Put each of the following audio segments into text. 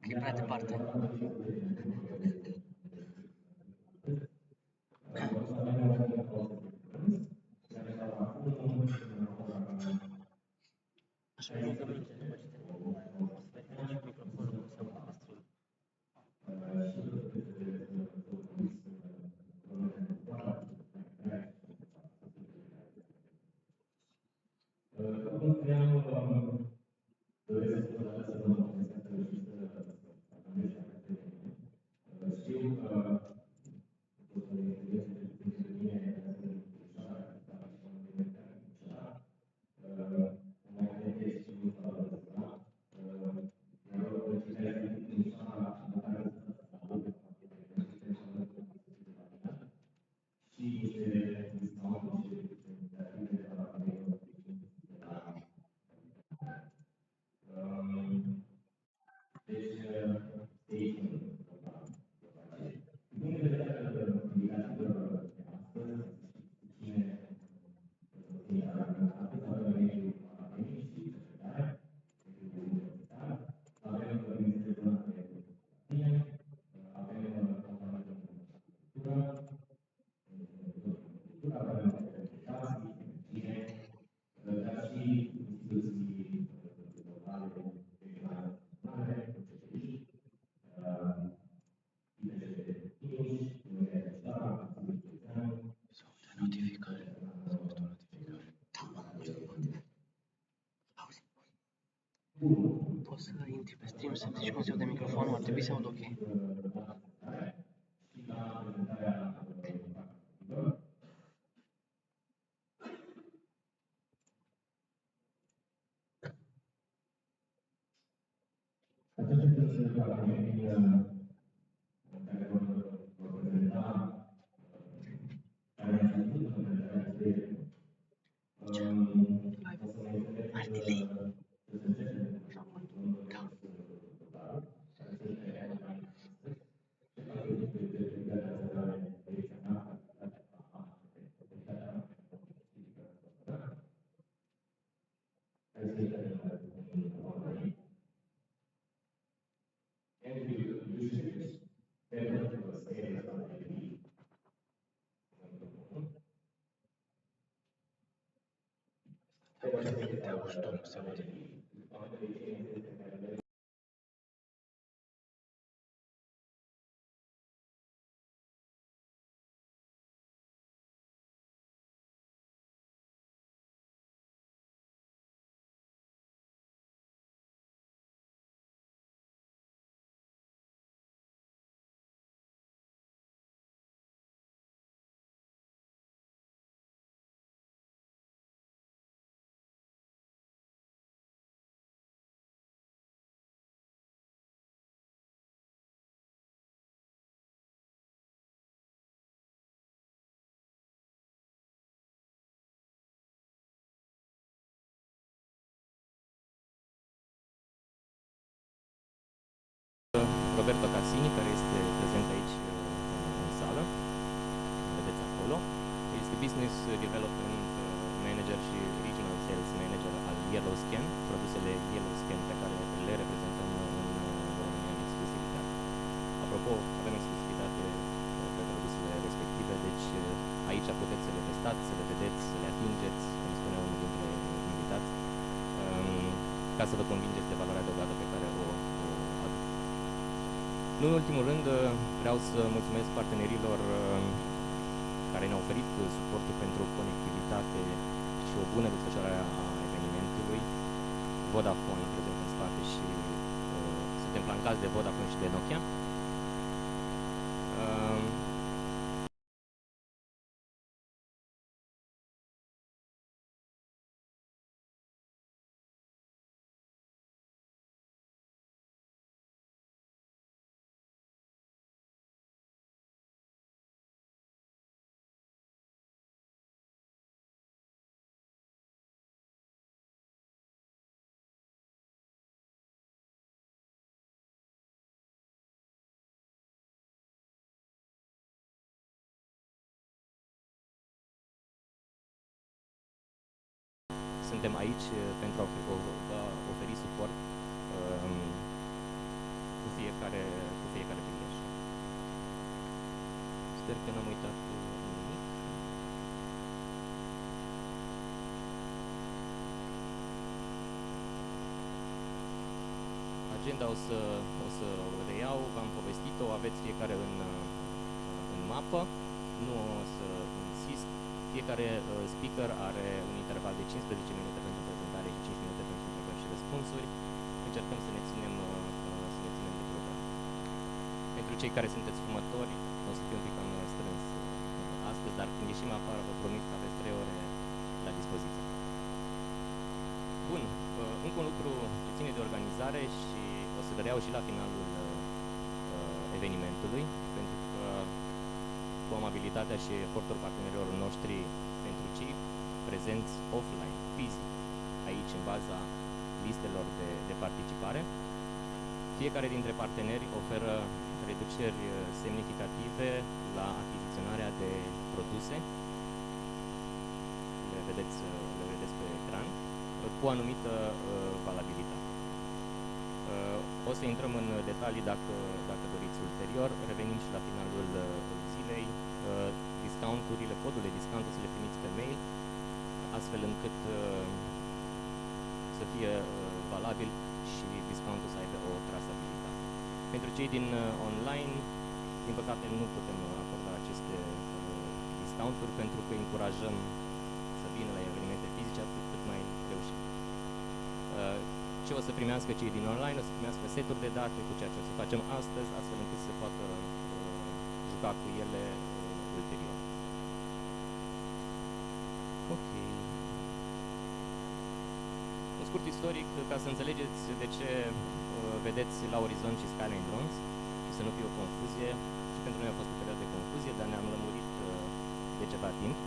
E prea departe. Așa că rugăm aici, după ce terminăm, o să vedem și microfonul cum se aude pe stream. Poți să intri pe stream să zici cum se aude microfonul, ar trebui să aud ok. Are delay. Roberto Casini, care este prezent aici în sală. Business Development Manager și Regional Sales Manager al Yellowscan, produsele Yellowscan pe care le reprezentăm în România în exclusivitate. Apropo, avem exclusivitate pe produsele respective, deci aici puteți să le testați, să le vedeți, să le atingeți, cum spunea unul dintre invitați, ca să vă convingeți de valoarea adăugată pe care o aduc. Nu în ultimul rând, vreau să mulțumesc partenerilor care ne-au oferit suportul pentru conectivitate și o bună desfășurare a evenimentului. Vodafone prezent în spate și suntem flancați de Vodafone și de Nokia. Suntem aici pentru a oferi suport cu fiecare prilej. Sper că n-am uitat nimic. Agenda o să o reiau, v-am povestit-o, aveți fiecare în mapă, nu o să insist. Fiecare speaker are un interval de 15 minute pentru prezentare și 5 minute pentru întrebări și răspunsuri. Încercăm să ne ținem de program. Pentru cei care sunteți fumători, o să fie un pic cam strâns astăzi, dar când ieșim afară, vă promit că aveți 3 ore la dispoziție. Bun, încă un lucru ce ține de organizare și o să-l reiau și la finalul evenimentului, pentru că cu amabilitatea și efortul partenerilor noștri pentru cei prezenți offline, fizic, aici în baza listelor de participare. Fiecare dintre parteneri oferă reduceri semnificative la achiziționarea de produse. Le vedeți pe ecran, cu anumită valabilitate. O să intrăm în detalii dacă doriți ulterior. Revenim și la finalul zilei. Discounturile, codul de discount o să le primiți pe mail, astfel încât să fie valabil și discountul să aibă o trasabilitate. Pentru cei din online, din păcate nu putem acorda aceste discounturi pentru că încurajăm să vină la evenimente fizice atât cât mai reușit. Ce o să primească cei din online? O să primească seturi de date cu ceea ce o să facem astăzi, astfel încât să poată juca cu ele ulterior. Ok. Un scurt istoric, ca să înțelegeți de ce vedeți la Orizont și Skyline Drones, și să nu fie o confuzie, și pentru noi a fost o perioadă de confuzie, dar ne-am lămurit de ceva timp.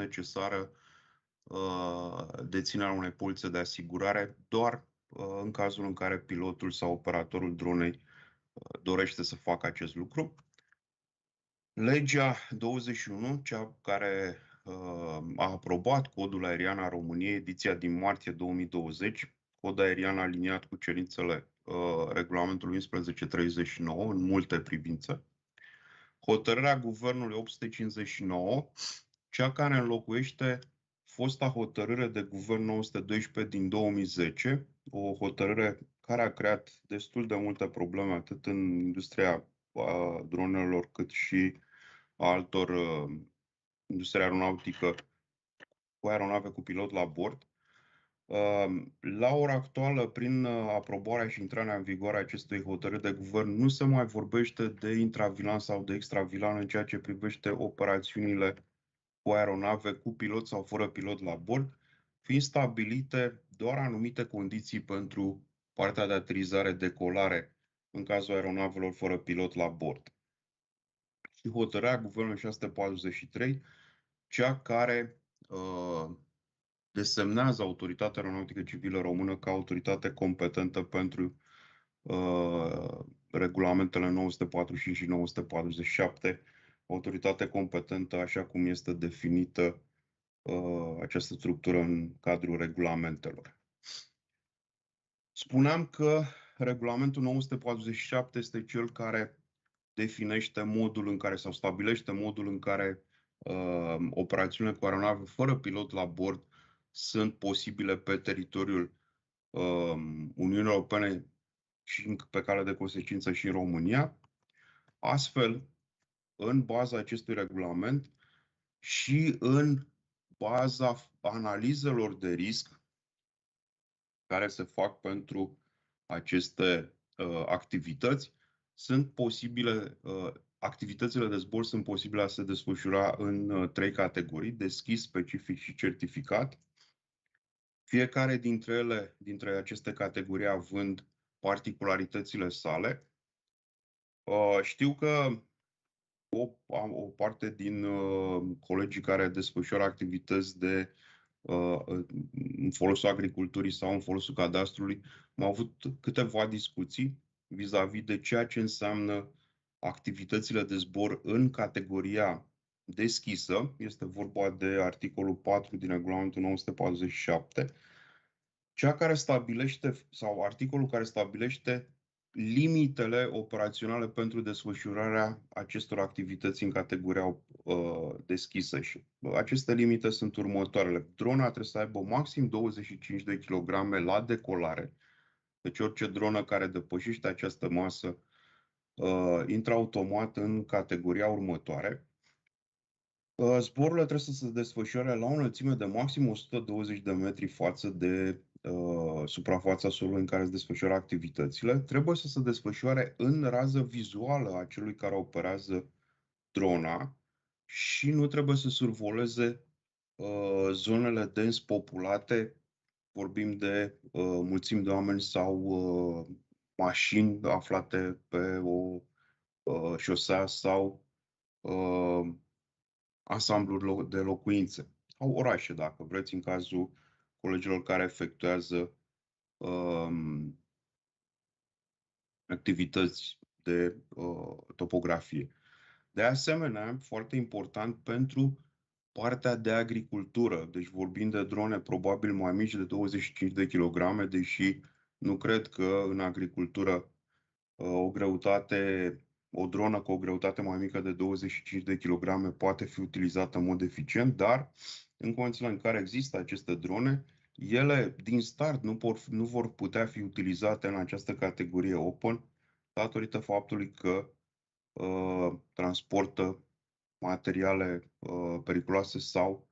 necesară deținerea unei polițe de asigurare doar în cazul în care pilotul sau operatorul dronei dorește să facă acest lucru. Legea 21, cea care a aprobat Codul Aerian al României, ediția din martie 2020, cod aerian aliniat cu cerințele regulamentului 1139 în multe privințe. Hotărârea Guvernului 859, cea care înlocuiește fosta hotărâre de Guvern 912 din 2010, o hotărâre care a creat destul de multe probleme atât în industria dronelor cât și a altor industria aeronautică cu aeronave cu pilot la bord. La ora actuală, prin aprobarea și intrarea în vigoare a acestui hotărâri de guvern, nu se mai vorbește de intravilan sau de extravilan în ceea ce privește operațiunile cu aeronave cu pilot sau fără pilot la bord, fiind stabilite doar anumite condiții pentru partea de aterizare-decolare în cazul aeronavelor fără pilot la bord. Și hotărârea Guvernului 643, cea care desemnează Autoritatea Aeronautică Civilă Română ca autoritate competentă pentru regulamentele 945 și 947, autoritate competentă așa cum este definită această structură în cadrul regulamentelor. Spuneam că regulamentul 947 este cel care definește modul în care sau stabilește modul în care operațiunile cu aeronave fără pilot la bord sunt posibile pe teritoriul Uniunii Europene și pe cale de consecință și în România. Astfel, în baza acestui regulament și în baza analizelor de risc care se fac pentru aceste activități, sunt posibile, activitățile de zbor sunt posibile a se desfășura în 3 categorii: deschis, specific și certificat. Fiecare dintre aceste categorii având particularitățile sale. Știu că o parte din colegii care desfășoară activități în folosul agriculturii sau în folosul cadastrului au avut câteva discuții vis-a-vis de ceea ce înseamnă activitățile de zbor în categoria deschisă. Este vorba de articolul 4 din regulamentul 947, cea care stabilește, sau articolul care stabilește limitele operaționale pentru desfășurarea acestor activități în categoria deschisă. Și aceste limite sunt următoarele. Drona trebuie să aibă maxim 25 de kg la decolare. Deci orice dronă care depășește această masă intră automat în categoria următoare. Zborurile trebuie să se desfășoare la o înălțime de maxim 120 de metri față de suprafața solului în care se desfășoară activitățile. Trebuie să se desfășoare în rază vizuală a celui care operează drona și nu trebuie să survoleze zonele dens populate. Vorbim de mulțimi de oameni sau mașini aflate pe o șosea sau ansambluri de locuințe sau orașe, dacă vreți, în cazul colegilor care efectuează activități de topografie. De asemenea, foarte important pentru partea de agricultură, deci vorbim de drone probabil mai mici de 25 de kg, deși nu cred că în agricultură o dronă cu o greutate mai mică de 25 de kg poate fi utilizată în mod eficient, dar în condițiile în care există aceste drone, ele din start nu vor putea fi utilizate în această categorie open, datorită faptului că transportă materiale periculoase sau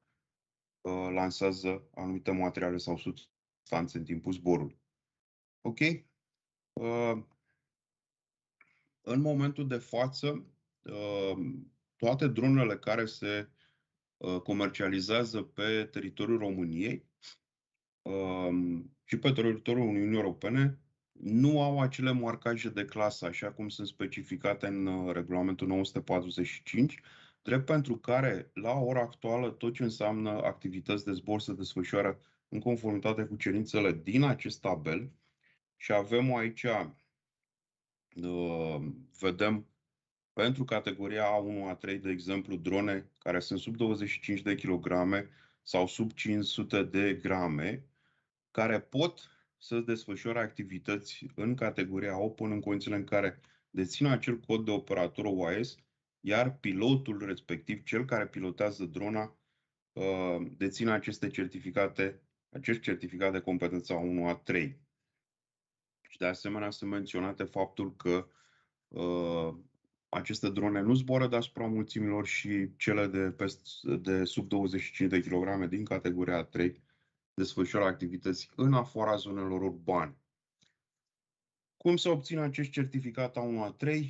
lansează anumite materiale sau substanțe în timpul zborului. Ok? În momentul de față, toate dronele care se comercializează pe teritoriul României și pe teritoriul Uniunii Europene nu au acele marcaje de clasă, așa cum sunt specificate în regulamentul 945. drept pentru care, la ora actuală, tot ce înseamnă activități de zbor se desfășoară în conformitate cu cerințele din acest tabel și avem aici, vedem pentru categoria A1, A3, de exemplu, drone care sunt sub 25 de kilograme sau sub 500 de grame, care pot să desfășoare activități în categoria Open în condițiile în care dețin acel cod de operator OAS, iar pilotul respectiv, cel care pilotează drona, deține acest certificat de competență A1, A3. Și de asemenea sunt menționate faptul că aceste drone nu zboară deasupra mulțimilor și cele de sub 25 de kg din categoria A3 desfășoară activități în afara zonelor urbane. Cum se obține acest certificat A1-A3?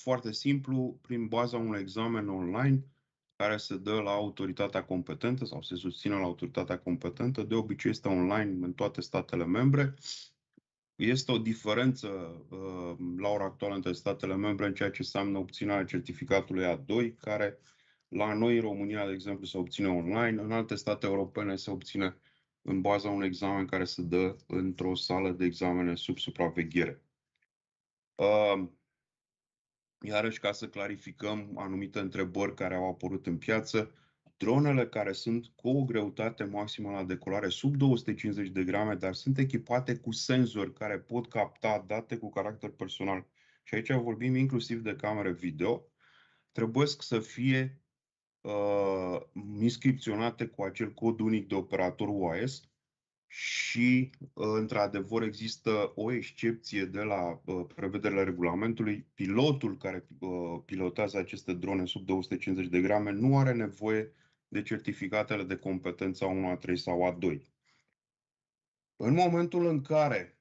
Foarte simplu, prin baza unui examen online care se dă la autoritatea competentă sau se susține la autoritatea competentă. De obicei este online în toate statele membre. Este o diferență la ora actuală între statele membre în ceea ce înseamnă obținerea certificatului A2, care la noi în România, de exemplu, se obține online, în alte state europene se obține în baza unui examen care se dă într-o sală de examene sub supraveghere. Iarăși, ca să clarificăm anumite întrebări care au apărut în piață, dronele care sunt cu o greutate maximă la decolare sub 250 de grame, dar sunt echipate cu senzori care pot capta date cu caracter personal, și aici vorbim inclusiv de camere video, trebuie să fie inscripționate cu acel cod unic de operator OAS și, într-adevăr, există o excepție de la prevederile regulamentului. Pilotul care pilotează aceste drone sub 250 de grame nu are nevoie de certificatele de competență A1, A3 sau A2. În momentul în care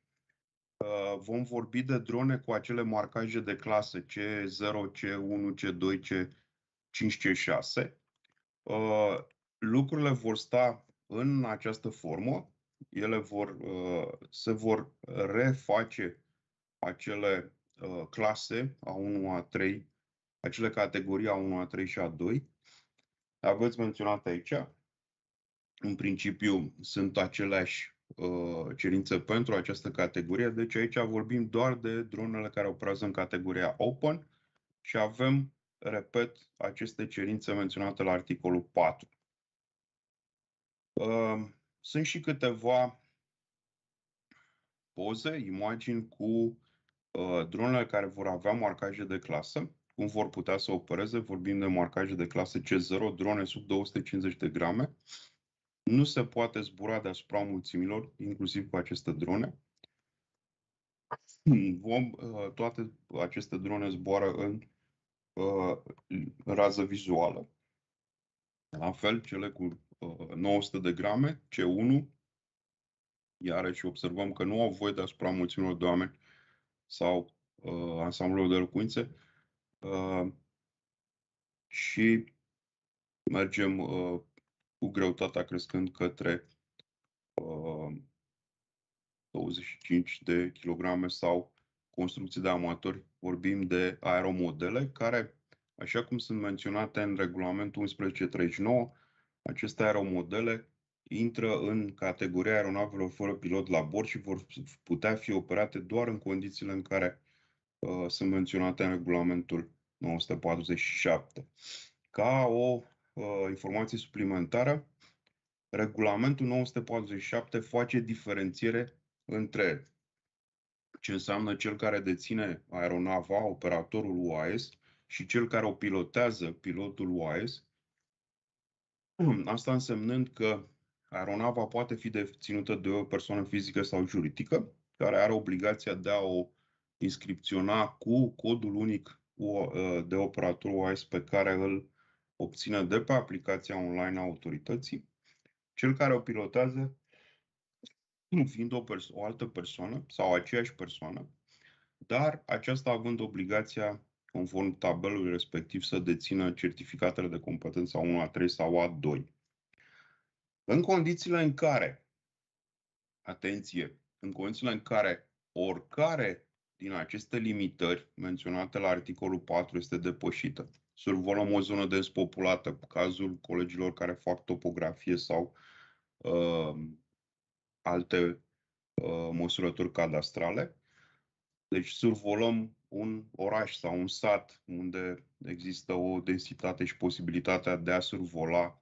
vom vorbi de drone cu acele marcaje de clasă C0, C1, C2, C5, C6, lucrurile vor sta în această formă. Ele se vor reface acele clase A1, A3, acele categorii A1, A3 și A2. Aveți menționat aici. În principiu sunt aceleași cerințe pentru această categorie, deci aici vorbim doar de dronele care operează în categoria Open și avem, repet, aceste cerințe menționate la articolul 4. Sunt și câteva poze, imagini cu dronele care vor avea marcaje de clasă, cum vor putea să opereze. Vorbim de marcaje de clasă C0, drone sub 250 de grame. Nu se poate zbura deasupra mulțimilor, inclusiv cu aceste drone. Toate aceste drone zboară în rază vizuală. La fel, cele cu 900 de grame, C1, iarăși observăm că nu au voie deasupra mulțimilor de oameni sau ansamblelor de locuințe și mergem cu greutatea crescând către 25 de kilograme sau construcții de amatori. Vorbim de aeromodele care, așa cum sunt menționate în regulamentul 1139, aceste aeromodele intră în categoria aeronavelor fără pilot la bord și vor putea fi operate doar în condițiile în care sunt menționate în regulamentul 947. Ca o informație suplimentară, regulamentul 947 face diferențiere între ce înseamnă cel care deține aeronava, operatorul UAS, și cel care o pilotează, pilotul UAS. Asta însemnând că aeronava poate fi deținută de o persoană fizică sau juridică, care are obligația de a o inscripționa cu codul unic de operator OAS pe care îl obține de pe aplicația online a autorității. Cel care o pilotează fiind o altă persoană sau aceeași persoană, dar aceasta având obligația, conform tabelului respectiv, să dețină certificatele de competență A1, A3 sau A2. În condițiile în care, atenție, în condițiile în care oricare din aceste limitări menționate la articolul 4 este depășită. Survolăm o zonă dens populată, în cazul colegilor care fac topografie sau alte măsurători cadastrale. Deci survolăm un oraș sau un sat unde există o densitate și posibilitatea de a survola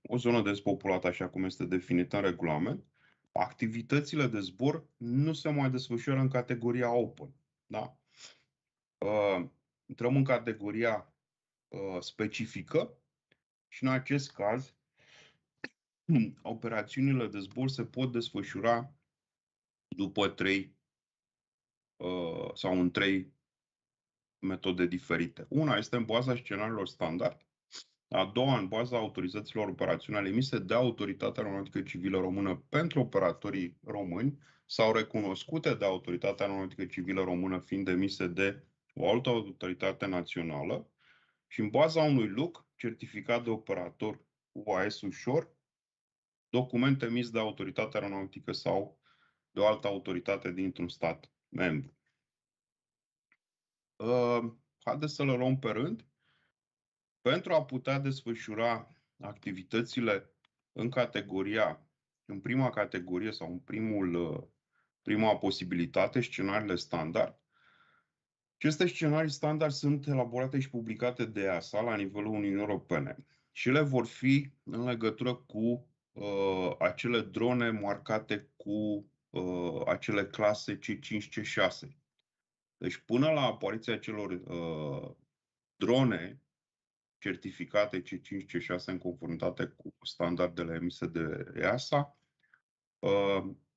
o zonă despopulată așa cum este definită în regulament. Activitățile de zbor nu se mai desfășoară în categoria open. Da? Intrăm în categoria specifică și în acest caz operațiunile de zbor se pot desfășura după 3 sau în 3 metode diferite. Una este în baza scenariilor standard, a doua în baza autorizațiilor operaționale emise de Autoritatea Aeronautică Civilă Română pentru operatorii români sau recunoscute de Autoritatea Aeronautică Civilă Română fiind emise de o altă autoritate națională și în baza unui LUC, certificat de operator UAS ușor, document emis de Autoritatea Aeronautică sau de o altă autoritate dintr-un stat membru. Haideți să le luăm pe rând. Pentru a putea desfășura activitățile în prima categorie sau în prima posibilitate, scenariile standard, aceste scenarii standard sunt elaborate și publicate de EASA la nivelul Uniunii Europene și ele vor fi în legătură cu acele drone marcate cu acele clase C5, C6. Deci până la apariția acelor drone certificate C5, C6 în conformitate cu standardele emise de EASA,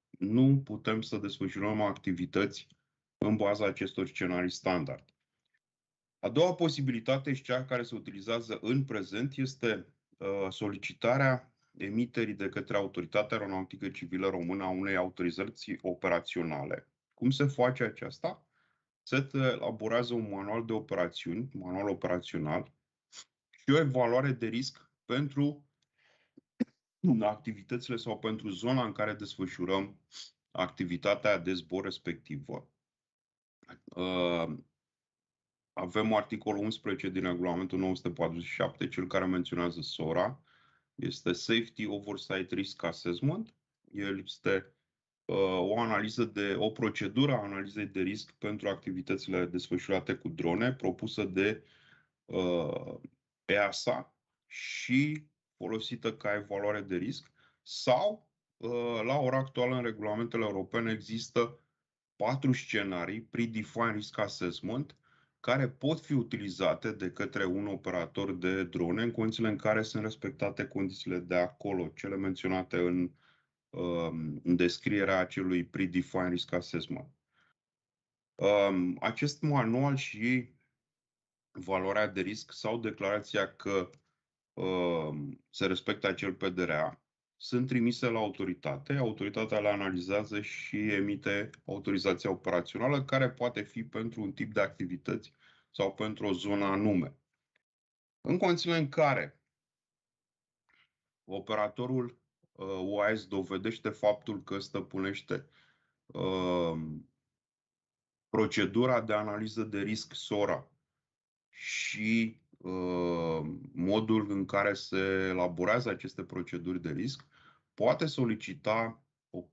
nu putem să desfășurăm activități în baza acestor scenarii standard. A doua posibilitate și cea care se utilizează în prezent este solicitarea emiterii de către Autoritatea Aeronautică Civilă Română a unei autorizații operaționale. Cum se face aceasta? Se elaborează un manual de operațiuni, manual operațional, și o evaluare de risc pentru activitățile sau pentru zona în care desfășurăm activitatea de zbor respectivă. Avem articolul 11 din regulamentul 947, cel care menționează SORA. Este Safety Oversight Risk Assessment. El este o procedură a analizei de risc pentru activitățile desfășurate cu drone propusă de EASA și folosită ca evaluare de risc sau la ora actuală în regulamentele europene există 4 scenarii predefined risk assessment care pot fi utilizate de către un operator de drone în condițiile în care sunt respectate condițiile de acolo, cele menționate în descrierea acelui predefined risk assessment. Acest manual și valoarea de risc sau declarația că se respectă acel PDRA sunt trimise la autoritate. Autoritatea le analizează și emite autorizația operațională care poate fi pentru un tip de activități sau pentru o zonă anume. În condițiile în care operatorul UAS dovedește faptul că stăpânește procedura de analiză de risc SORA și modul în care se elaborează aceste proceduri de risc, poate solicita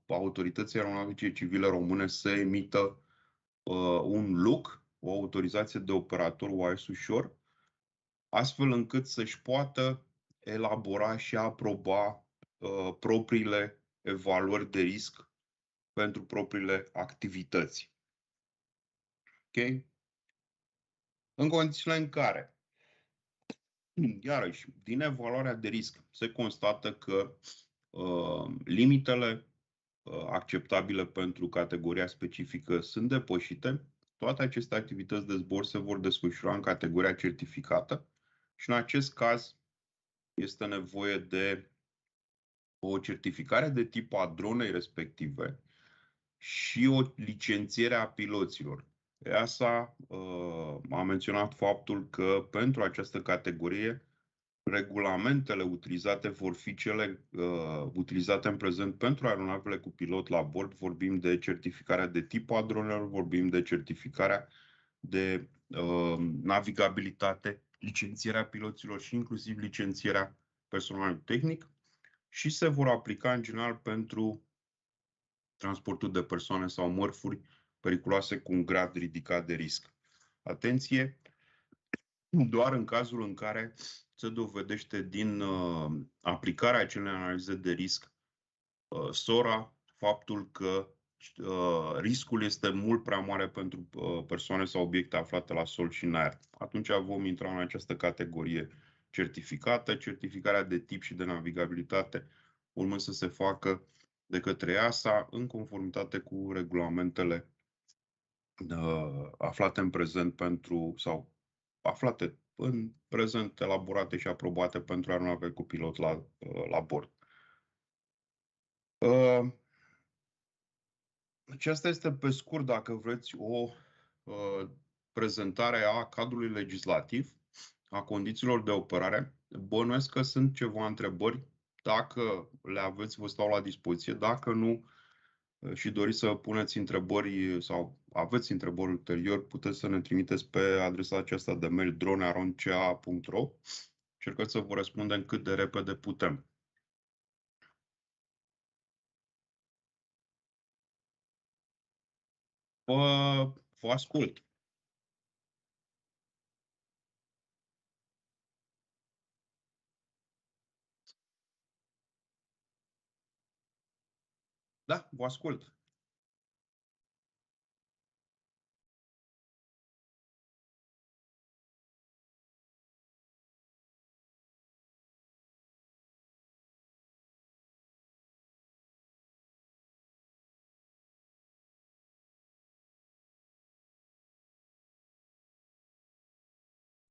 autorității aeronautice civile române să emită un LUC, o autorizație de operator UAS ușor, astfel încât să-și poată elabora și aproba propriile evaluări de risc pentru propriile activități. Ok? În condițiile în care, iarăși, din evaluarea de risc se constată că limitele acceptabile pentru categoria specifică sunt depășite, toate aceste activități de zbor se vor desfășura în categoria certificată și în acest caz este nevoie de o certificare de tip a dronei respective și o licențiere a piloților. EASA a menționat faptul că pentru această categorie regulamentele utilizate vor fi cele utilizate în prezent pentru aeronavele cu pilot la bord. Vorbim de certificarea de tip a dronelor, vorbim de certificarea de navigabilitate, licențierea piloților și inclusiv licențierea personalului tehnic și se vor aplica în general pentru transportul de persoane sau mărfuri periculoase cu un grad ridicat de risc. Atenție! Doar în cazul în care se dovedește din aplicarea acelei analize de risc SORA faptul că riscul este mult prea mare pentru persoane sau obiecte aflate la sol și în aer. Atunci vom intra în această categorie certificată. Certificarea de tip și de navigabilitate urmă să se facă de către EASA în conformitate cu regulamentele aflate în prezent pentru sau aflate în prezent elaborate și aprobate pentru aeronave cu pilot la bord. Aceasta este pe scurt, dacă vreți, o prezentare a cadrului legislativ, a condițiilor de operare. Bănuiesc că sunt ceva întrebări. Dacă le aveți, vă stau la dispoziție. Dacă nu și doriți să puneți întrebări sau aveți întrebări ulterior, puteți să ne trimiteți pe adresa aceasta de mail drone@ca.ro. Încercăm să vă răspundem cât de repede putem. Vă ascult. Da, vă ascult.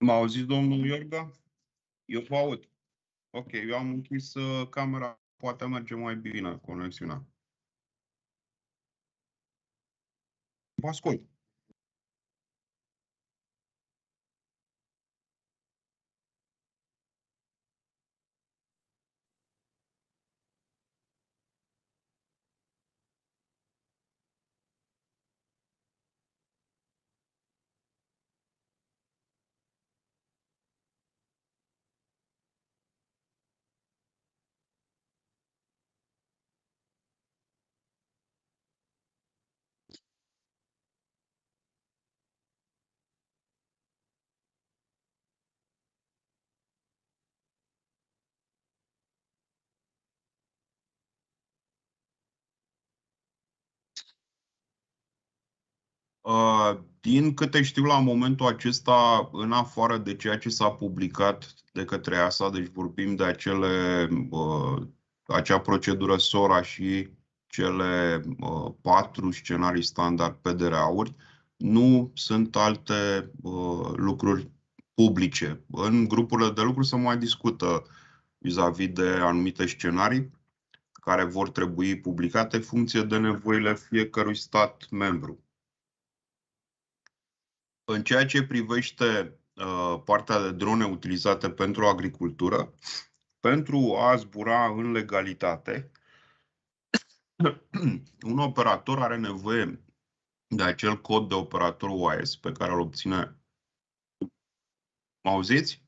M-a auzit domnul Iorga? Eu vă aud. Ok, eu am închis camera, poate merge mai bine conexiunea. Vă ascult. Din câte știu la momentul acesta, în afară de ceea ce s-a publicat de către EASA, deci vorbim de acea procedură SORA și cele 4 scenarii standard PDR-uri, nu sunt alte lucruri publice. În grupurile de lucru se mai discută vis-a-vis de anumite scenarii care vor trebui publicate în funcție de nevoile fiecărui stat membru. În ceea ce privește partea de drone utilizate pentru agricultură, pentru a zbura în legalitate, un operator are nevoie de acel cod de operator OAS pe care îl obține. Mă auziți?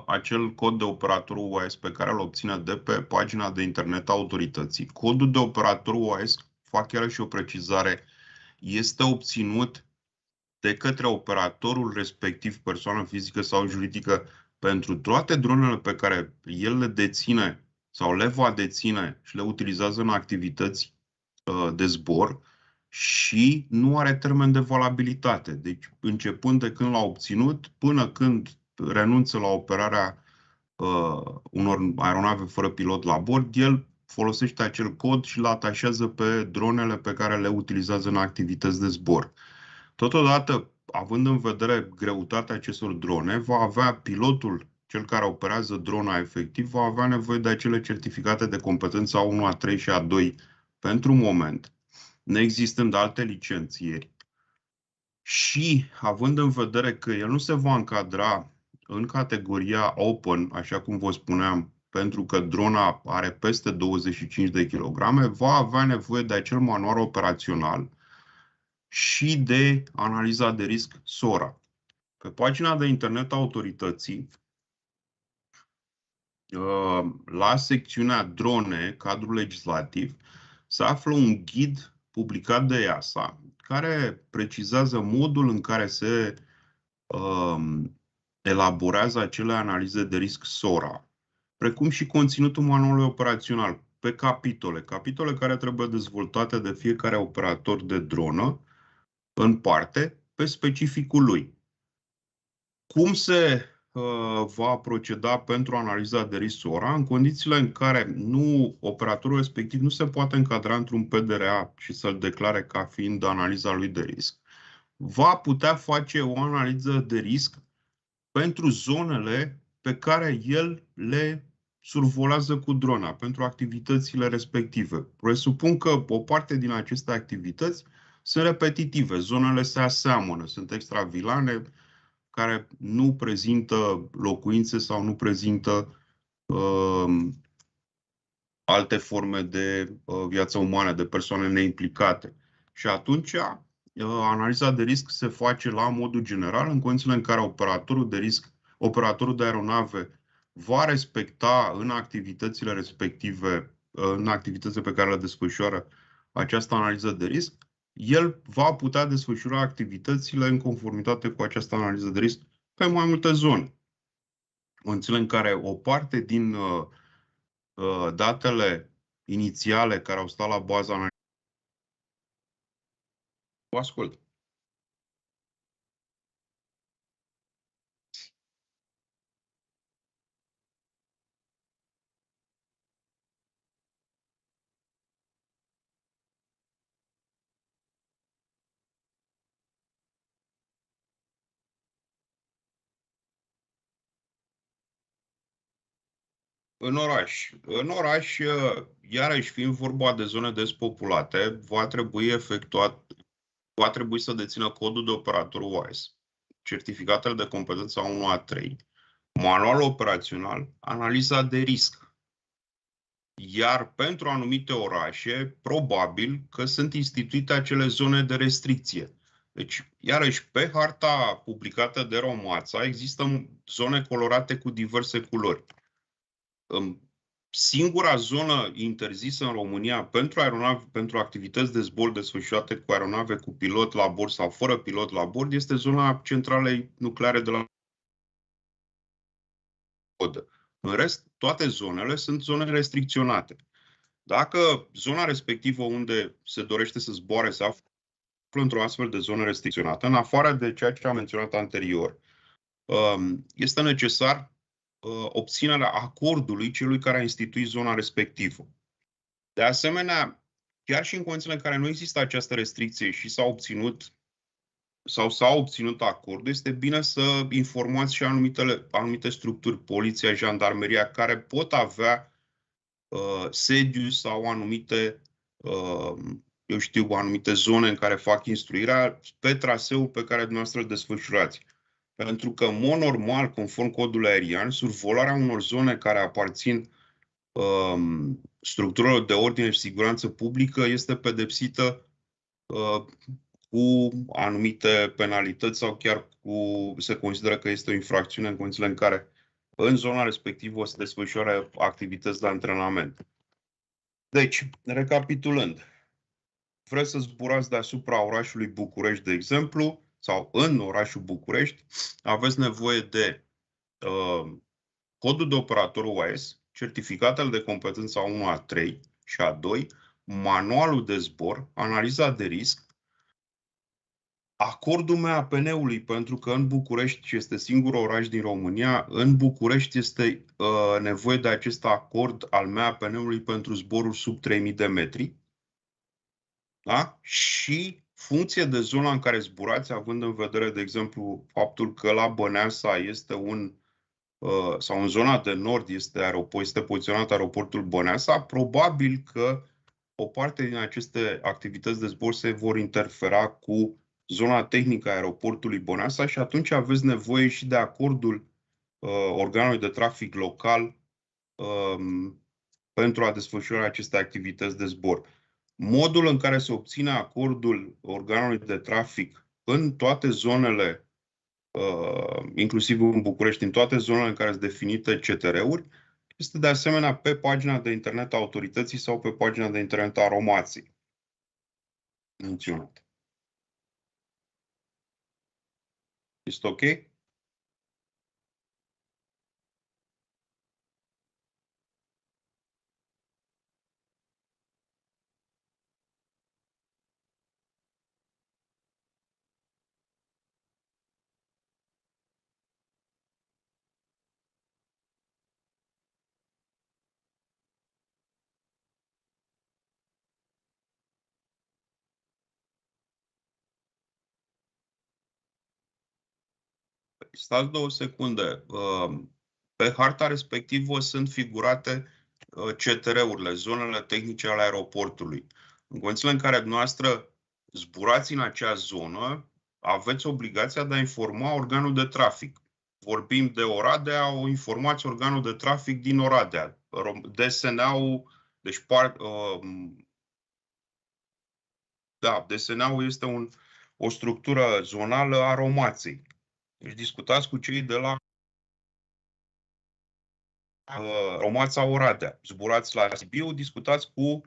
Acel cod de operator OAS pe care îl obține de pe pagina de internet a autorității. Codul de operator OAS, fac chiar și o precizare, este obținut de către operatorul respectiv, persoană fizică sau juridică, pentru toate dronele pe care el le deține sau le va deține și le utilizează în activități de zbor și nu are termen de valabilitate. Deci, începând de când l-a obținut până când renunță la operarea unor aeronave fără pilot la bord, el folosește acel cod și îl atașează pe dronele pe care le utilizează în activități de zbor. Totodată, având în vedere greutatea acestor drone, va avea pilotul, cel care operează drona efectiv, va avea nevoie de acele certificate de competență A1, A3 și A2 pentru moment, neexistând alte licențieri. Și având în vedere că el nu se va încadra în categoria open, așa cum vă spuneam, pentru că drona are peste 25 de kilograme, va avea nevoie de acel manual operațional și de analiza de risc SORA. Pe pagina de internet a autorității, la secțiunea drone, cadrul legislativ, se află un ghid publicat de EASA, care precizează modul în care se elaborează acele analize de risc SORA, precum și conținutul manualului operațional pe capitole care trebuie dezvoltate de fiecare operator de dronă în parte, pe specificul lui. Cum se va proceda pentru analiza de risc SORA în condițiile în care operatorul respectiv nu se poate încadra într-un PDRA și să-l declare ca fiind analiza lui de risc? Va putea face o analiză de risc pentru zonele pe care el le survolează cu drona, pentru activitățile respective. Presupun că o parte din aceste activități sunt repetitive, zonele se aseamănă, sunt extravilane, care nu prezintă locuințe sau nu prezintă alte forme de viață umană, de persoane neimplicate. Și atunci, analiza de risc se face la modul general, în condițiile în care operatorul de aeronave va respecta în activitățile respective, în activitățile pe care le desfășoară această analiză de risc, el va putea desfășura activitățile în conformitate cu această analiză de risc pe mai multe zone. În condițiile în care o parte din datele inițiale care au stat la baza analizei. Vă ascult. În oraș, iarăși fiind vorba de zone despopulate, va trebui să dețină codul de operator UAS, certificatele de competență A1-A3, manualul operațional, analiza de risc. Iar pentru anumite orașe, probabil că sunt instituite acele zone de restricție. Deci, iarăși, pe harta publicată de Romața există zone colorate cu diverse culori. Singura zonă interzisă în România pentru activități de zbor desfășurate cu aeronave cu pilot la bord sau fără pilot la bord este zona centralei nucleare de la Codă. În rest, toate zonele sunt zone restricționate. Dacă zona respectivă unde se dorește să zboare se află într-o astfel de zonă restricționată, în afară de ceea ce am menționat anterior, este necesar obținerea acordului celui care a instituit zona respectivă. De asemenea, chiar și în condițiile în care nu există această restricție și s-a obținut acordul, este bine să informați și anumite structuri, poliția, jandarmeria, care pot avea sediu sau anumite zone în care fac instruirea pe traseul pe care dumneavoastră îl desfășurați. Pentru că, în mod normal, conform codului aerian, survolarea unor zone care aparțin structurilor de ordine și siguranță publică este pedepsită cu anumite penalități sau chiar se consideră că este o infracțiune în condițiile în care în zona respectivă se desfășoară activități de antrenament. Deci, recapitulând, vreți să zburați deasupra orașului București, de exemplu, sau în orașul București, aveți nevoie de codul de operator UAS, certificatele de competență A1, A3 și A2, manualul de zbor, analiza de risc, acordul MAPN-ului, pentru că în București este singurul oraș din România, în București este nevoie de acest acord al MAPN-ului pentru zboruri sub 3000 de metri. Da? Și funcție de zona în care zburați, având în vedere, de exemplu, faptul că la Băneasa este sau în zona de nord este poziționat aeroportul Băneasa, probabil că o parte din aceste activități de zbor se vor interfera cu zona tehnică a aeroportului Băneasa și atunci aveți nevoie și de acordul organului de trafic local pentru a desfășura aceste activități de zbor. Modul în care se obține acordul organului de trafic în toate zonele, inclusiv în București, în toate zonele în care sunt definite CTR-uri, este de asemenea pe pagina de internet a autorității sau pe pagina de internet a Romației menționat. Este ok? Stați 2 secunde. Pe harta respectivă sunt figurate CTR-urile, zonele tehnice ale aeroportului. În condițiile în care dumneavoastră zburați în acea zonă, aveți obligația de a informa organul de trafic. Vorbim de Oradea, o informați organul de trafic din Oradea. DSN-ul, deci da, DSN-ul este o structură zonală a Romației. Deci discutați cu cei de la Romața Oradea. Zburați la Sibiu, discutați cu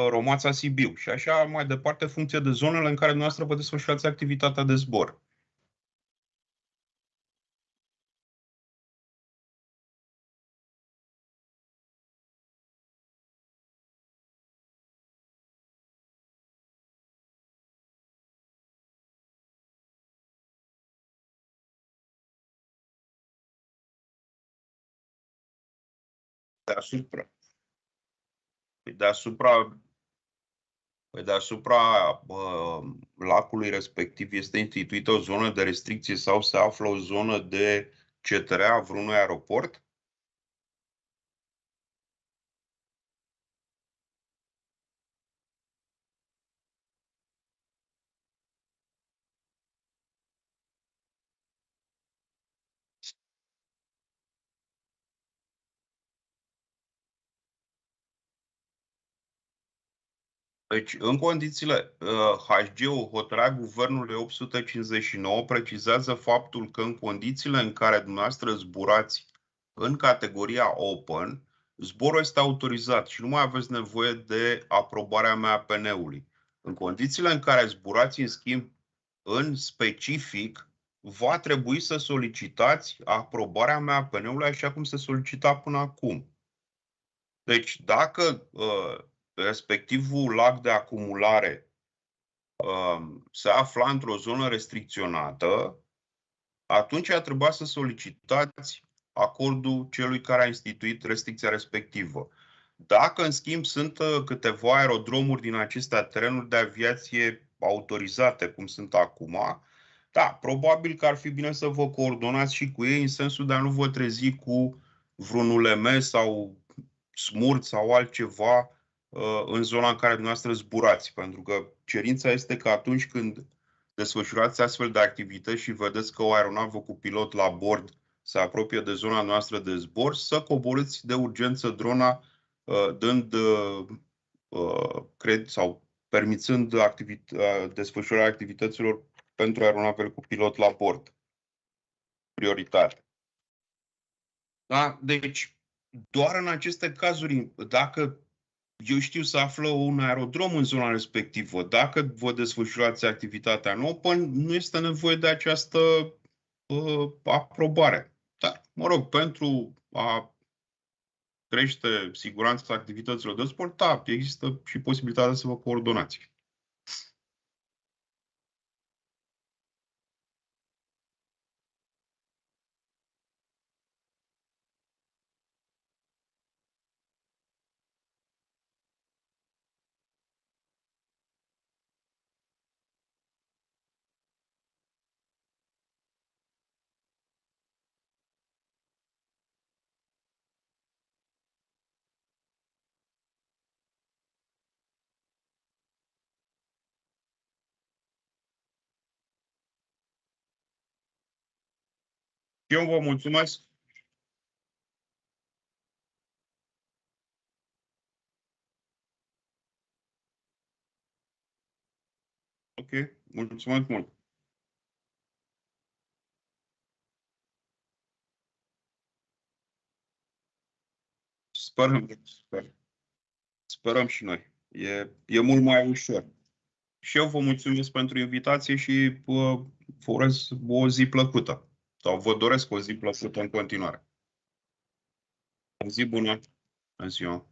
Romața Sibiu și așa mai departe, funcție de zonele în care noastră vă desfășurați activitatea de zbor. Deasupra lacului respectiv este instituită o zonă de restricție sau se află o zonă de CTR a vreunui aeroport? Deci, în condițiile HG-ul, hotărârea Guvernului 859 precizează faptul că în condițiile în care dumneavoastră zburați în categoria Open, zborul este autorizat și nu mai aveți nevoie de aprobarea MAPN-ului. În condițiile în care zburați, în schimb, în specific, va trebui să solicitați aprobarea MAPN-ului așa cum se solicita până acum. Deci, dacă respectivul lac de acumulare se afla într-o zonă restricționată, atunci ar trebui să solicitați acordul celui care a instituit restricția respectivă. Dacă, în schimb, sunt câteva aerodromuri din acestea terenuri de aviație autorizate, cum sunt acum, da, probabil că ar fi bine să vă coordonați și cu ei în sensul de a nu vă trezi cu vreun ULM sau smurt sau altceva în zona în care dumneavoastră zburați. Pentru că cerința este că atunci când desfășurați astfel de activități și vedeți că o aeronavă cu pilot la bord se apropie de zona noastră de zbor, să coborâți de urgență drona dând credit sau permițând desfășurarea activităților pentru aeronavele cu pilot la bord. Prioritar. Da? Deci, doar în aceste cazuri, dacă eu știu să află un aerodrom în zona respectivă, dacă vă desfășurați activitatea în open, nu este nevoie de această aprobare. Dar, mă rog, pentru a crește siguranța activităților de sport, da, există și posibilitatea să vă coordonați. Eu vă mulțumesc. Ok, mulțumesc mult. Sperăm și noi. E mult mai ușor. Și eu vă mulțumesc pentru invitație și vă urez o zi plăcută. Sau vă doresc o zi plăcută în continuare. O zi bună. Bună ziua.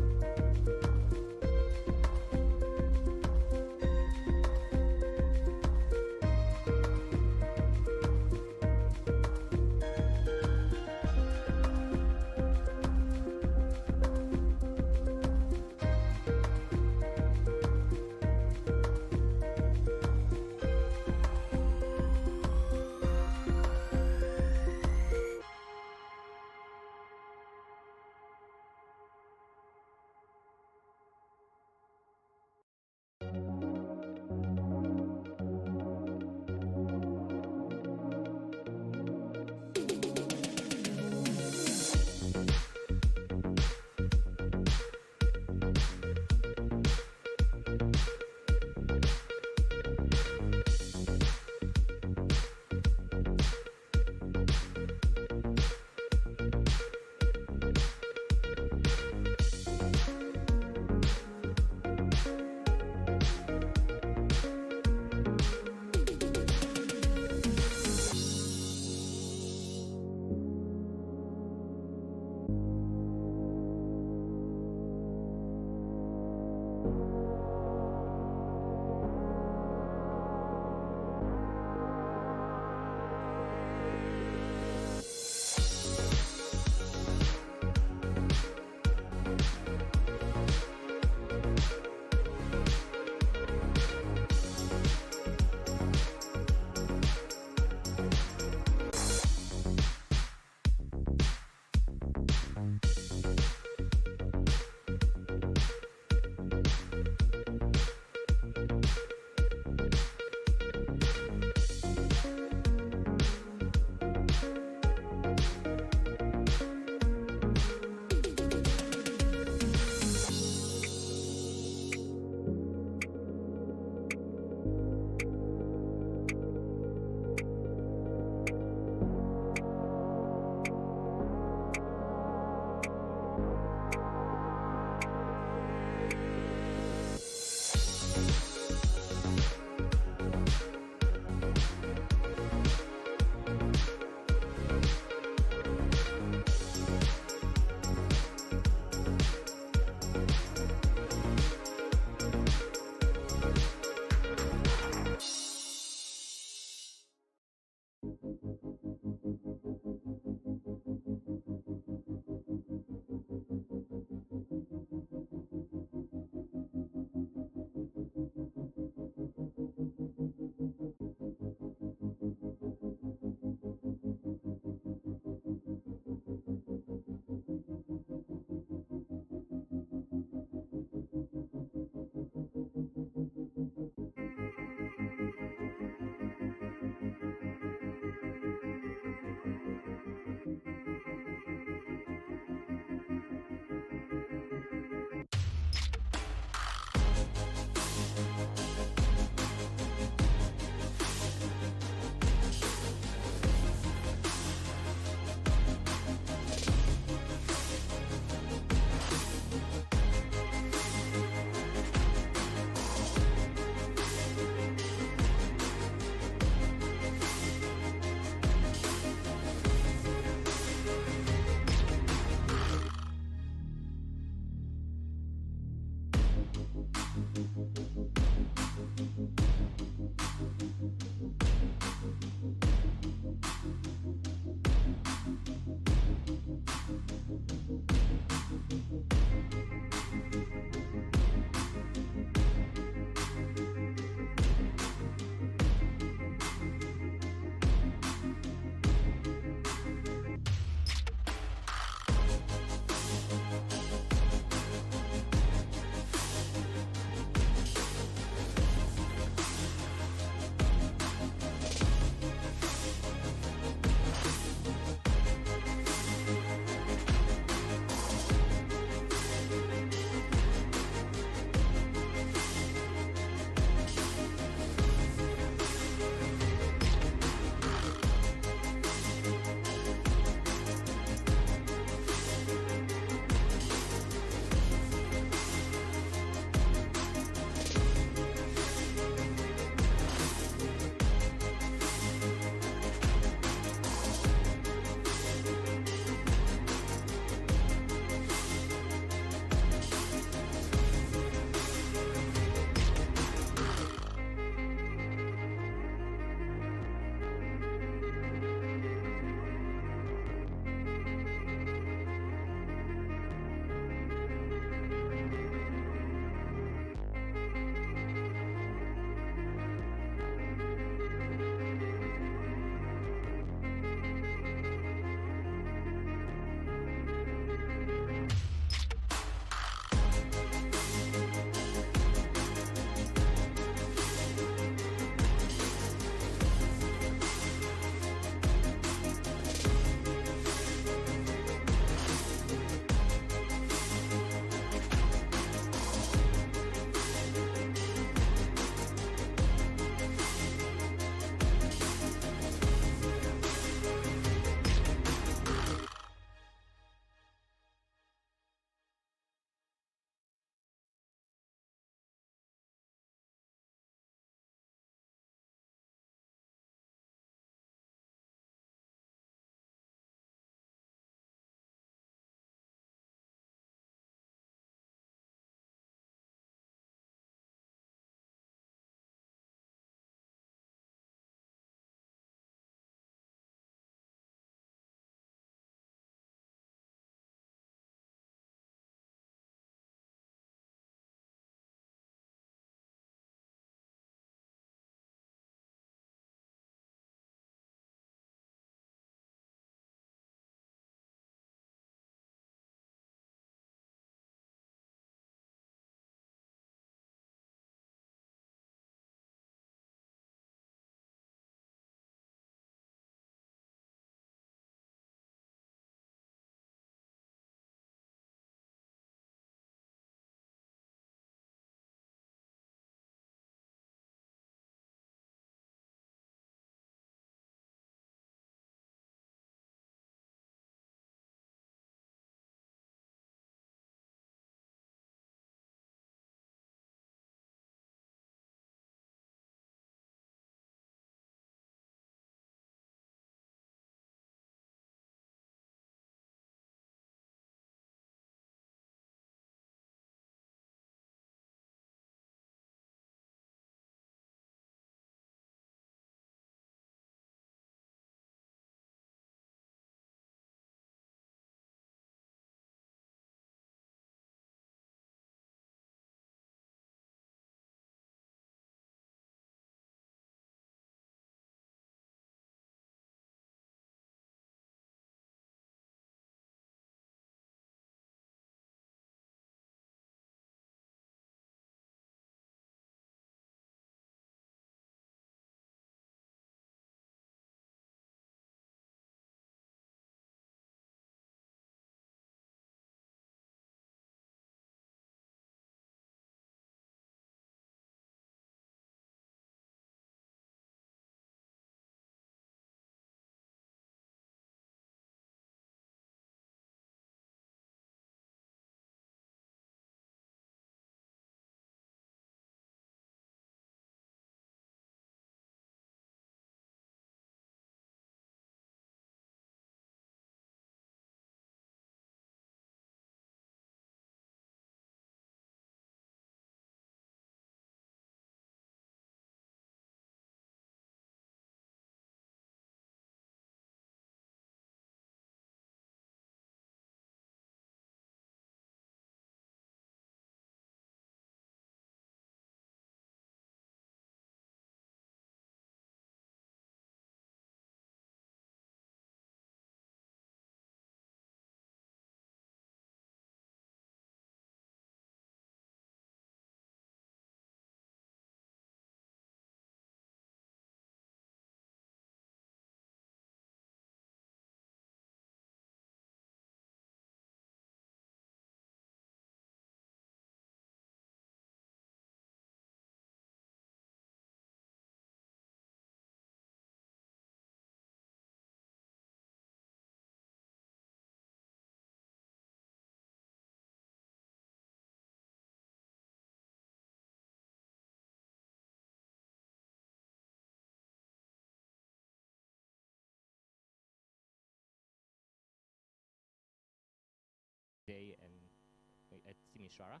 Timișoara.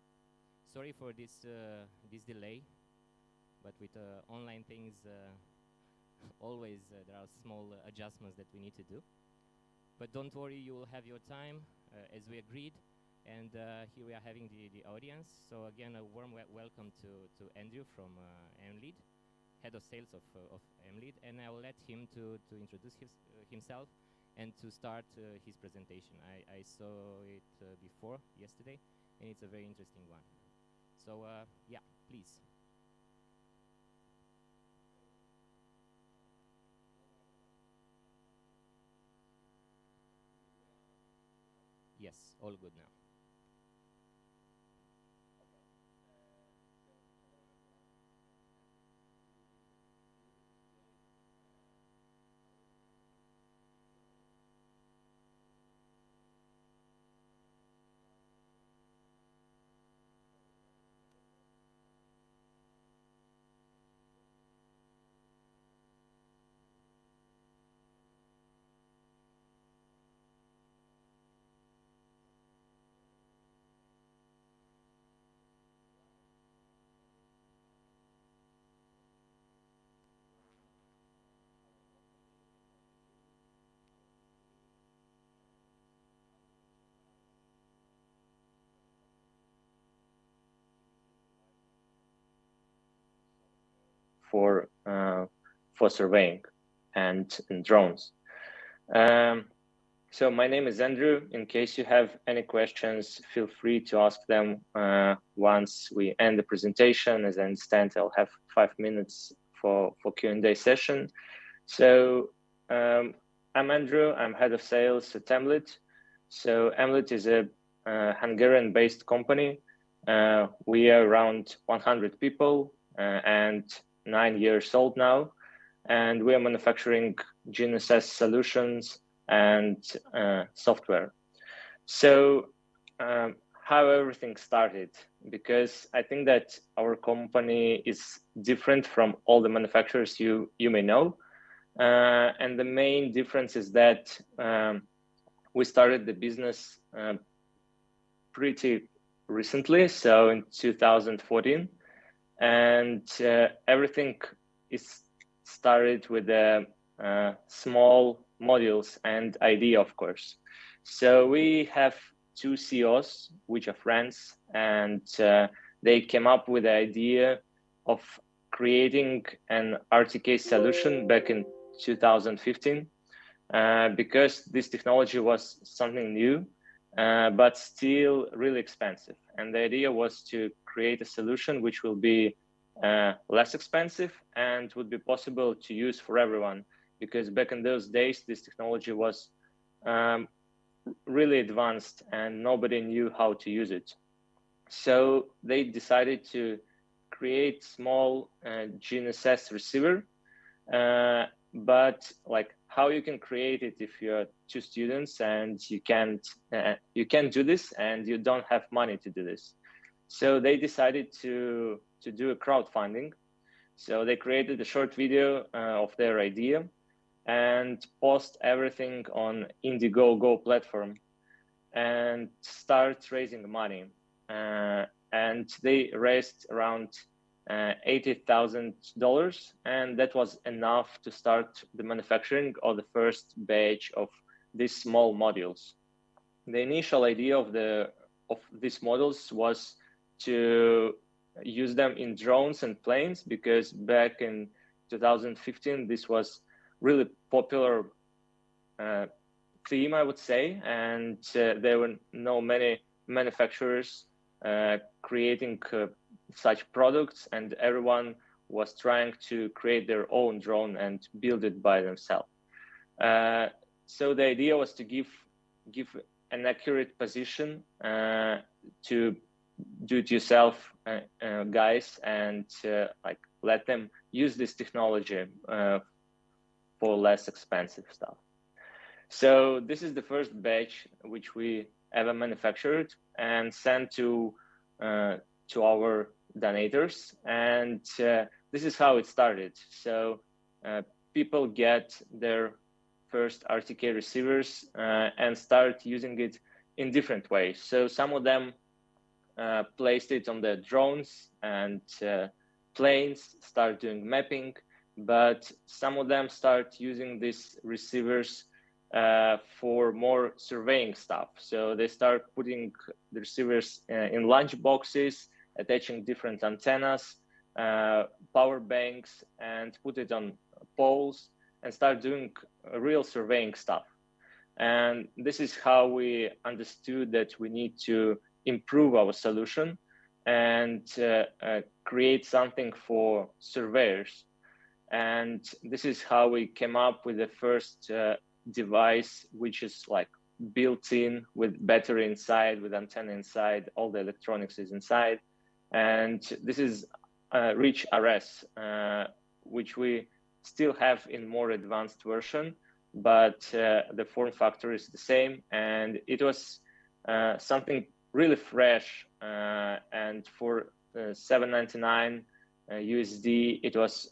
Sorry for this this delay, but with online things, always there are small adjustments that we need to do. But don't worry, you will have your time as we agreed. And here we are having the audience. So again, a warm welcome to Andrew from MLead, head of sales of MLead. And I will let him to introduce himself and to start his presentation. I saw it before yesterday, and it's a very interesting one. So yeah, please. Yes, all good now. For surveying and drones. So my name is Andrew. In case you have any questions, feel free to ask them once we end the presentation. As I understand, I'll have 5 minutes for Q&A session. So I'm Andrew. I'm head of sales at MLead. So MLead is a Hungarian-based company. We are around 100 people and 9 years old now, and we are manufacturing GNSS solutions and software. So how everything started, because I think that our company is different from all the manufacturers you may know, and the main difference is that we started the business pretty recently, so in 2014. And everything is started with small modules and idea, of course. So we have 2 CEOs, which are friends, and they came up with the idea of creating an RTK solution back in 2015, because this technology was something new, but still really expensive. And the idea was to create a solution which will be less expensive and would be possible to use for everyone, because back in those days, this technology was really advanced and nobody knew how to use it. So they decided to create small GNSS receiver, but like how you can create it if you're 2 students and you can't do this and you don't have money to do this. So they decided to do a crowdfunding. So they created a short video of their idea and post everything on Indiegogo platform and start raising money. And they raised around $80,000, and that was enough to start the manufacturing of the first batch of these small modules. The initial idea of these models was to use them in drones and planes, because back in 2015 this was really popular theme, I would say, and there were many manufacturers creating such products, and everyone was trying to create their own drone and build it by themselves. So the idea was to give an accurate position to do-it-yourself guys, and like let them use this technology for less expensive stuff. So this is the first batch which we ever manufactured and sent to our donators, and this is how it started. So people get their first RTK receivers and start using it in different ways. So some of them placed it on the drones and planes, start doing mapping, but some of them start using these receivers for more surveying stuff. So they start putting the receivers in lunch boxes, attaching different antennas, power banks, and put it on poles and start doing real surveying stuff. And this is how we understood that we need to improve our solution and create something for surveyors. And this is how we came up with the first device, which is like built in with battery inside, with antenna inside, all the electronics is inside. And this is Reach RS, which we still have in more advanced version, but the form factor is the same. And it was something really fresh. And for $7.99 USD, it was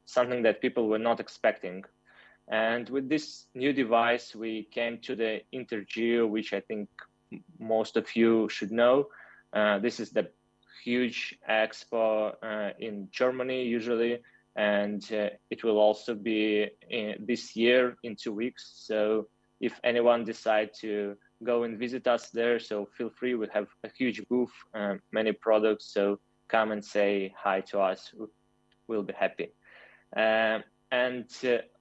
something that people were not expecting. And with this new device, we came to the Intergeo, which I think most of you should know. This is the huge expo in Germany usually, and it will also be this year in 2 weeks. So if anyone decide to go and visit us there, so feel free. We have a huge booth, many products, so come and say hi to us. We'll be happy.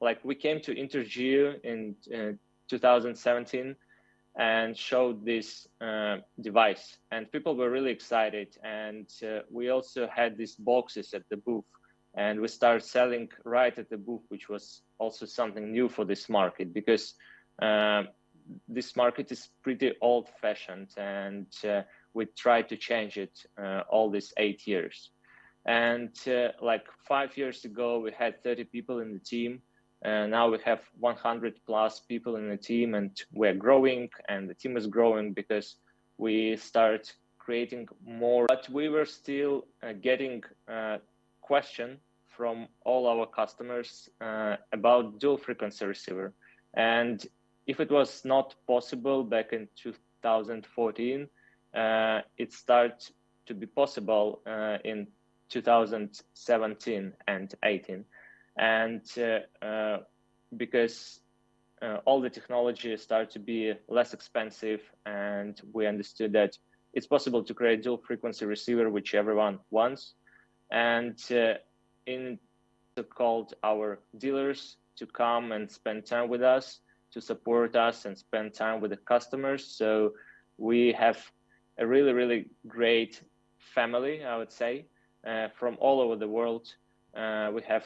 Like we came to Intergeo in 2017 and showed this device, and people were really excited. And we also had these boxes at the booth, and we started selling right at the booth, which was also something new for this market, because this market is pretty old-fashioned, and we tried to change it all these 8 years. And like 5 years ago, we had 30 people in the team. Now we have 100 plus people in the team, and we're growing, and the team is growing because we start creating more. But we were still getting question from all our customers about dual frequency receiver. And if it was not possible back in 2014, it started to be possible in 2017 and 18. And because all the technology started to be less expensive, and we understood that it's possible to create dual frequency receiver, which everyone wants. And called our dealers to come and spend time with us, to support us and spend time with the customers. So we have a really, really great family, I would say, from all over the world. We have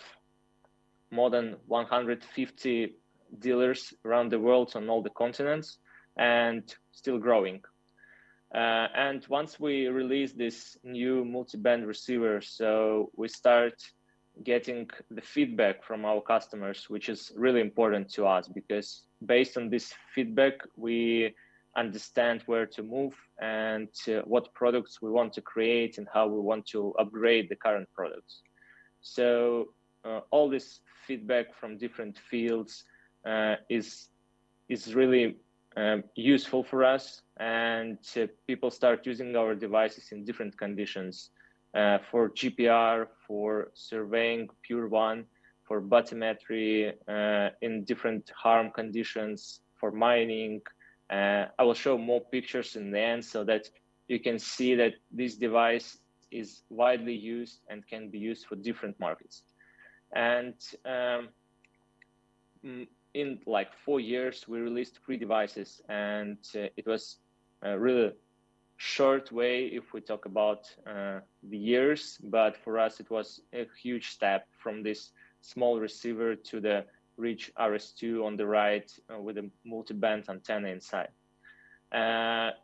more than 150 dealers around the world on all the continents, and still growing. And once we release this new multi-band receiver, so we start getting the feedback from our customers, which is really important to us, because based on this feedback, we understand where to move and what products we want to create and how we want to upgrade the current products. So all this feedback from different fields is really useful for us, and people start using our devices in different conditions, for GPR, for surveying pure one, for bathymetry, in different harm conditions, for mining. I will show more pictures in the end so that you can see that this device is widely used and can be used for different markets. And in like 4 years, we released 3 devices, and it was a really short way if we talk about the years, but for us it was a huge step from this small receiver to the Reach RS2 on the right with a multi-band antenna inside.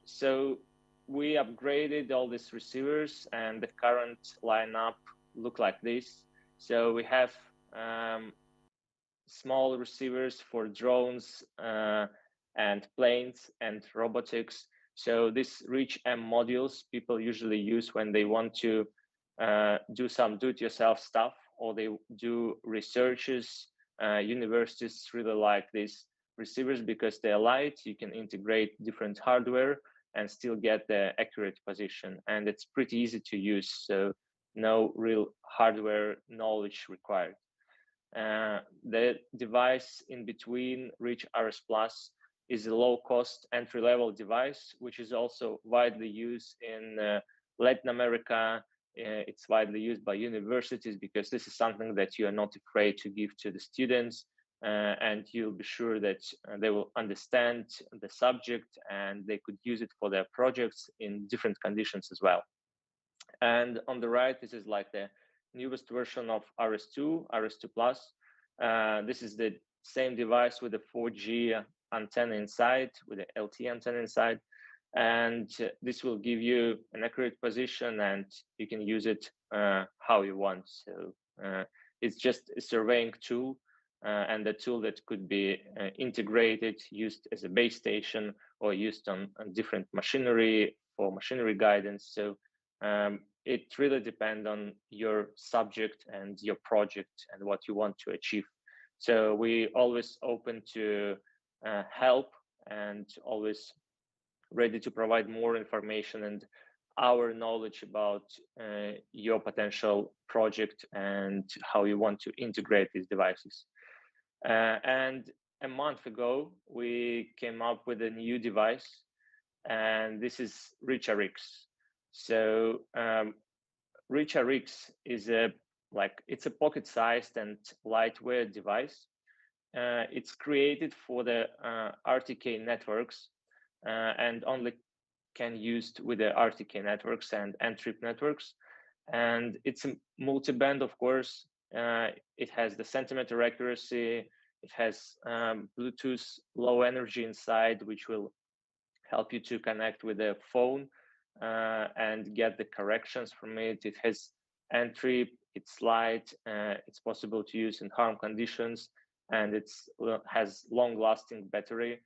So we upgraded all these receivers, and the current lineup look like this. So we have small receivers for drones and planes and robotics. So these Reach M modules people usually use when they want to do some do-it-yourself stuff, or they do researches. Universities really like these receivers because they're light. You can integrate different hardware, and still get the accurate position. And it's pretty easy to use, so no real hardware knowledge required. The device in between Reach RS Plus is a low-cost entry-level device, which is also widely used in Latin America. It's widely used by universities because this is something that you are not afraid to give to the students, and you'll be sure that they will understand the subject and they could use it for their projects in different conditions as well. And on the right, this is like the newest version of RS2, RS2 Plus. This is the same device with the 4G antenna inside, with the LTE antenna inside. And this will give you an accurate position and you can use it how you want. So it's just a surveying tool and a tool that could be integrated, used as a base station or used on different machinery for machinery guidance. So it really depends on your subject and your project and what you want to achieve. So we always open to help and always ready to provide more information and our knowledge about your potential project and how you want to integrate these devices. And a month ago, we came up with a new device, and this is Reach RX. So Reach RX is it's a pocket-sized and lightweight device. It's created for the RTK networks and only can used with the RTK networks and trip networks. And it's a multi-band, of course. It has the centimeter accuracy. It has Bluetooth low energy inside, which will help you to connect with the phone and get the corrections from it. It has entry, it's light, it's possible to use in harm conditions, and it has long-lasting battery.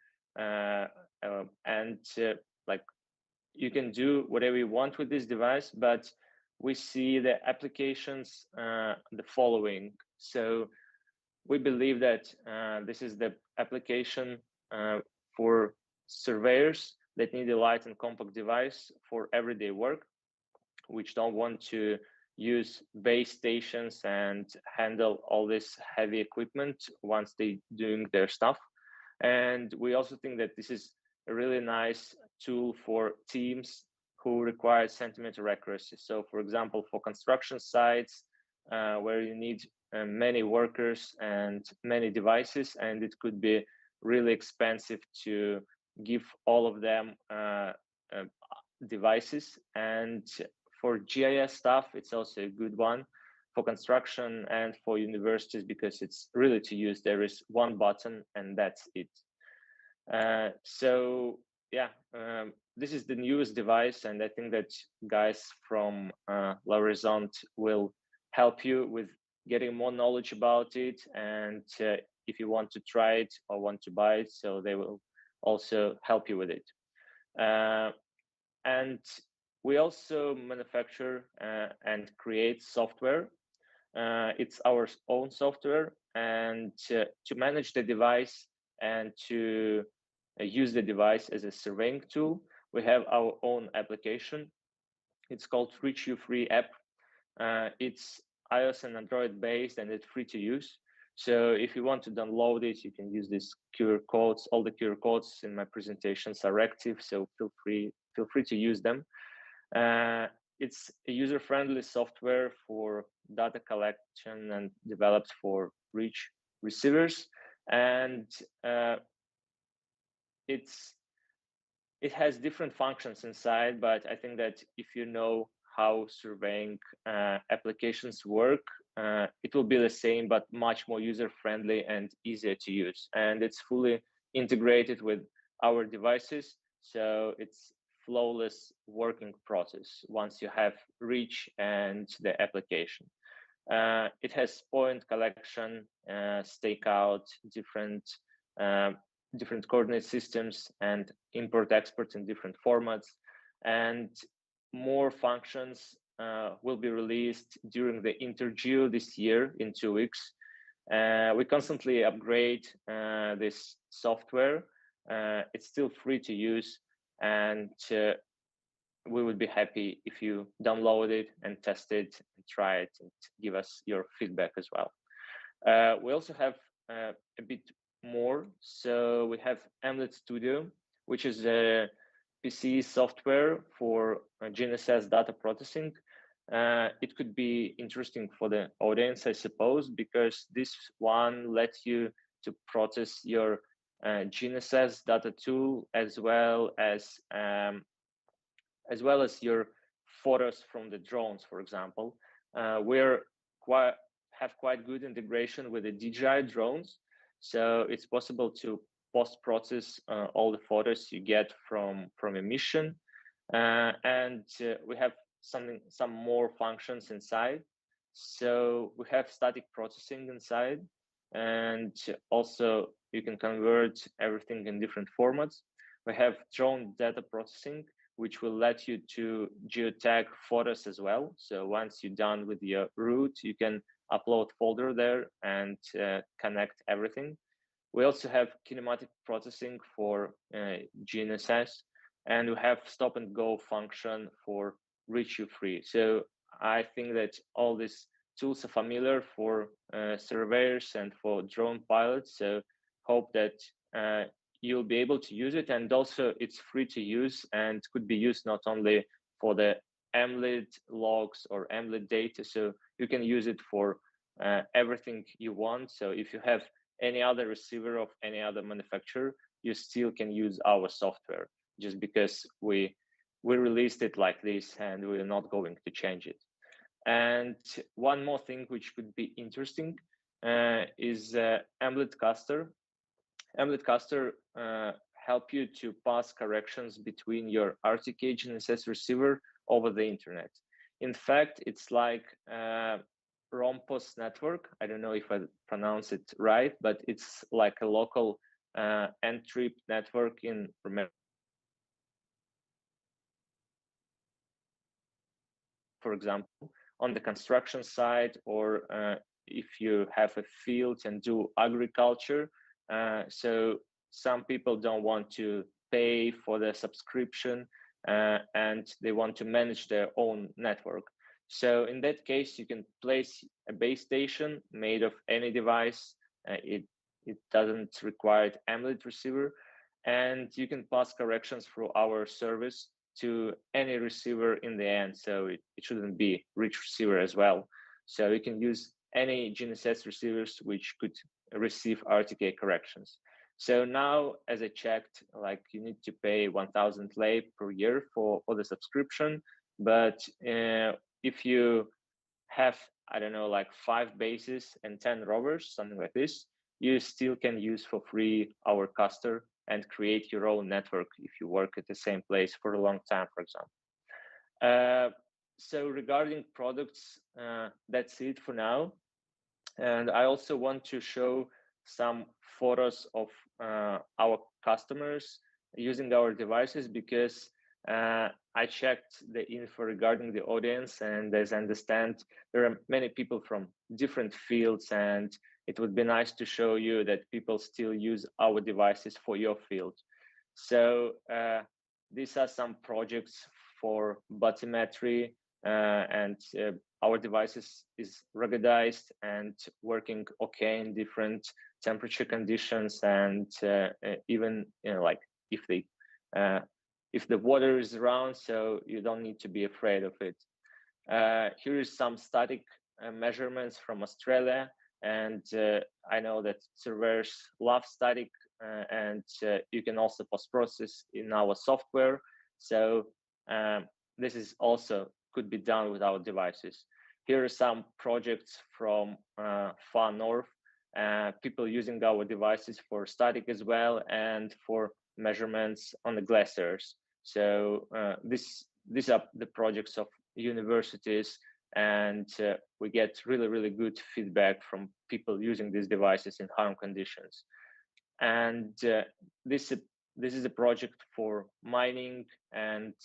You can do whatever you want with this device, but we see the applications the following. So we believe that this is the application for surveyors that need a light and compact device for everyday work, which don't want to use base stations and handle all this heavy equipment once they're doing their stuff. And we also think that this is a really nice tool for teams who require centimeter accuracy. So for example, for construction sites where you need many workers and many devices, and it could be really expensive to give all of them devices. And for GIS stuff, it's also a good one for construction and for universities because it's really to use. There is one button and that's it. This is the newest device, and I think that guys from Orizont will help you with getting more knowledge about it. And if you want to try it or want to buy it, so they will also help you with it. And we also manufacture and create software. It's our own software, and to manage the device and to use the device as a surveying tool, we have our own application. It's called Reach You Free app. It's iOS and Android based, and it's free to use. So if you want to download it, you can use these QR codes. All the QR codes in my presentations are active, so feel free to use them. It's a user-friendly software for data collection and developed for Reach receivers, and it has different functions inside. But I think that if you know how surveying applications work, it will be the same, but much more user-friendly and easier to use. And it's fully integrated with our devices, so it's flawless working process once you have Reach and the application. It has point collection, stakeout, different coordinate systems, and import-export in different formats. And more functions will be released during the Intergeo this year in 2 weeks. We constantly upgrade this software. It's still free to use, and we would be happy if you download it and test it and try it and give us your feedback as well. We also have a bit more. So we have Mlet Studio, which is a PC software for GNSS data processing. It could be interesting for the audience, I suppose, because this one lets you to process your GNSS data tool as well as your photos from the drones, for example. We're have quite good integration with the DJI drones, so it's possible to post-process all the photos you get from a mission, and we have some more functions inside. So we have static processing inside, and also you can convert everything in different formats. We have drone data processing, which will let you to geotag photos as well. So once you're done with your route, you can upload folder there and connect everything. We also have kinematic processing for GNSS, and we have stop and go function for reach you free. So I think that all these tools are familiar for surveyors and for drone pilots. So hope that you'll be able to use it, and also it's free to use and could be used not only for the Mlet logs or Mlet data, so you can use it for everything you want. So if you have any other receiver of any other manufacturer, you still can use our software, just because we released it like this and we're not going to change it. And one more thing which could be interesting is Mlet Caster. Mlet Caster help you to pass corrections between your RTK GNSS receiver over the internet. In fact, it's like Rompos network. I don't know if I pronounce it right, but it's like a local N-trip network in Romania. For example, on the construction side, or if you have a field and do agriculture. So some people don't want to pay for the subscription and they want to manage their own network. So in that case, you can place a base station made of any device. It doesn't require an Mlet receiver, and you can pass corrections through our service to any receiver in the end. So it shouldn't be reach receiver as well. So you can use any GNSS receivers which could receive RTK corrections. So now, as I checked, like you need to pay 1,000 lei per year for the subscription. But if you have, I don't know, like 5 bases and 10 rovers, something like this, you still can use for free our Caster and create your own network if you work at the same place for a long time, for example. So regarding products, that's it for now. And I also want to show some photos of our customers using our devices, because I checked the info regarding the audience, and as I understand, there are many people from different fields, and it would be nice to show you that people still use our devices for your field. So these are some projects for bathymetry, and our devices is ruggedized and working okay in different temperature conditions, and even like if the water is around, so you don't need to be afraid of it. Here is some static measurements from Australia, and I know that surveyors love static, and you can also post-process in our software. So this is also could be done with our devices. Here are some projects from far north, people using our devices for static as well, and for measurements on the glaciers. So these are the projects of universities, and we get really good feedback from people using these devices in harm conditions. And this is a project for mining and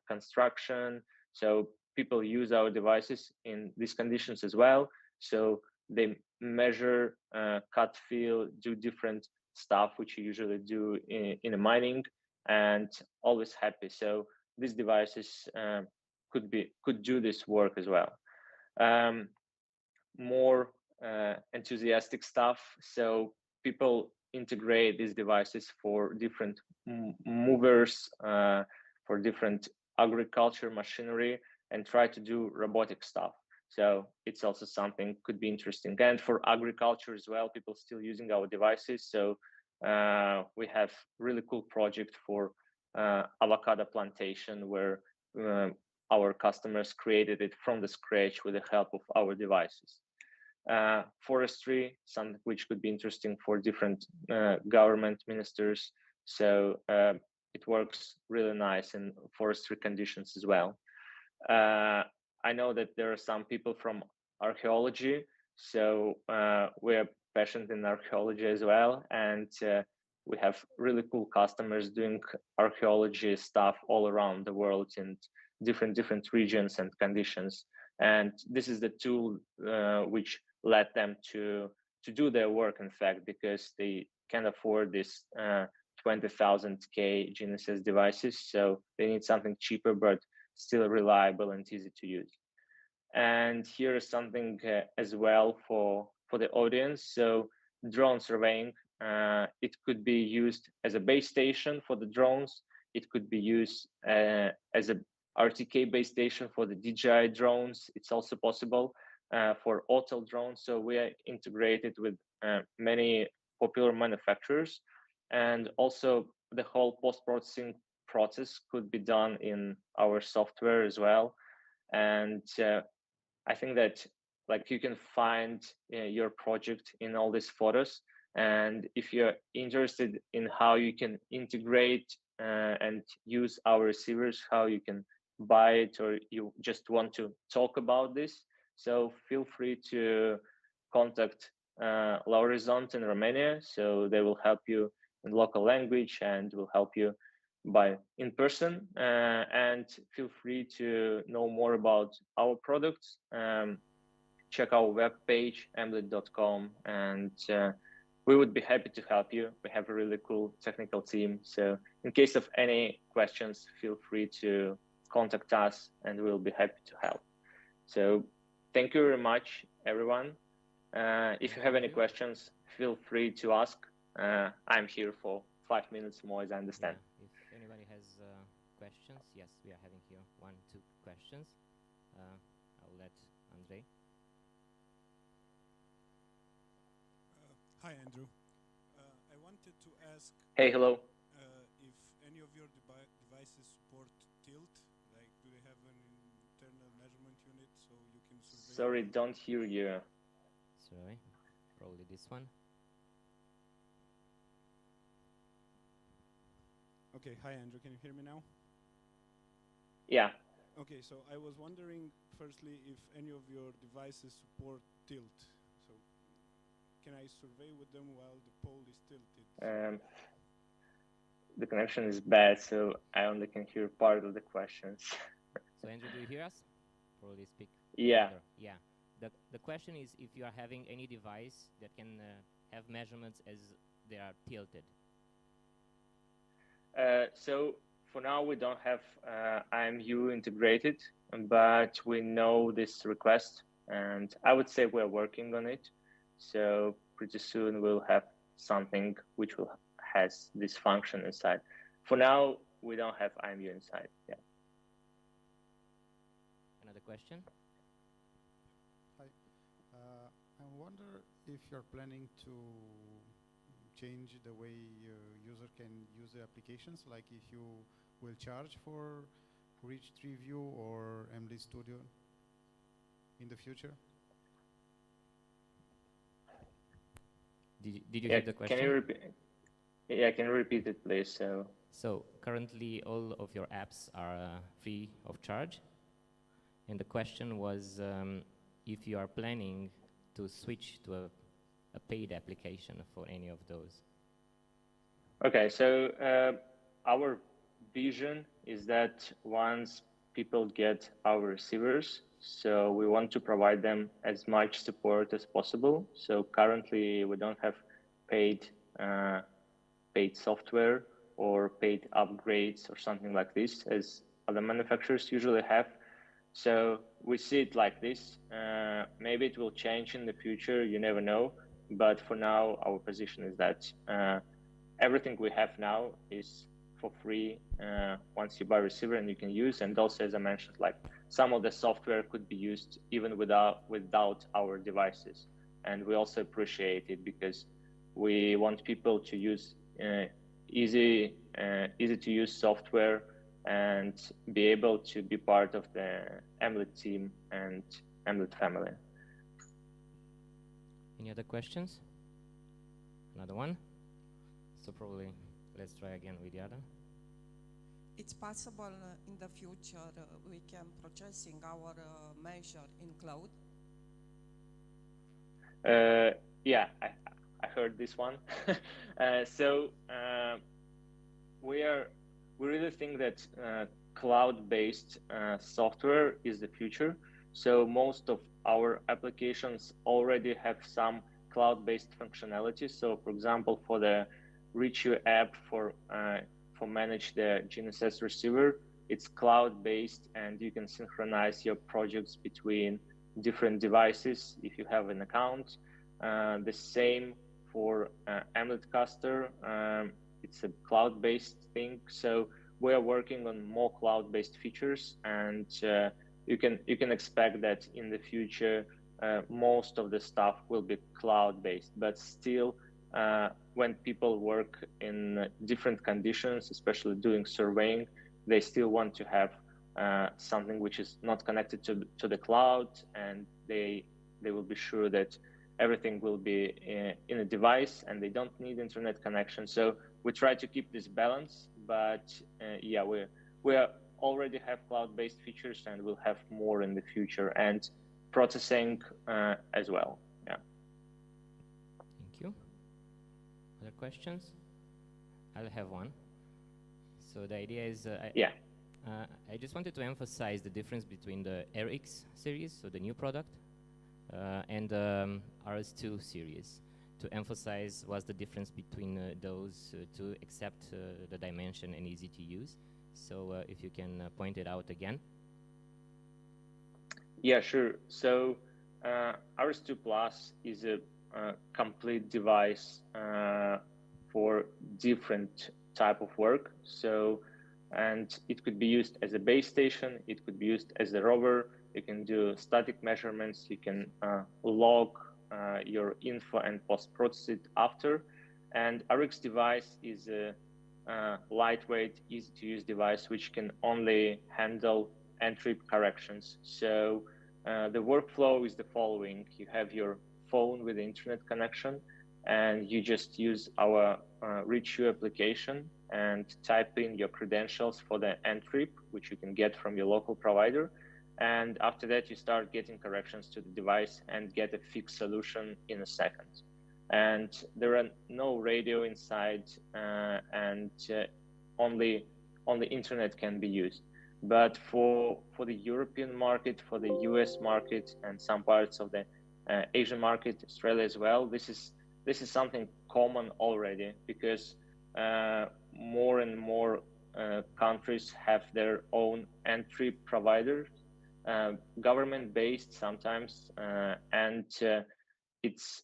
construction. So people use our devices in these conditions as well. So they measure, cut fill, do different stuff which you usually do in a mining. and always happy. So these devices could do this work as well. More enthusiastic stuff. So people integrate these devices for different movers, for different agriculture machinery, and try to do robotic stuff. So it's also something could be interesting. And for agriculture as well, people still using our devices. So we have really cool project for avocado plantation where our customers created it from the scratch with the help of our devices. Forestry, something which could be interesting for different government ministers. So it works really nice in forestry conditions as well. I know that there are some people from archaeology, so we're passionate in archaeology as well, and we have really cool customers doing archaeology stuff all around the world in different regions and conditions. And this is the tool which led them to do their work, in fact, because they can't afford this 20,000 GNSS devices, so they need something cheaper but still reliable and easy to use. And here is something as well for the audience. So drone surveying, it could be used as a base station for the drones. It could be used as a RTK base station for the DJI drones. It's also possible for hotel drones. So we are integrated with many popular manufacturers, and also the whole post-processing process could be done in our software as well. And I think that like you can find your project in all these photos. And if you're interested in how you can integrate and use our receivers, how you can buy it, or you just want to talk about this, so feel free to contact Orizont in Romania. So they will help you in local language and will help you by in person. And feel free to know more about our products. Check our webpage, emlet.com, and we would be happy to help you. We have a really cool technical team. So in case of any questions, feel free to contact us and we'll be happy to help. So thank you very much, everyone. If you have any questions, feel free to ask. I'm here for 5 minutes more, as I understand. Yeah. If anybody has questions, yes, we are having here 1-2 questions. I'll let Andrei. Hi, Andrew. I wanted to ask. Hey, hello. If any of your devices support tilt, like do they have an internal measurement unit so you can survey? Sorry, don't hear you. Sorry, probably this one. Okay, hi Andrew, can you hear me now? Yeah. Okay, so I was wondering, firstly, if any of your devices support tilt. So can I survey with them while the pole is tilted? The connection is bad, so I only can hear part of the questions. So Andrew, do you hear us? Probably speak. Yeah. Louder. Yeah. The question is if you are having any device that can have measurements as they are tilted. So for now, we don't have IMU integrated, but we know this request, and I would say we're working on it. So pretty soon we'll have something which has this function inside. For now, we don't have IMU inside. Yeah. Another question? Hi. I wonder if you're planning to change the way user can use the applications, like if you will charge for Reach Tree View or MD Studio in the future. Did you hear the question? Can you repeat? Yeah, can you repeat it, please? So currently all of your apps are free of charge. And the question was if you are planning to switch to a paid application for any of those. Okay, so our vision is that once people get our receivers, so we want to provide them as much support as possible. So currently we don't have paid software or paid upgrades or something like this, as other manufacturers usually have. So we see it like this. Maybe it will change in the future, you never know. But for now, our position is that everything we have now is for free once you buy a receiver and you can use. And also, as I mentioned, like some of the software could be used even without our devices. And we also appreciate it because we want people to use easy to use software and be able to be part of the Emlet team and Emlet family. Any other questions? Another one? So probably let's try again with the other. It's possible in the future we can processing our measure in cloud? Yeah, I heard this one. We really think that cloud-based software is the future. So most of our applications already have some cloud-based functionality. So for example, for the ReachU app for manage the GNSS receiver, it's cloud-based and you can synchronize your projects between different devices if you have an account. The same for Emletcaster. It's a cloud-based thing. So we are working on more cloud-based features, and you can expect that in the future most of the stuff will be cloud-based. But still, when people work in different conditions, especially doing surveying, they still want to have something which is not connected to the cloud, and they will be sure that everything will be in a device and they don't need internet connection. So we try to keep this balance, but yeah, we already have cloud-based features and we'll have more in the future, and processing as well. Yeah. Thank you. Other questions? I'll have one. So the idea is, I just wanted to emphasize the difference between the RX series, so the new product, and RS2 series, to emphasize what's the difference between those two, except the dimension and easy to use. So if you can point it out again. Yeah, sure. So RS2 Plus is a complete device for different type of work. So, and it could be used as a base station, it could be used as a rover, you can do static measurements, you can log your info and post-process it after. And RX device is a lightweight, easy to use device which can only handle entry corrections. So the workflow is the following. You have your phone with the internet connection, and you just use our ReachU application and type in your credentials for the entry, which you can get from your local provider. And after that, you start getting corrections to the device and get a fixed solution in a second. And there are no radio inside, and only internet can be used. But for the European market, for the US market, and some parts of the Asian market, Australia as well, this is something common already, because more and more countries have their own entry providers, government-based sometimes, and it's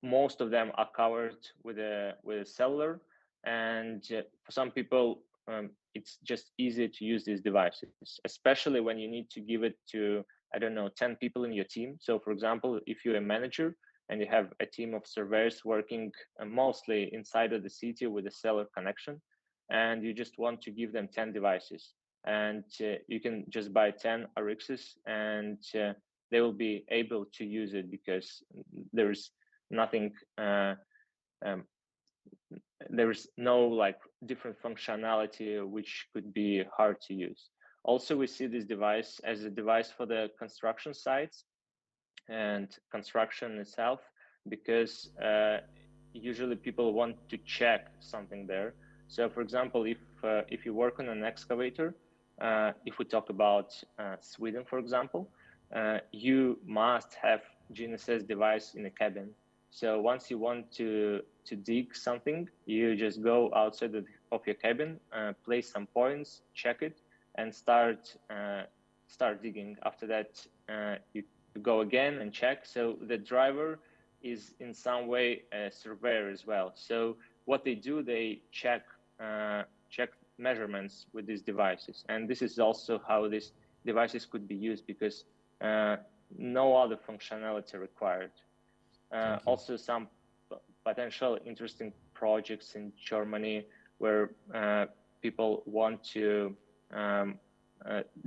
most of them are covered with a cellular, and for some people it's just easy to use these devices, especially when you need to give it to, I don't know, 10 people in your team. So for example, if you're a manager and you have a team of surveyors working mostly inside of the city with a cellular connection, and you just want to give them 10 devices, and you can just buy 10 RXs, and they will be able to use it, because there's nothing, there is no like different functionality which could be hard to use. Also, we see this device as a device for the construction sites and construction itself, because usually people want to check something there. So for example, if you work on an excavator, if we talk about Sweden, for example, you must have GNSS device in a cabin. So once you want to dig something, you just go outside of your cabin, place some points, check it, and start digging. After that, you go again and check. So the driver is in some way a surveyor as well. So what they do, they check measurements with these devices, and this is also how these devices could be used, because no other functionality required. Also, some potential interesting projects in Germany where people want to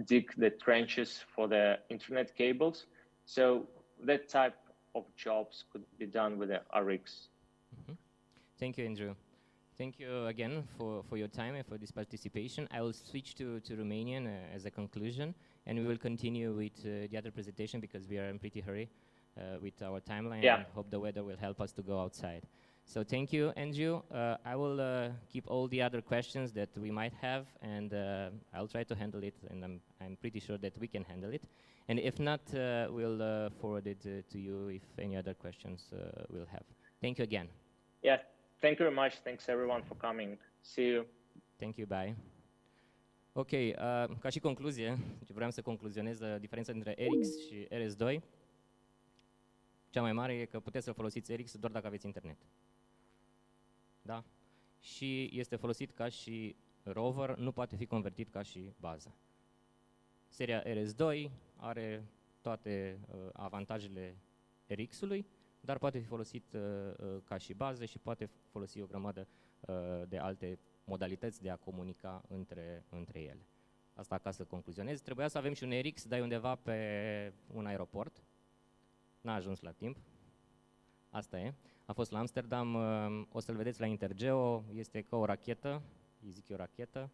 dig the trenches for the internet cables. So that type of jobs could be done with the RX. Thank you, Andrew. Thank you again for your time and for this participation. I will switch to Romanian as a conclusion, and we will continue with the other presentation because we are in pretty hurry with our timeline. Yeah. And hope the weather will help us to go outside. So thank you, Andrew. I will keep all the other questions that we might have, and I'll try to handle it, and I'm pretty sure that we can handle it. And if not, we'll forward it to you if any other questions we'll have. Thank you again. Yeah, thank you very much. Thanks everyone for coming. See you. Thank you, bye. Ok, ca și concluzie, vreau să concluzionez diferența între RX și RS2. Cea mai mare e că puteți să folosiți RX doar dacă aveți internet. Da? Și este folosit ca și rover, nu poate fi convertit ca și bază. Seria RS2 are toate avantajele RX-ului, dar poate fi folosit ca și bază și poate folosi o grămadă de alte modalități de a comunica între ele. Asta ca să concluzionez. Trebuia să avem și un RX, dar e undeva pe un aeroport. N-a ajuns la timp. Asta e. A fost la Amsterdam. O să-l vedeți la Intergeo. Este ca o rachetă. Îi zic eu rachetă.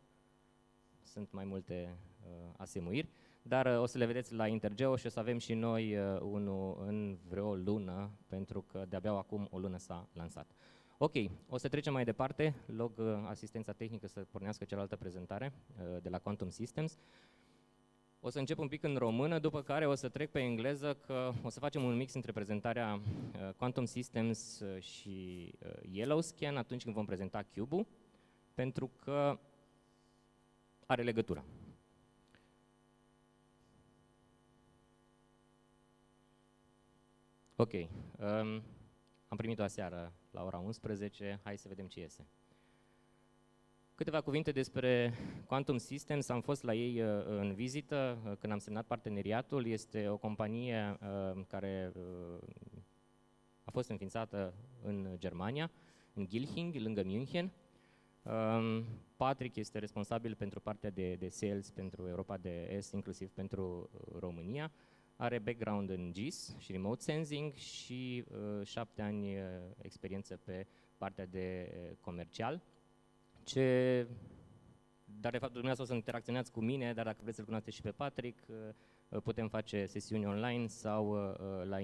Sunt mai multe asemuiri. Dar o să le vedeți la Intergeo și o să avem și noi unul în vreo lună, pentru că de-abia acum o lună s-a lansat. Ok, o să trecem mai departe. Log asistența tehnică să pornească cealaltă prezentare de la Quantum Systems. O să încep un pic în română, după care o să trec pe engleză, că o să facem un mix între prezentarea Quantum Systems și Yellowscan atunci când vom prezenta Cube-ul, pentru că are legătură. Ok, am primit-o aseară la ora 11, hai să vedem ce iese. Câteva cuvinte despre Quantum Systems. Am fost la ei în vizită când am semnat parteneriatul. Este o companie care a fost înființată în Germania, în Gilching, lângă München. Patrick este responsabil pentru partea de sales pentru Europa de Est, inclusiv pentru România. Are background în GIS și remote sensing și 7 ani experiență pe partea de comercial. Dar de fapt dumneavoastră o să interacționați cu mine, dar dacă vreți să-l cunoașteți și pe Patrick, putem face sesiuni online sau la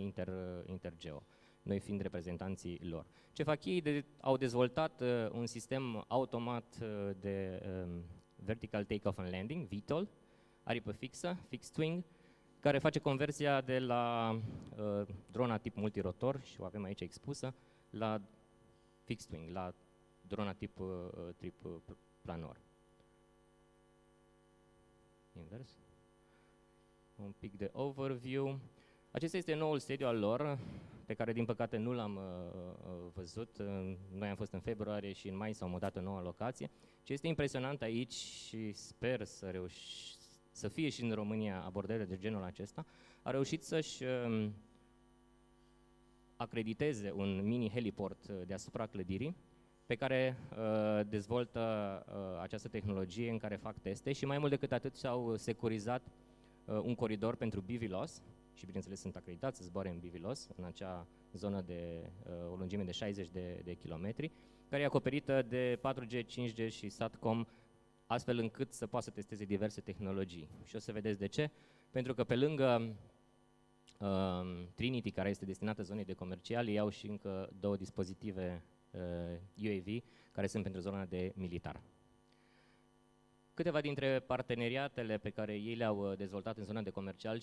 Intergeo, noi fiind reprezentanții lor. Ce fac ei? Au dezvoltat un sistem automat de vertical take-off and landing, VTOL, aripă-fixă, fixed wing, care face conversia de la drona tip multirotor, și o avem aici expusă, la fixed wing, la drona tip triplanor. Invers. Un pic de overview. Acesta este noul sediu al lor, pe care din păcate nu l-am văzut. Noi am fost în februarie și în mai s-au mutat în noua locație. Ce este impresionant aici și sper să fie și în România abordările de genul acesta, a reușit să-și acrediteze un mini heliport deasupra clădirii, pe care dezvoltă această tehnologie în care fac teste și mai mult decât atât și-au securizat un coridor pentru BVLOS și bineînțeles sunt acreditați să zboare în BVLOS, în acea zonă de o lungime de 60 de kilometri, care e acoperită de 4G, 5G și SATCOM, astfel încât să poată să testeze diverse tehnologii. Și o să vedeți de ce. Pentru că pe lângă Trinity, care este destinată zonei de comercial, ei au și încă 2 dispozitive UAV, care sunt pentru zona de militar. Câteva dintre parteneriatele pe care ei le-au dezvoltat în zona de comercial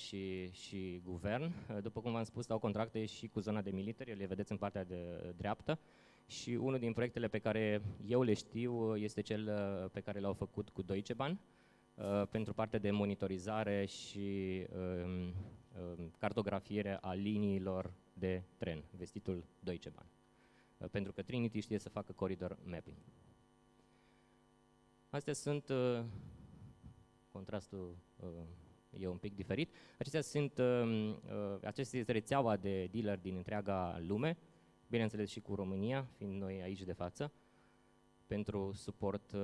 și guvern, după cum v-am spus, au contracte și cu zona de military, le vedeți în partea de dreaptă, și unul din proiectele pe care eu le știu este cel pe care l-au făcut cu Deutsche Bahn, pentru partea de monitorizare și cartografiere a liniilor de tren, vestitul Deutsche Bahn, pentru că Trinity știe să facă corridor mapping. Astea sunt, contrastul e un pic diferit, acestea este rețeaua de dealer din întreaga lume, bineînțeles și cu România, fiind noi aici de față, pentru suport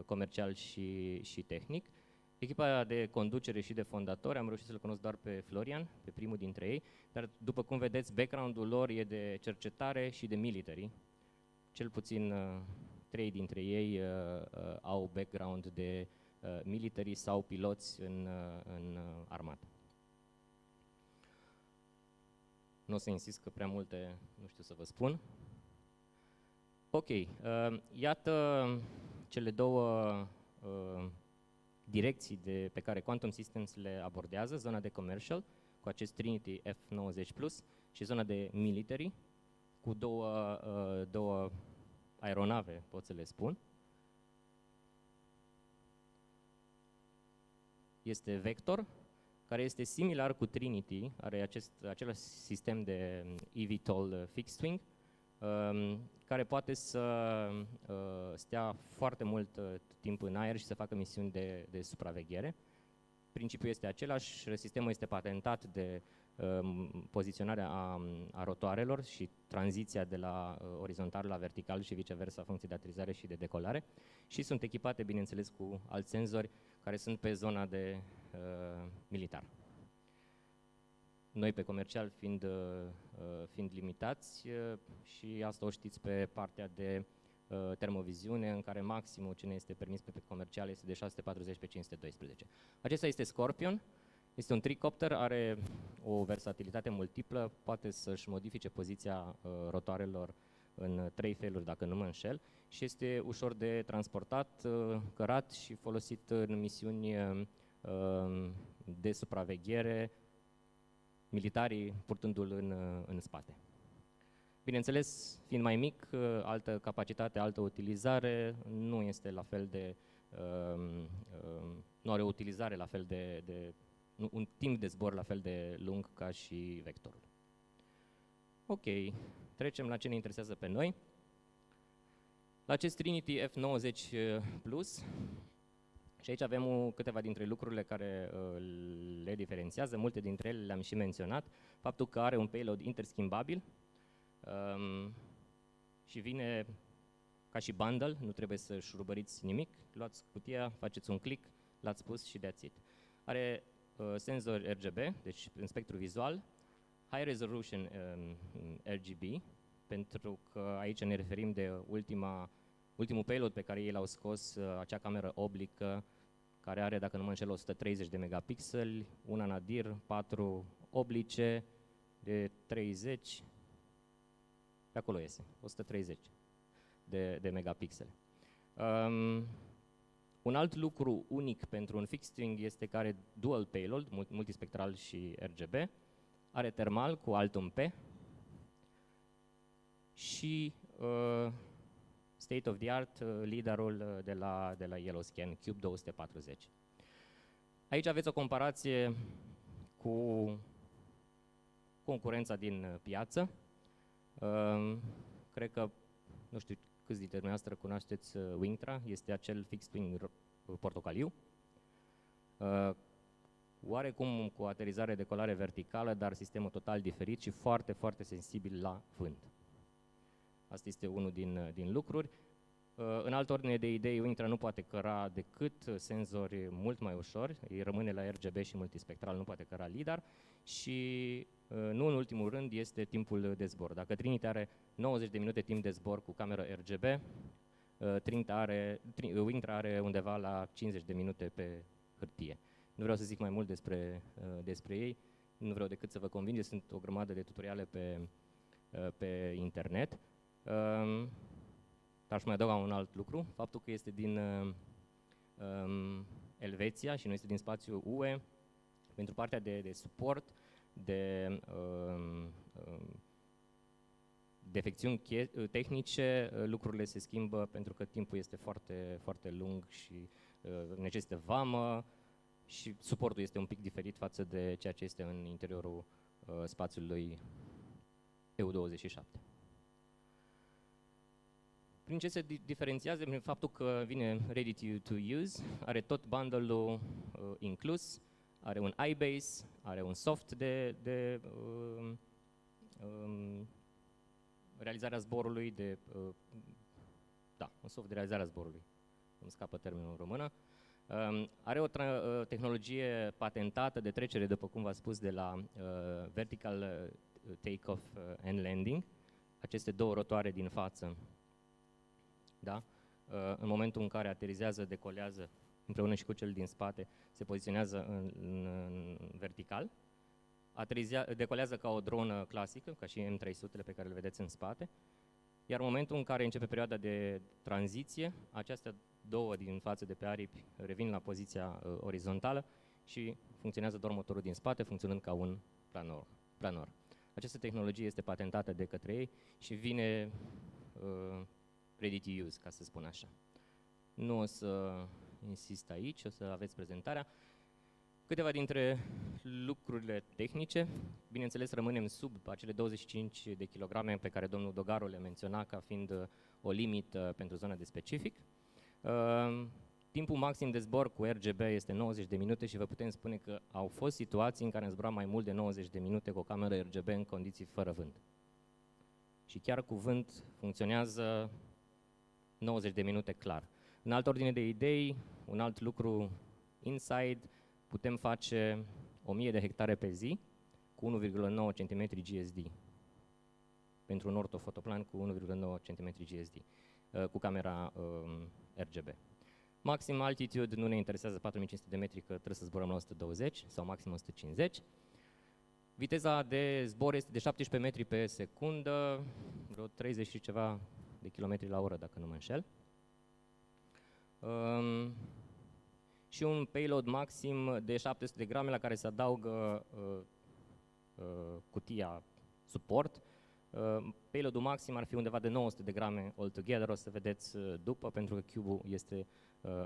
comercial și tehnic. Echipa de conducere și de fondatori, am reușit să-l cunosc doar pe Florian, pe primul dintre ei, dar după cum vedeți, background-ul lor e de cercetare și de military. Cel puțin 3 dintre ei au background de military sau piloți în armată. Nu o să insist că prea multe nu știu să vă spun. Ok, iată cele două direcții pe care Quantum Systems le abordează, zona de commercial, cu acest Trinity F90 Plus, și zona de military, cu două aeronave, pot să le spun. Este Vector, care este similar cu Trinity, are același sistem de eVTOL fixed wing, care poate să stea foarte mult timp în aer și să facă misiuni de supraveghere. Principiul este același, sistemul este patentat de poziționarea a rotoarelor și tranziția de la orizontal la vertical și viceversa, funcție de aterizare și de decolare, și sunt echipate, bineînțeles, cu alți senzori care sunt pe zona de militar. Noi pe comercial fiind limitați, și asta o știți pe partea de termoviziune, în care maximul ce ne este permis pe comercial este de 640 pe 512. Acesta este Scorpion, este un tricopter, are o versatilitate multiplă, poate să-și modifice poziția rotoarelor în 3 feluri, dacă nu mă înșel, și este ușor de transportat, cărat și folosit în misiuni de supraveghere, militarii purtându-l în spate. Bineînțeles, fiind mai mic, altă capacitate, altă utilizare, nu este la fel de, nu are o utilizare la fel de un timp de zbor la fel de lung ca și Vectorul. Ok, trecem la ce ne interesează pe noi. La acest Trinity F90 Plus, și aici avem câteva dintre lucrurile care le diferențiază, multe dintre ele le-am și menționat, faptul că are un payload interschimbabil și vine ca și bundle, nu trebuie să șurubăriți nimic, luați cutia, faceți un click, l-ați pus și that's it. Are senzori RGB, deci în spectru vizual, high resolution RGB, pentru că aici ne referim de ultimul payload pe care ei l-au scos, acea cameră oblică, care are, dacă nu mă înșel, 130 de megapixeli, una nadir, 4 oblice de 30, pe acolo iese, 130 de megapixele. Un alt lucru unic pentru un fixed wing este că are dual payload, multispectral și RGB, are termal cu Altum P și state of the art LiDAR-ul de la Yellowscan, Cube 240. Aici aveți o comparație cu concurența din piață. Cred că, nu știu câți dintre dumneavoastră cunoașteți Wingtra, este acel fixed wing portocaliu. Oarecum cu aterizare decolare verticală, dar sistemul total diferit și foarte, foarte sensibil la vânt. Asta este unul din lucruri. În altă ordine de idei, Wingtra nu poate căra decât senzori mult mai ușori, îi rămâne la RGB și multispectral, nu poate căra LiDAR și, nu în ultimul rând, este timpul de zbor. Dacă Trinity are 90 de minute timp de zbor cu cameră RGB, Wingtra are undeva la 50 de minute pe hârtie. Nu vreau să zic mai mult despre ei, nu vreau decât să vă convingeți, sunt o grămadă de tutoriale pe internet. Dar aș mai adăuga un alt lucru, faptul că este din Elveția și noi suntem din spațiul UE. Pentru partea de suport, de defecțiuni tehnice, lucrurile se schimbă pentru că timpul este foarte, foarte lung și necesită vamă și suportul este un pic diferit față de ceea ce este în interiorul spațiului EU27. Prin ce se diferențiază? Prin faptul că vine ready to use, are tot bundle-ul inclus, are un iBase, are un soft de realizarea zborului, un soft de realizarea zborului, îmi scapă termenul în română. Are o tehnologie patentată de trecere, după cum v-am spus, de la vertical take-off and landing, aceste două rotoare din față, da? În momentul în care aterizează, decolează, împreună și cu cel din spate, se poziționează în vertical, decolează ca o dronă clasică, ca și M300-le pe care le vedeți în spate, iar în momentul în care începe perioada de tranziție, acestea două din față de pe aripi revin la poziția orizontală și funcționează doar motorul din spate, funcționând ca un planor. Această tehnologie este patentată de către ei și vine ready to use, ca să spun așa. Nu o să insist aici, o să aveți prezentarea. Câteva dintre lucrurile tehnice, bineînțeles rămânem sub acele 25 de kilograme pe care domnul Dogaru le menționa ca fiind o limită pentru zona de specific. Timpul maxim de zbor cu RGB este 90 de minute și vă putem spune că au fost situații în care am zburat mai mult de 90 de minute cu o cameră RGB în condiții fără vânt. Și chiar cu vânt funcționează 90 de minute clar. În altă ordine de idei, un alt lucru inside, putem face 1000 de hectare pe zi cu 1,9 cm GSD. Pentru un ortofotoplan cu 1,9 cm GSD, cu camera RGB. Maxim altitude nu ne interesează 4500 de metri, că trebuie să zburăm la 120 sau maxim 150. Viteza de zbor este de 17 metri pe secundă, vreo 30 și ceva de kilometri la oră, dacă nu mă înșel. Și un payload maxim de 700 de grame la care se adaugă cutia suport. Payload-ul maxim ar fi undeva de 900 de grame altogether, o să vedeți după, pentru că cube-ul este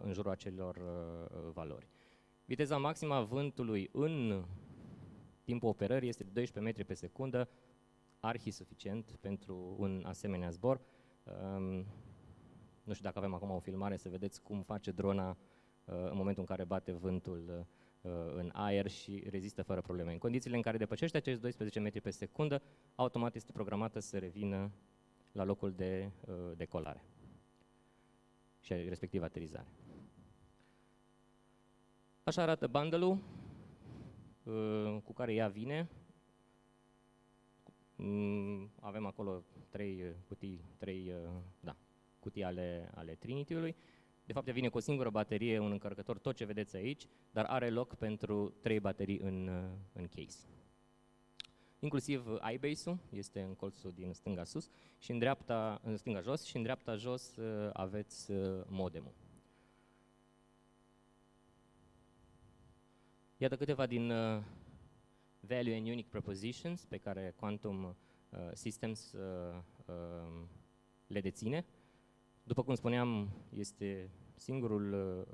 în jurul acelor valori. Viteza maximă a vântului în timpul operării este de 12 metri pe secundă, arhi suficient pentru un asemenea zbor. Nu știu dacă avem acum o filmare să vedeți cum face drona în momentul în care bate vântul în aer și rezistă fără probleme. În condițiile în care depășește acești 12 metri pe secundă, automat este programată să revină la locul de decolare și respectiv aterizare. Așa arată bundle-ul cu care ea vine. Avem acolo 3 cutii ale Trinity-ului. De fapt, ea vine cu o singură baterie, un încărcător, tot ce vedeți aici, dar are loc pentru 3 baterii în case. Inclusiv iBase-ul este în colțul din stânga sus și în stânga jos și în dreapta jos aveți modemul. Iată câteva din value and unique propositions pe care Quantum Systems le deține. După cum spuneam, este singurul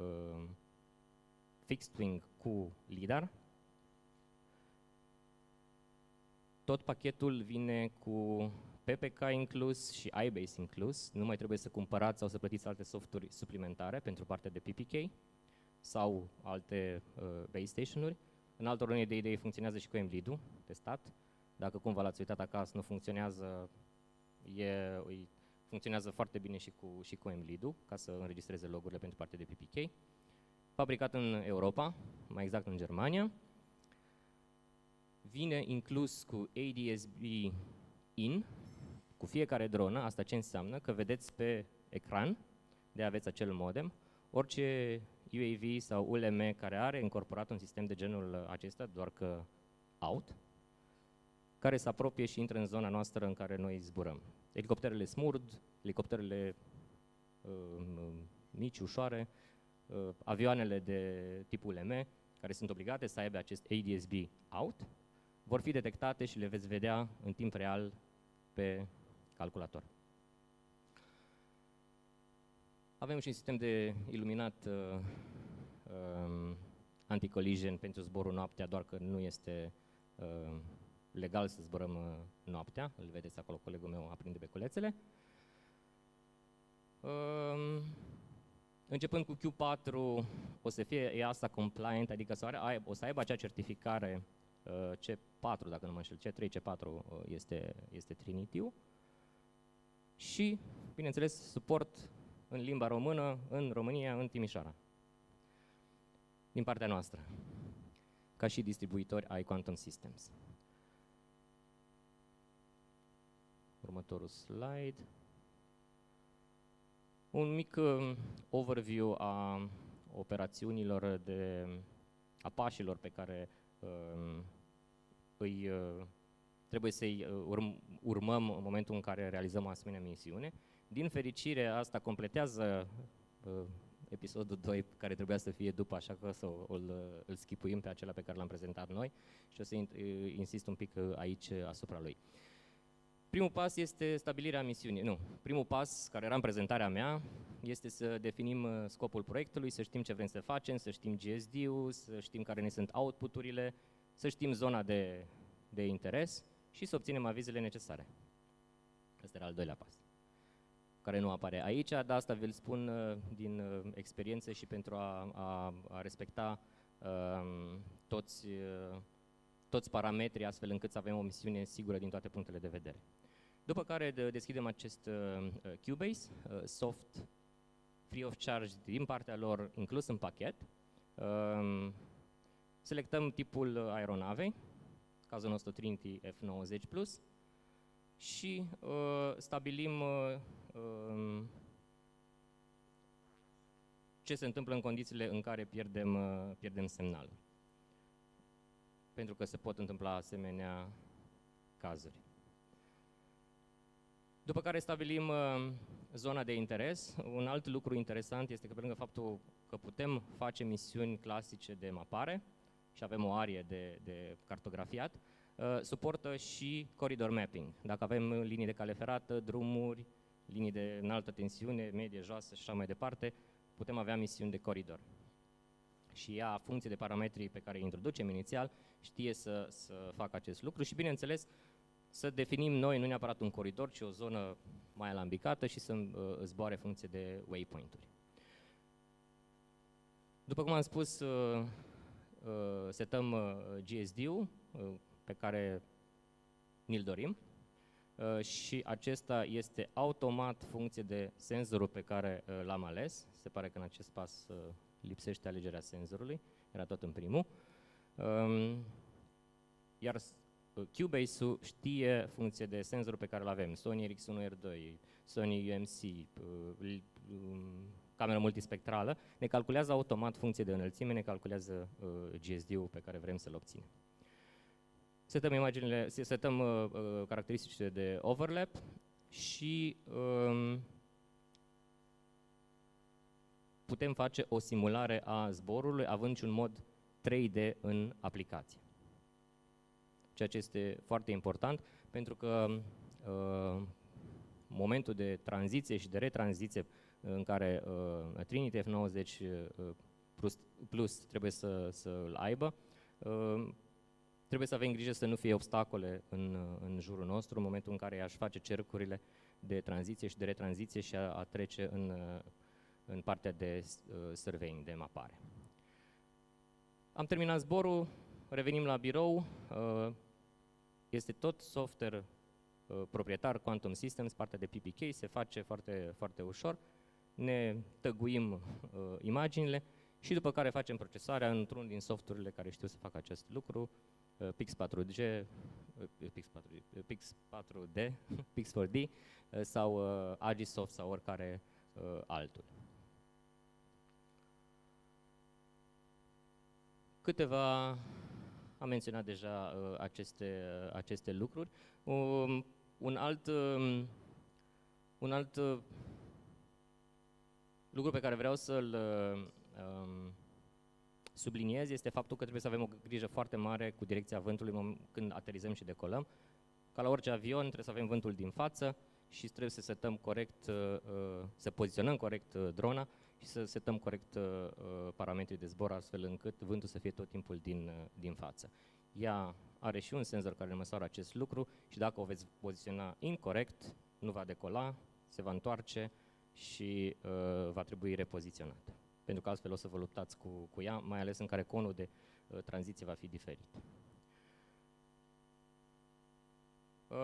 fixed wing cu LiDAR. Tot pachetul vine cu PPK inclus și iBase inclus. Nu mai trebuie să cumpărați sau să plătiți alte softuri suplimentare pentru partea de PPK sau alte base station-uri. În altă ordine de idei funcționează și cu MLID-ul testat. Dacă cumva l-ați uitat acasă, nu funcționează, funcționează foarte bine și cu MLID-ul, ca să înregistreze logurile pentru partea de PPK. Fabricat în Europa, mai exact în Germania. Vine inclus cu ADS-B in, cu fiecare dronă. Asta ce înseamnă? Că vedeți pe ecran, de aveți acel modem, orice UAV sau ULM care are incorporat un sistem de genul acesta, doar că out, care se apropie și intră în zona noastră în care noi zburăm. Elicopterele smurd, elicopterele mici, ușoare, avioanele de tipul LM, care sunt obligate să aibă acest ADS-B out, vor fi detectate și le veți vedea în timp real pe calculator. Avem și un sistem de iluminat anti-collision pentru zborul noaptea, doar că nu este legal să zburăm noaptea. Îl vedeți acolo, colegul meu aprinde beculețele. Începând cu Q4 o să fie EASA compliant, adică o să aibă acea certificare C4, dacă nu mă înșel, C3, C4 este Trinity-ul. Și, bineînțeles, suport în limba română, în România, în Timișoara. Din partea noastră, ca și distribuitori ai Quantum Systems. Următorul slide. Un mic overview a operațiunilor, a pașilor pe care trebuie să-i urmăm în momentul în care realizăm o asemenea misiune. Din fericire, asta completează episodul 2, care trebuia să fie după, așa că îl schipuim pe acela pe care l-am prezentat noi și o să insist un pic aici asupra lui. Primul pas este stabilirea misiunii. Primul pas, care era în prezentarea mea, este să definim scopul proiectului, să știm ce vrem să facem, să știm GSD-ul, să știm care ne sunt output-urile, să știm zona de interes și să obținem avizele necesare. Ăsta era al doilea pas, care nu apare aici, dar asta vi-l spun din experiență și pentru a respecta toți parametrii, astfel încât să avem o misiune sigură din toate punctele de vedere. După care deschidem acest Cubase, soft, free of charge din partea lor, inclus în pachet. Selectăm tipul aeronavei, cazul nostru Trinity F90+, și stabilim ce se întâmplă în condițiile în care pierdem semnal. Pentru că se pot întâmpla asemenea cazuri. După care stabilim zona de interes. Un alt lucru interesant este că, pe lângă faptul că putem face misiuni clasice de mapare și avem o arie de cartografiat, suportă și corridor mapping. Dacă avem linii de cale ferată, drumuri, linii de înaltă tensiune, medie, joasă și așa mai departe, putem avea misiuni de coridor. Și ea, funcție de parametrii pe care îi introducem inițial, știe să facă acest lucru și, bineînțeles, să definim noi nu neapărat un coridor, ci o zonă mai alambicată și să zboare funcție de waypoint-uri. După cum am spus, setăm GSD-ul pe care ni-l dorim și acesta este automat funcție de senzorul pe care l-am ales. Se pare că în acest pas lipsește alegerea senzorului, era tot în primul. Iar Cubase-ul știe funcție de senzorul pe care îl avem, Sony RX1R2, Sony UMC, cameră multispectrală, ne calculează automat funcție de înălțime, ne calculează GSD-ul pe care vrem să-l obținem. Setăm caracteristicile de overlap și putem face o simulare a zborului având și un mod 3D în aplicație. Ceea ce este foarte important, pentru că momentul de tranziție și de retranziție în care Trinity F90 Plus trebuie să-l aibă, trebuie să avem grijă să nu fie obstacole în jurul nostru în momentul în care aș face cercurile de tranziție și de retranziție și a trece în partea de surveying, de mapare. Am terminat zborul, revenim la birou, este tot software proprietar Quantum Systems, partea de PPK, se face foarte, foarte ușor, ne tăguim imaginile și după care facem procesarea într-un din softurile care știu să facă acest lucru, Pix4D, Pix4D sau Agisoft sau oricare altul. Am menționat deja aceste lucruri. Un alt lucru pe care vreau subliniez este faptul că trebuie să avem o grijă foarte mare cu direcția vântului când aterizăm și decolăm. Ca la orice avion, trebuie să avem vântul din față și trebuie să setăm corect, să poziționăm corect drona și să setăm corect parametrii de zbor, astfel încât vântul să fie tot timpul din față. Ea are și un senzor care măsoară acest lucru și dacă o veți poziționa incorect, nu va decola, se va întoarce și va trebui repoziționat. Pentru că altfel o să vă luptați cu ea, mai ales în care conul de tranziție va fi diferit.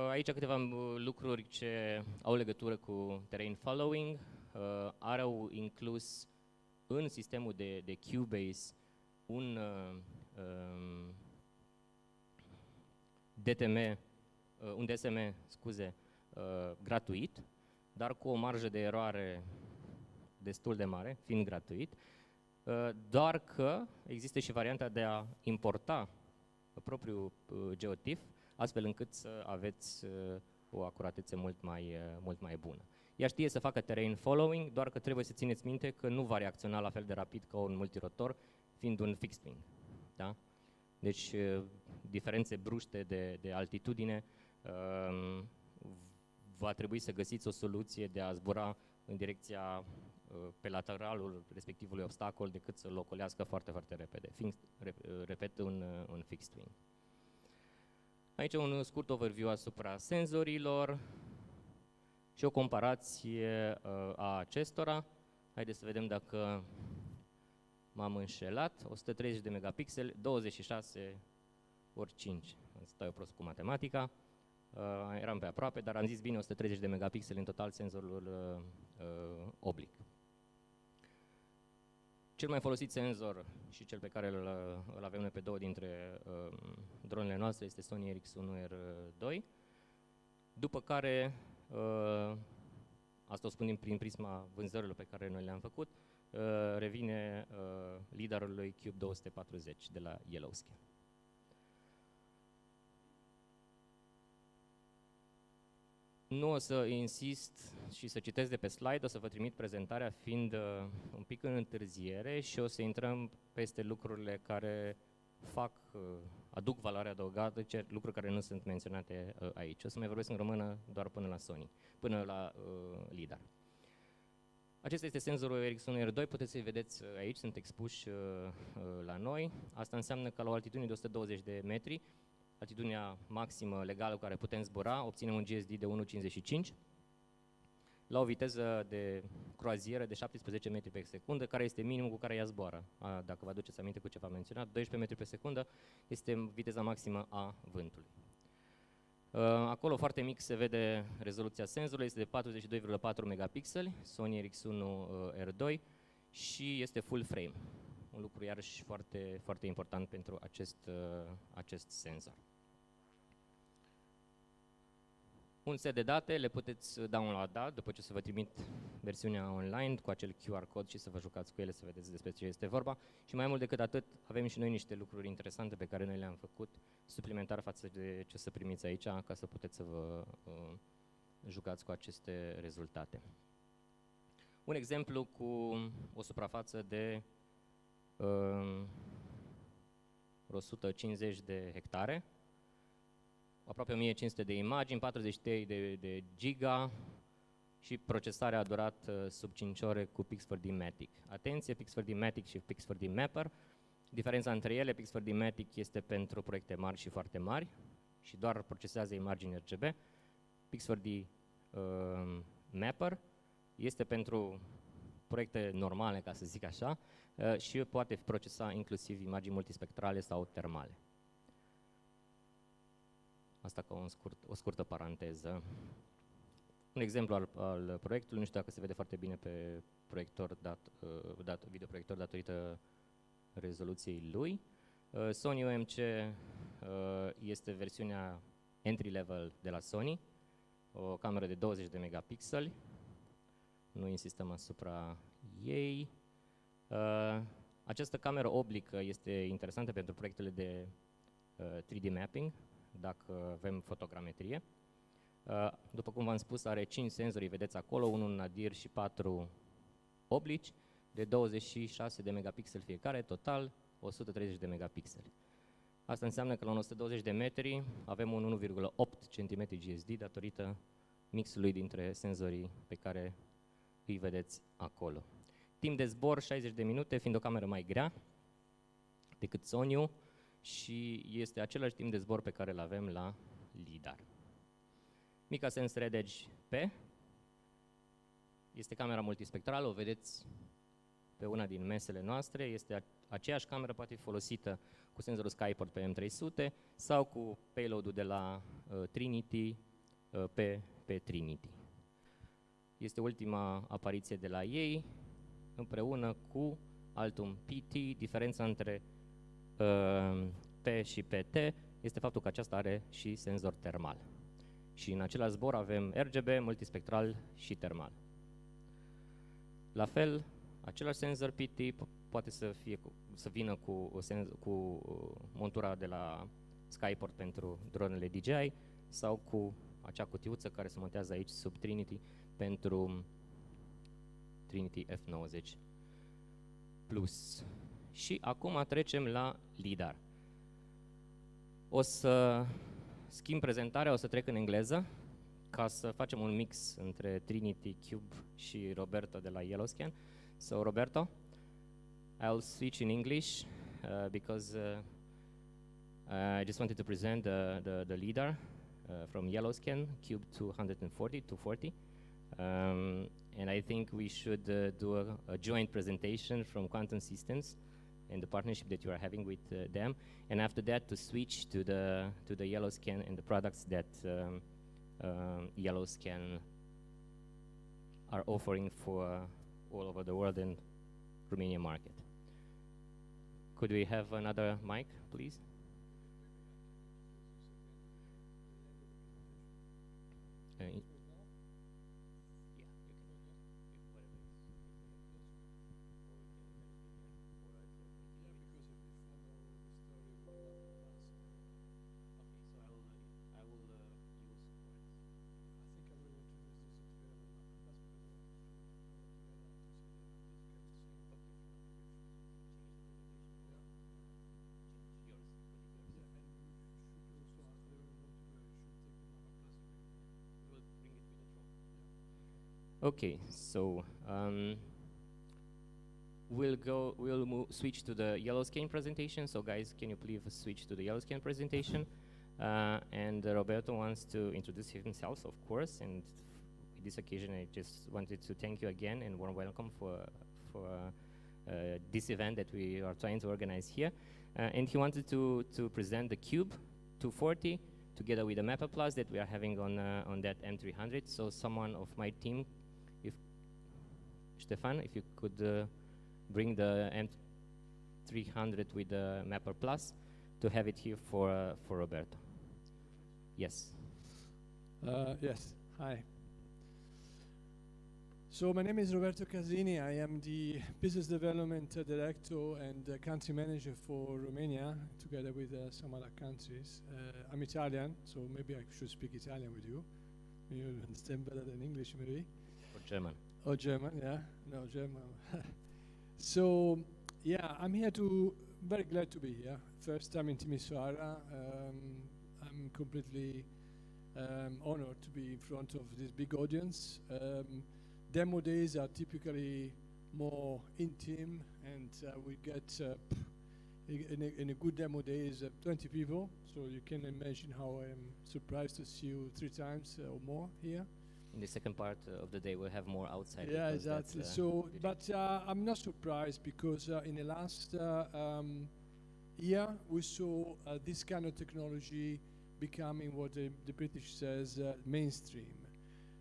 Aici câteva lucruri ce au legătură cu terrain following. Au inclus în sistemul de Cubase un DSM, gratuit, dar cu o marjă de eroare destul de mare, fiind gratuit, doar că există și varianta de a importa propriul geotif, astfel încât să aveți o acuratețe mult mai bună. Ea știe să facă terrain following, doar că trebuie să țineți minte că nu va reacționa la fel de rapid ca un multirotor, fiind un fixed wing. Da? Deci, diferențe bruște de altitudine, va trebui să găsiți o soluție de a zbura în direcția pe lateralul respectivului obstacol decât să-l ocolească foarte, foarte repede. Repet, un fixed wing. Aici un scurt overview asupra senzorilor și o comparație a acestora. Haideți să vedem dacă m-am înșelat. 130 de megapixeli, 26 ori 5. Stau eu prost cu matematica. Eram pe aproape, dar am zis bine 130 de megapixeli în total senzorul oblic. Cel mai folosit senzor și cel pe care îl avem noi pe două dintre dronele noastre este Sony RX1R2, după care, asta o spun prin prisma vânzărilor pe care noi le-am făcut, revine LiDAR-ul lui Cube 240 de la Yellowscan. Nu o să insist și să citesc de pe slide, o să vă trimit prezentarea fiind un pic în întârziere și o să intrăm peste lucrurile care aduc valoare adăugată, lucruri care nu sunt menționate aici. O să mai vorbesc în română doar până la LiDAR. Acesta este senzorul RX1R2, puteți să-i vedeți aici, sunt expuși la noi. Asta înseamnă că la o altitudine de 120 de metri, altitudinea maximă legală cu care putem zbura, obținem un GSD de 1,55 la o viteză de croazieră de 17 metri pe secundă, care este minimul cu care ea zboară. Dacă vă aduceți aminte cu ce v-am menționat, 12 metri pe secundă este viteza maximă a vântului. Acolo foarte mic se vede rezoluția senzorului, este de 42,4 megapixeli, Sony RX1R2 și este full frame. Un lucru iarăși foarte, foarte important pentru acest senzor. Un set de date le puteți downloada după ce să vă trimit versiunea online cu acel QR code și să vă jucați cu ele, să vedeți despre ce este vorba. Și mai mult decât atât, avem și noi niște lucruri interesante pe care noi le-am făcut suplimentar față de ce să primiți aici, ca să puteți să vă jucați cu aceste rezultate. Un exemplu cu o suprafață de 150 de hectare, aproape 1500 de imagini, 43 de giga și procesarea a durat sub 5 ore cu Pix4D Matic. Atenție, Pix4D Matic și Pix4D Mapper. Diferența între ele, Pix4D Matic este pentru proiecte mari și foarte mari și doar procesează imagini RGB. Pix4D Mapper este pentru proiecte normale, ca să zic așa, și poate procesa inclusiv imagini multispectrale sau termale. Asta ca o scurtă paranteză. Un exemplu al proiectului, nu știu dacă se vede foarte bine pe proiector videoproiector datorită rezoluției lui. Sony OMC este versiunea entry-level de la Sony, o cameră de 20 de megapixeli. Nu insistăm asupra ei. Această cameră oblică este interesantă pentru proiectele de 3D mapping, dacă avem fotogrametrie. După cum v-am spus, are 5 senzori, vedeți acolo, unul nadir și 4 oblici. de 26 de megapixeli fiecare, total 130 de megapixeli. Asta înseamnă că la 120 de metri avem un 1,8 cm GSD datorită mixului dintre senzorii pe care îi vedeți acolo. Timp de zbor 60 de minute, fiind o cameră mai grea decât Sony-ul și este același timp de zbor pe care îl avem la LiDAR. Mica Sense Red Edge P este camera multispectrală, o vedeți pe una din mesele noastre, este aceeași cameră, poate fi folosită cu senzorul Skyport pe M300 sau cu payload-ul de la Trinity pe Trinity. Este ultima apariție de la ei, împreună cu Altum PT. Diferența între P și PT este faptul că aceasta are și senzor termal. Și în același zbor avem RGB, multispectral și termal. La fel, același senzor PT poate să vină cu montura de la Skyport pentru dronele DJI sau cu acea cutiuță care se montează aici sub Trinity pentru Trinity F90 Plus. Și acum trecem la LiDAR. O să schimb prezentarea, o să trec în engleză ca să facem un mix între Trinity, Cube și Roberto de la Yellowscan. So Roberto, I'll switch in English because I just wanted to present the LiDAR from Yellowscan, Cube 240. And I think we should do a joint presentation from Quantum Systems and the partnership that you are having with them, and after that to switch to the Yellowscan and the products that Yellowscan are offering for all over the world and Romanian market. Could we have another mic, please? Okay, so we'll switch to the Yellowscan presentation. So guys, can you please switch to the Yellowscan presentation? And Roberto wants to introduce himself, of course. And with this occasion, I just wanted to thank you again and warm welcome for this event that we are trying to organize here. And he wanted to present the Cube 240 together with the Mapper Plus that we are having on that M300. So someone of my team, Stefan, if you could bring the M300 with the Mapper Plus to have it here for Roberto. Yes. Yes, hi. So my name is Roberto Casini. I am the Business Development Director and Country Manager for Romania, together with some other countries. I'm Italian, so maybe I should speak Italian with you. You understand better than English, maybe. Or German. Oh, German, yeah. No, German. So, yeah, I'm here very glad to be here. First time in Timișoara. I'm completely honored to be in front of this big audience. Demo days are typically more intimate, and we get, in a good demo day is 20 people. So you can imagine how I'm surprised to see you 3 times or more here. In the second part of the day, we'll have more outside. Yeah, exactly. So, but I'm not surprised because in the last year we saw this kind of technology becoming what the British says mainstream.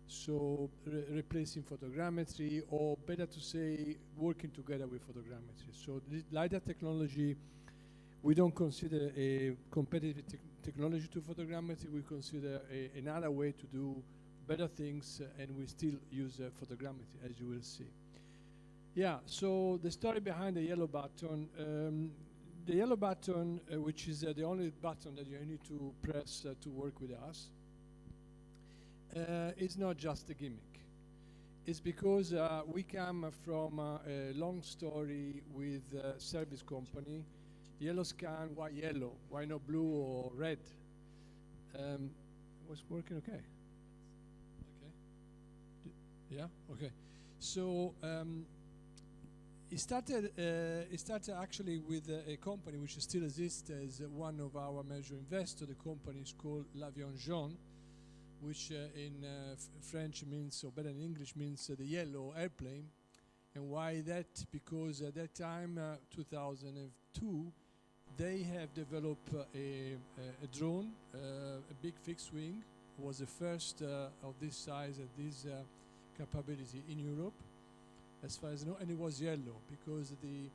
So replacing photogrammetry, or better to say, working together with photogrammetry. So the LiDAR technology, we don't consider a competitive technology to photogrammetry. We consider another way to do better things, and we still use photogrammetry, as you will see. Yeah, so the story behind the yellow button. The yellow button, which is the only button that you need to press to work with us, is not just a gimmick. It's because we come from a long story with service company. Yellow scan, why yellow? Why not blue or red? Was working okay? Okay. Yeah. Okay. So it started actually with a company which still exists as one of our major investors. The company is called L'Avion Jaune, which in French means, or better in English means the yellow airplane. And why that? Because at that time, 2002, they have developed a drone, a big fixed wing. It was the first of this size and this capability in Europe, as far as I know, and it was yellow because the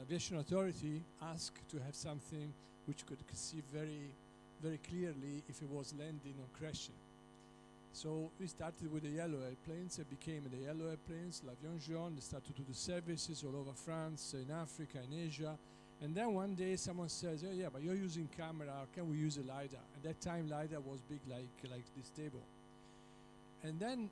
aviation authority asked to have something which could see very clearly if it was landing or crashing. So we started with the yellow airplanes. It became the yellow airplanes, L'Avion Jaune. They started to do services all over France, in Africa, in Asia. And then one day someone says, oh yeah, but you're using camera, can we use a LiDAR? At that time, LiDAR was big like this table. And then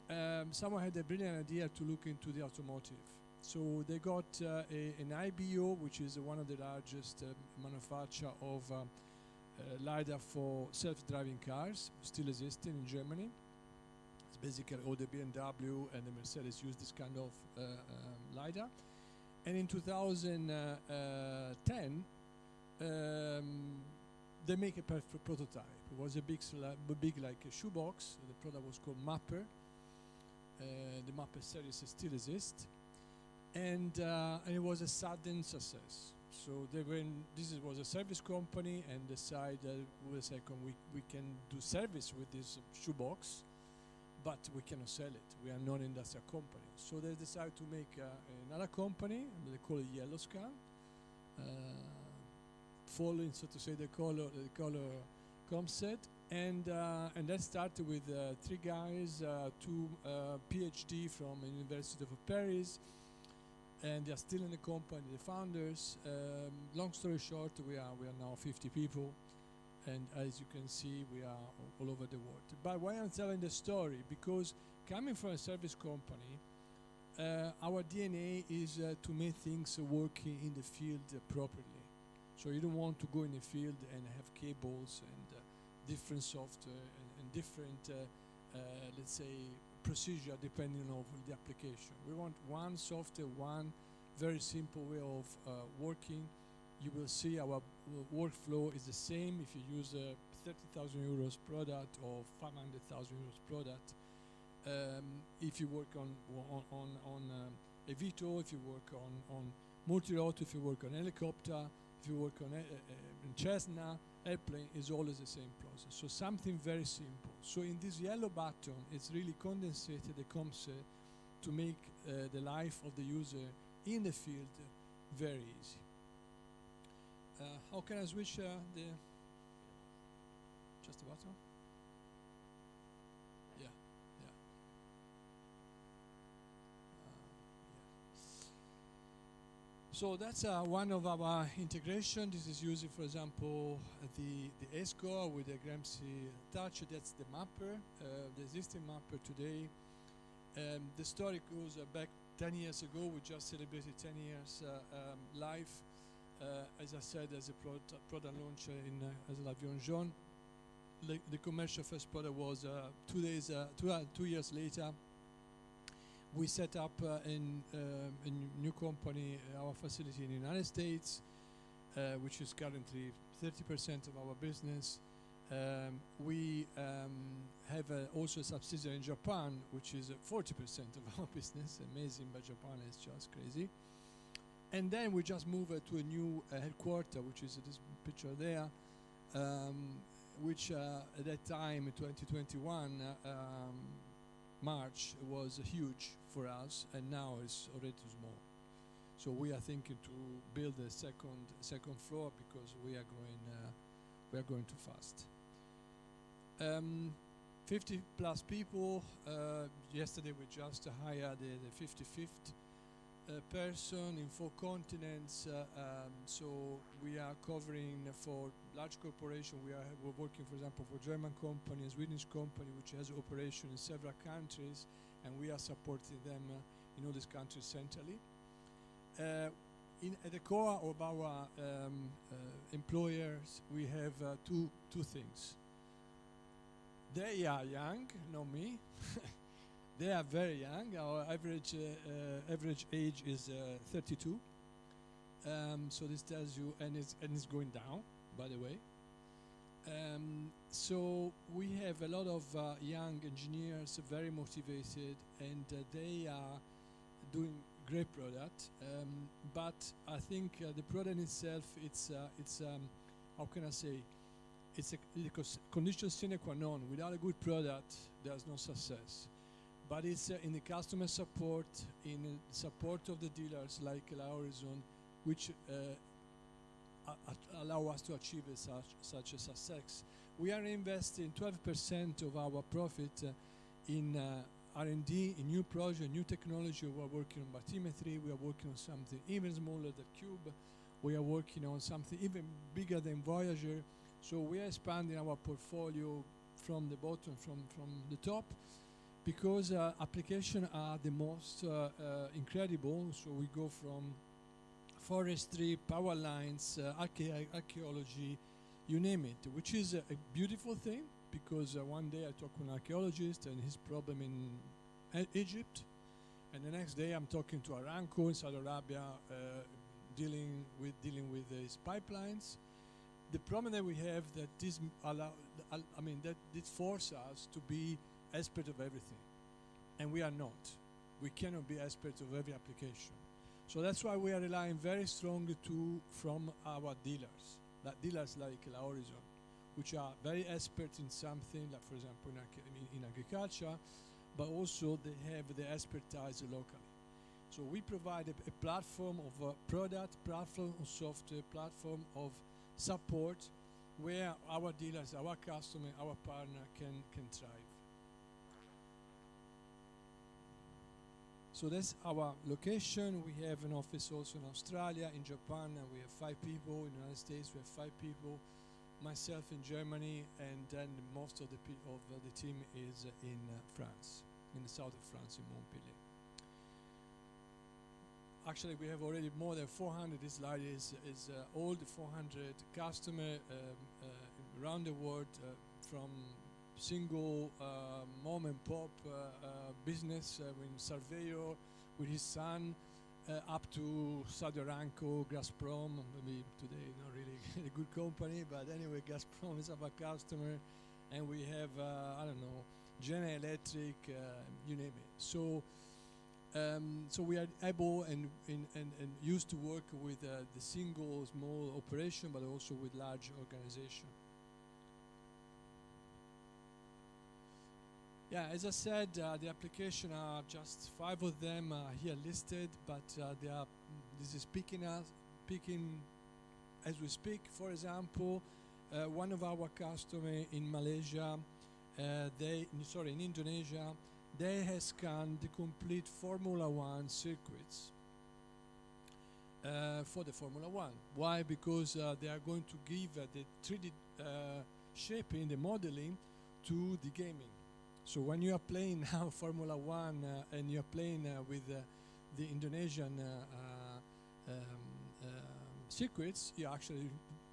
someone had a brilliant idea to look into the automotive. So they got an IBO, which is one of the largest manufacturer of LiDAR for self-driving cars, still existing in Germany. It's basically all the BMW and the Mercedes use this kind of LiDAR. And in 2010, they make a prototype. It was a big like a shoebox. The product was called Mapper. The Mapper series still exists. And it was a sudden success. So they this was a service company and decided, wait a second, we can do service with this shoebox, but we cannot sell it. We are not an industrial company. So they decided to make another company, and they call it Yellow Scan, following, so to say, the color concept. And that started with 3 guys, 2 PhD from the University of Paris, and they are still in the company, the founders. Long story short, we are now 50 people, and as you can see, we are all over the world. But why I'm telling the story? Because coming from a service company, our DNA is to make things working in the field properly. So you don't want to go in the field and have cables and different software and different, let's say, procedure depending on the application. We want one software, one very simple way of working. You will see our workflow is the same if you use a 30,000 euros product or 500,000 euros product. If you work on a VTOL, if you work on multirotor, if you work on helicopter, if you work on Cessna, airplane, is always the same process. So something very simple. So in this yellow button, it's really condensated the concept to make the life of the user in the field very easy. How can I switch just the button? Yeah. So that's one of our integration. This is using, for example, the ESCO with the Gramsci touch. That's the mapper, the existing mapper today. The story goes back 10 years ago. We just celebrated 10 years live. As I said, as a product launch as L'Avion Jaune. The commercial first product was 2 years later. We set up a new company, our facility in the United States, which is currently 30% of our business. We have also a subsidiary in Japan, which is 40% of our business. Amazing, but Japan is just crazy. And then we just moved to a new headquarter, which is this picture there, which at that time, in 2021, March, was huge for us, and now it's already too small. So we are thinking to build a second floor because we are going too fast. 50 plus people. Yesterday we just hired the 55th person in 4 continents. So we are covering for large corporation. We're working, for example, for a German company, a Swedish company, which has operation in several countries, and we are supporting them in all these countries centrally. At the core of our employers, we have two things. They are young, not me. They are very young. Our average age is 32. So this tells you, and it's going down, by the way. So we have a lot of young engineers, very motivated, and they are doing great product. But I think the product itself, it's how can I say? It's a condition sine qua non. Without a good product, there's no success. But it's in the customer support, in the support of the dealers like Orizont, which allow us to achieve such a success. We are investing 12% of our profit in R&D, in new project, new technology. We are working on bathymetry. We are working on something even smaller than Cube. We are working on something even bigger than Voyager. So we are expanding our portfolio from the bottom, from the top, because applications are the most incredible. So we go from forestry, power lines, archaeology, you name it, which is a beautiful thing, because one day I talk with an archaeologist and his problem in Egypt, and the next day I'm talking to Aramco in Saudi Arabia, dealing with his pipelines. The problem that we have that this that this forces us to be expert of everything, and we are not. We cannot be experts of every application. So that's why we are relying very strongly from our dealers like Orizont, which are very expert in something, like for example in agriculture, but also they have the expertise locally. So we provide a platform of a product, platform of software, platform of support, where our dealers, our customer, our partner can thrive. So that's our location. We have an office also in Australia. In Japan, we have 5 people. In the United States, we have 5 people. Myself in Germany, and then most of the team is in France, in the south of France, in Montpellier. Actually, we have already more than 400. This slide is all the 400 customers around the world, from single mom and pop business with surveyor with his son, up to Saudi Aramco, Gazprom. Maybe today not really a good company, but anyway, Gazprom is our customer, and we have I don't know, General Electric, you name it. So so we are able and used to work with the single small operation, but also with large organization. Yeah, as I said, the application are just 5 of them here listed, but this is picking as we speak. For example, one of our customers in Malaysia, in Indonesia, they have scanned the complete Formula 1 circuits for the Formula 1. Why? Because they are going to give the 3D shaping, the modeling, to the gaming. So when you are playing now Formula 1 and you are playing with the Indonesian circuits, you're actually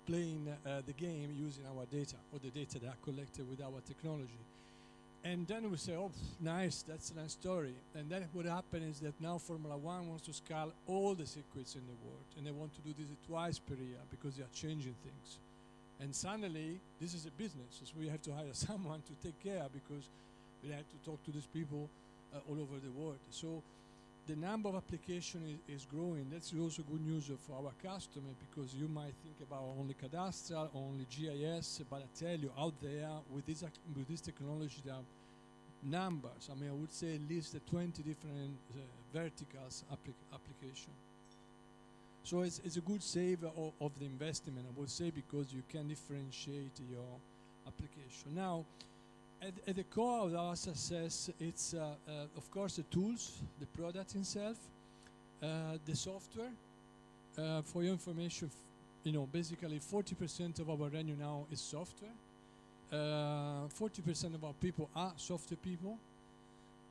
playing the game using our data, or the data that are collected with our technology. And then we say, oh, nice, that's a nice story. And then what happened is that now Formula 1 wants to scale all the circuits in the world, and they want to do this twice per year because they are changing things. And suddenly, this is a business, so we have to hire someone to take care, because we have to talk to these people all over the world. So the number of applications is growing. That's also good news for our customer, because you might think about only cadastral, only GIS, but I tell you, out there with this technology, there are numbers. I mean, I would say at least 20 different verticals application. So it's a good save of the investment, I would say, because you can differentiate your application. Now, at the core of our success, it's of course the tools, the product itself, the software. For your information, basically 40% of our revenue now is software. 40% of our people are software people.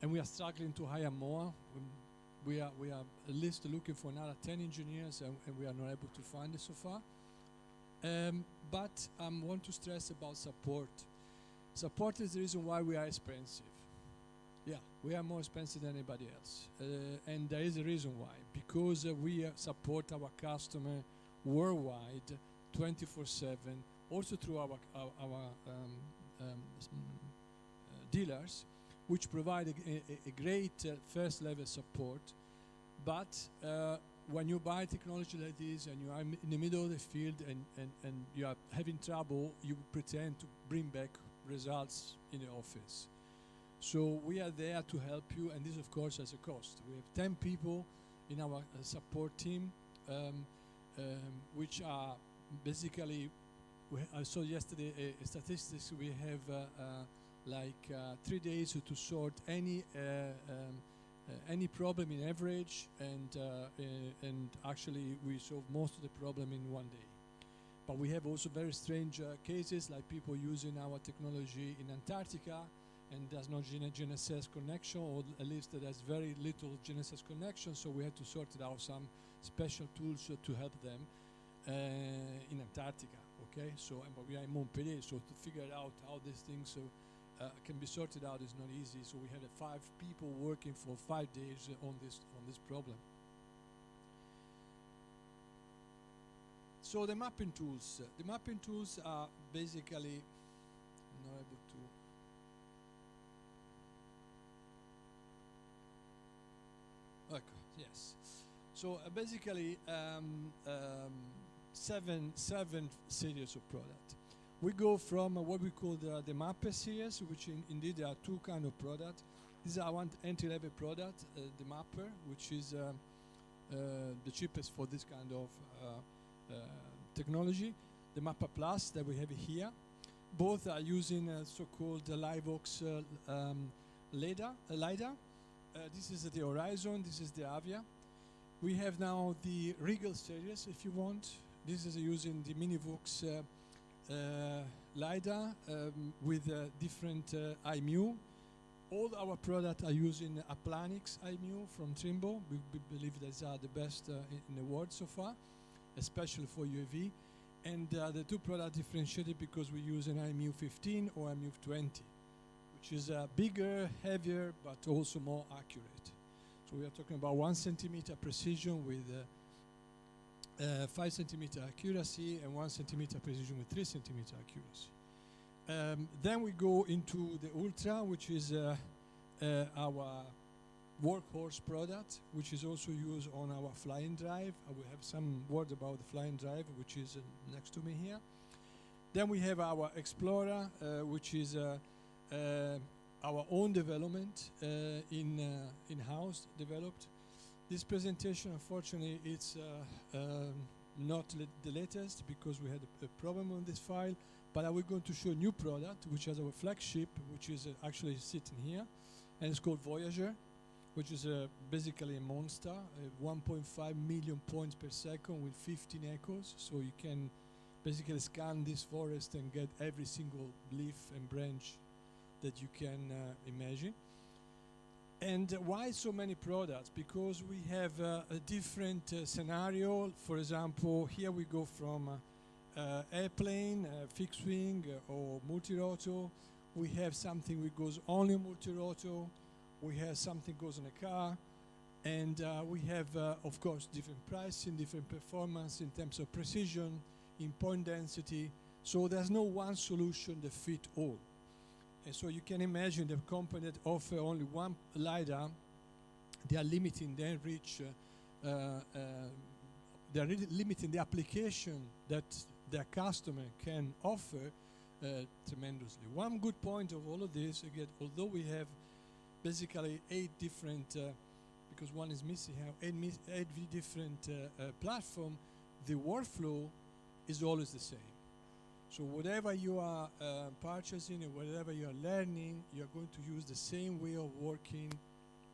and we are struggling to hire more. We are at least looking for another 10 engineers, and we are not able to find it so far. But I want to stress about support. Support is the reason why we are expensive. Yeah, we are more expensive than anybody else. And there is a reason why. Because we support our customer worldwide 24/7, also through our dealers, which provide a great first level support. But when you buy technology like this and you are in the middle of the field and you are having trouble, you pretend to bring back results in the office. So we are there to help you, and this of course has a cost. We have 10 people in our support team, which are basically, I saw yesterday a statistics, we have like 3 days to sort any problem in average, and actually we solve most of the problem in 1 day. But we have also very strange cases, like people using our technology in Antarctica and there's no GNSS connection, or at least there's very little GNSS connection, so we had to sort it out, some special tools to help them in Antarctica, okay? So, but we are in Montpellier, so to figure out how these things can be sorted out is not easy. So we had 5 people working for 5 days on this problem. So the mapping tools. The mapping tools are basically not able to. Okay, yes. So basically 7 series of product. We go from what we call the mapper series, which indeed there are 2 kind of product. This is our entry-level product, the mapper, which is the cheapest for this kind of technology. The Mapper Plus that we have here. Both are using so-called LiveOx LiDAR. This is the Orizont, this is the Avia. We have now the Regal series, if you want. This is using the Minivox LiDAR with different IMU. All our products are using Aplanix IMU from Trimble. We believe these are the best in the world so far, especially for UAV. And the 2 products differentiated because we use an IMU 15 or IMU 20, which is bigger, heavier, but also more accurate. So we are talking about 1 centimeter precision with 5 centimeter accuracy and 1 centimeter precision with 3 centimeter accuracy. Then we go into the Ultra, which is our workhorse product, which is also used on our flying drive. I will have some word about the flying drive, which is next to me here. Then we have our Explorer, which is our own development, in-house developed. This presentation, unfortunately, it's not the latest because we had a problem on this file, but I will going to show a new product, which is our flagship, which is actually sitting here, and it's called Voyager, which is basically a monster, 1.5 million points per second with 15 echoes, so you can basically scan this forest and get every single leaf and branch that you can imagine. And why so many products? Because we have a different scenario. For example, here we go from airplane, fixed wing, or multirotor. We have something that goes only multirotor. We have something goes on a car. And we have, of course, different pricing, different performance in terms of precision, in point density. So there's no one solution that fits all. And so you can imagine the company that offer only one LiDAR, they are limiting their reach, they are limiting the application that their customer can offer tremendously. One good point of all of this, again, although we have basically 8 different, because one is missing here, 8 different platforms, the workflow is always the same. So whatever you are purchasing and whatever you are learning, you are going to use the same way of working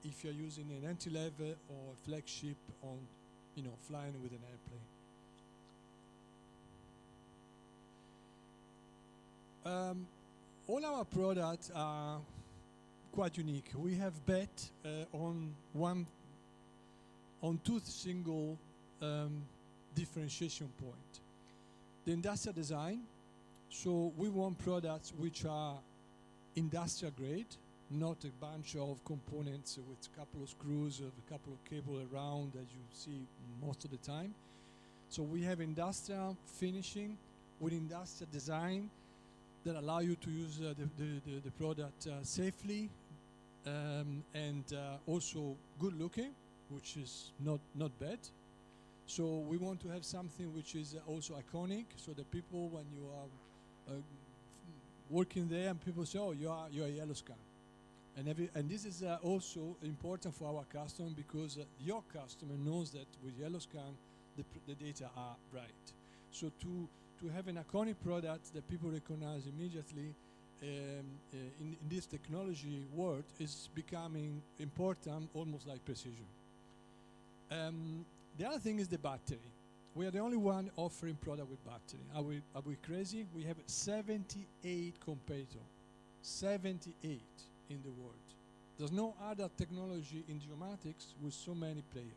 if you're using an entry-level or flagship on, flying with an airplane. All our products are quite unique. We have bet on two single differentiation point. The industrial design. So we want products which are industrial grade, not a bunch of components with a couple of screws, a couple of cable around as you see most of the time. So we have industrial finishing with industrial design that allow you to use the product safely and also good looking, which is not bad. So we want to have something which is also iconic, so that people, when you are working there, and people say, "Oh, you're a yellow scan," and this is also important for our customer, because your customer knows that with yellow scan the data are right. So to have an iconic product that people recognize immediately in this technology world is becoming important, almost like precision. The other thing is the battery. We are the only one offering product with battery. Are we crazy? We have 78 competitors, 78 in the world. There's no other technology in geomatics with so many players.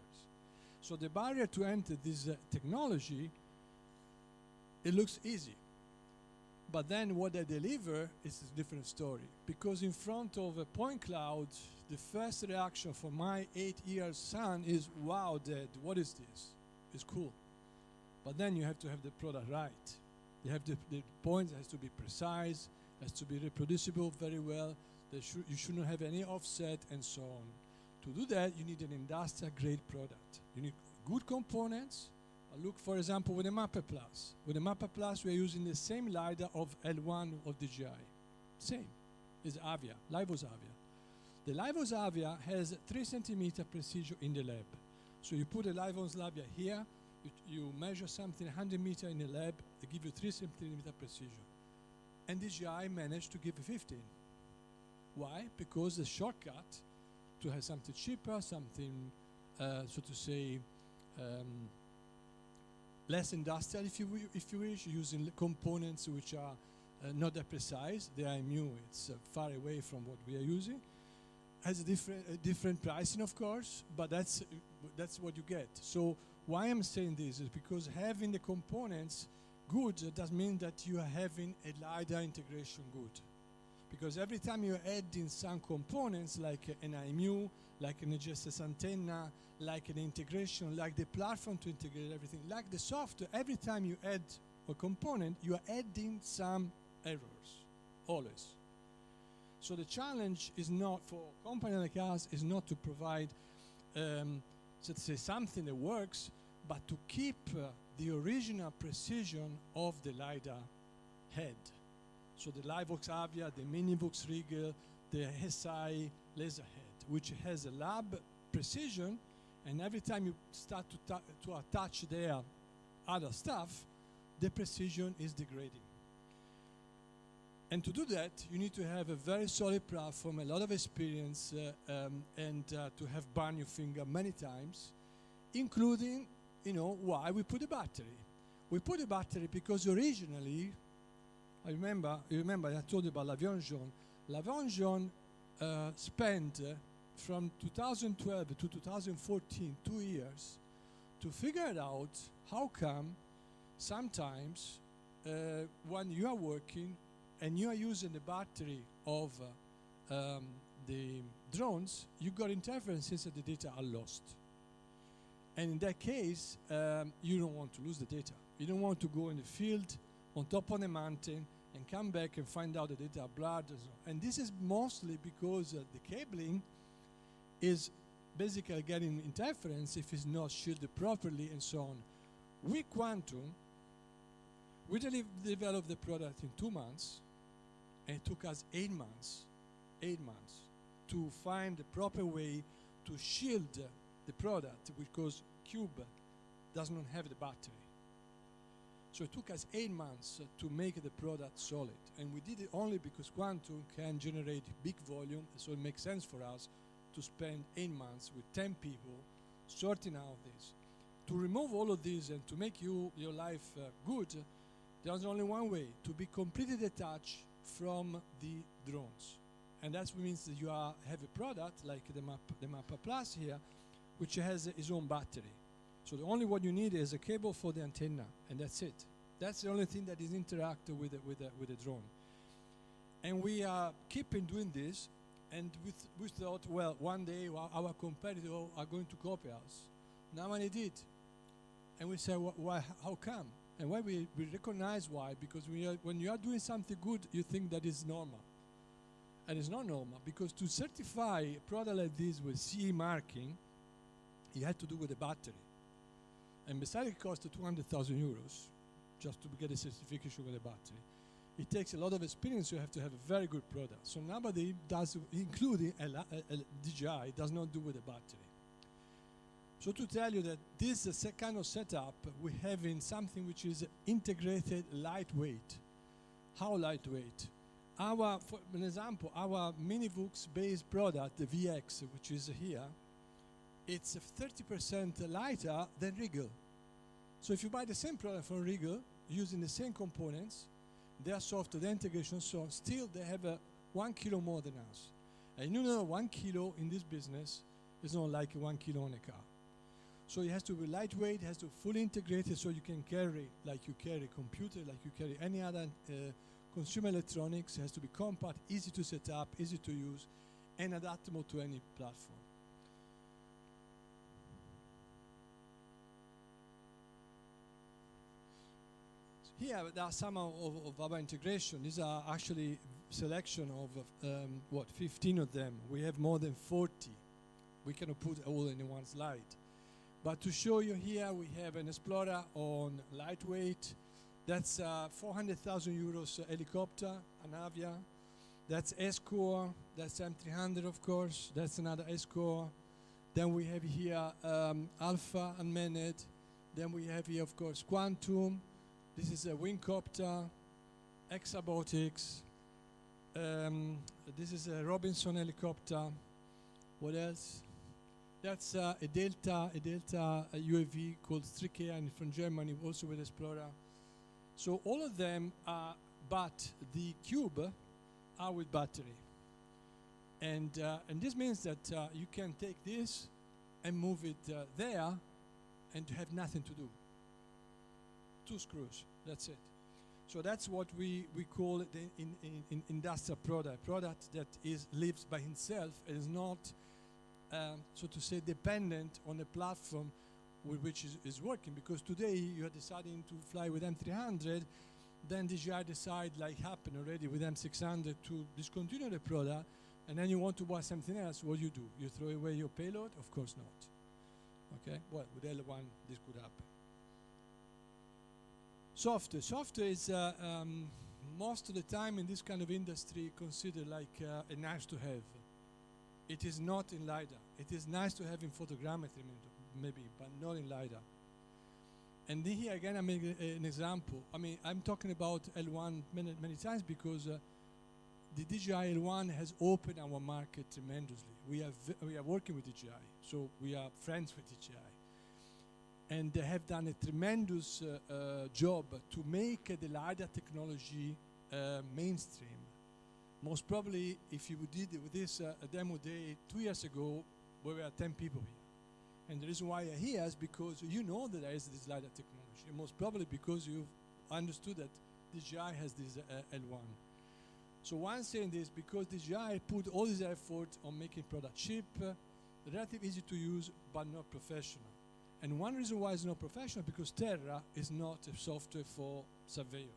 So the barrier to enter this technology, it looks easy. But then what they deliver is a different story. Because in front of a point cloud, the first reaction from my 8-year-old son is, "Wow, Dad, what is this? It's cool." But then you have to have the product right. You have the points has to be precise, has to be reproducible very well. You should not have any offset and so on. To do that, you need an industrial grade product. You need good components. Look, for example, with the Mapper Plus. With the Mapper Plus, we are using the same LiDAR of L1 of DJI. Same. It's Avia, Livos Avia. The Livos Avia has 3 centimeter precision in the lab. So you put a Livos Avia here, you measure something 100 meters in the lab, they give you 3 centimeter precision. And DJI managed to give you 15. Why? Because the shortcut to have something cheaper, something, so to say, less industrial, if you wish, using components which are not that precise. The IMU, it's far away from what we are using. Has a different pricing, of course, but that's what you get. So why I'm saying this is because having the components good does mean that you are having a LiDAR integration good. Because every time you're adding some components, like an IMU, like an GNSS antenna, like an integration, like the platform to integrate everything, like the software, every time you add a component, you are adding some errors, always. So the challenge is not, for a company like us, is not to provide, so to say, something that works, but to keep the original precision of the LiDAR head. So the Livos Avia, the Minivux Rigel, the SI laser head, which has a lab precision, and every time you start to attach their other stuff, the precision is degrading. And to do that, you need to have a very solid platform, a lot of experience, and to have burned your finger many times, including, why we put a battery. We put a battery because originally, you remember I told you about l'Avion Jaune. L'Avion Jaune spent from 2012 to 2014, 2 years, to figure out how come sometimes when you are working and you are using the battery of the drones, you got interferences and the data are lost. And in that case, you don't want to lose the data. You don't want to go in the field on top of the mountain and come back and find out the data are blurred. And this is mostly because the cabling is basically getting interference if it's not shielded properly and so on. With Quantum, we developed the product in 2 months, and it took us 8 months to find the proper way to shield the product, because Cube does not have the battery. So it took us 8 months to make the product solid. And we did it only because Quantum can generate big volume, so it makes sense for us to spend 8 months with 10 people sorting out this. To remove all of this and to make your life good, there's only one way: to be completely detached from the drones. And that means that you have a product like the Mappa Plus here, which has its own battery. So the only what you need is a cable for the antenna, and that's it. That's the only thing that is interactive with the drone. And we are keeping doing this, and we thought, well, one day our competitors are going to copy us. Now when they did, and we said, why? How come? And why we recognize why? Because when you are doing something good, you think that is normal. And it's not normal, because to certify a product like this with CE marking, you had to do with a battery. And besides it costs 200,000 euros just to get a certification with a battery. It takes a lot of experience. You have to have a very good product. So nobody does, including DJI, does not do with a battery. So to tell you that this is a kind of setup, we have in something which is integrated lightweight. How lightweight? For an example, our Minivux-based product, the VX, which is here, it's 30% lighter than Regal. So if you buy the same product from Regal, using the same components, their software, their integration, so still they have 1 kilo more than us. And you know 1 kilo in this business is not like 1 kilo on a car. So it has to be lightweight, it has to be fully integrated, so you can carry, like you carry a computer, like you carry any other consumer electronics. It has to be compact, easy to set up, easy to use, and adaptable to any platform. Here there are some of our integration. These are actually selection of 15 of them. We have more than 40. We cannot put all in one slide. But to show you here, we have an Explorer on lightweight. That's 400,000 euros helicopter, an Avia. That's S-Core. That's M300, of course. That's another S-Core. Then we have here Alpha unmanned. Then we have here, of course, Quantum. This is a Wingcopter, Exabotics. This is a Robinson helicopter. What else? That's a Delta UAV called Strike from Germany, also with Explorer. So all of them are, but the Cube are with battery. And this means that you can take this and move it there and have nothing to do. 2 screws, that's it. So that's what we call it in industrial product that lives by himself and is not, so to say, dependent on a platform with which is working. Because today you are deciding to fly with M300, then DJI decide, like happened already with M600, to discontinue the product, and then you want to buy something else. What do? You throw away your payload? Of course not. Okay, well, with L1 this could happen. Software is most of the time in this kind of industry considered like a nice to have. It is not in LiDAR. It is nice to have in photogrammetry maybe, but not in LiDAR. And then here again I make an example. I mean, I'm talking about L1 many times because the DJI L1 has opened our market tremendously. We are working with DJI, so we are friends with DJI. And they have done a tremendous job to make the LiDAR technology mainstream. Most probably, if you did with this demo day 2 years ago, we were 10 people here. And the reason why you're here is because you know that there is this LiDAR technology. And most probably because you've understood that DJI has this L1. So why I'm saying this, because DJI put all this effort on making product cheap, relatively easy to use, but not professional. And one reason why it's not professional, because Terra is not a software for surveyors.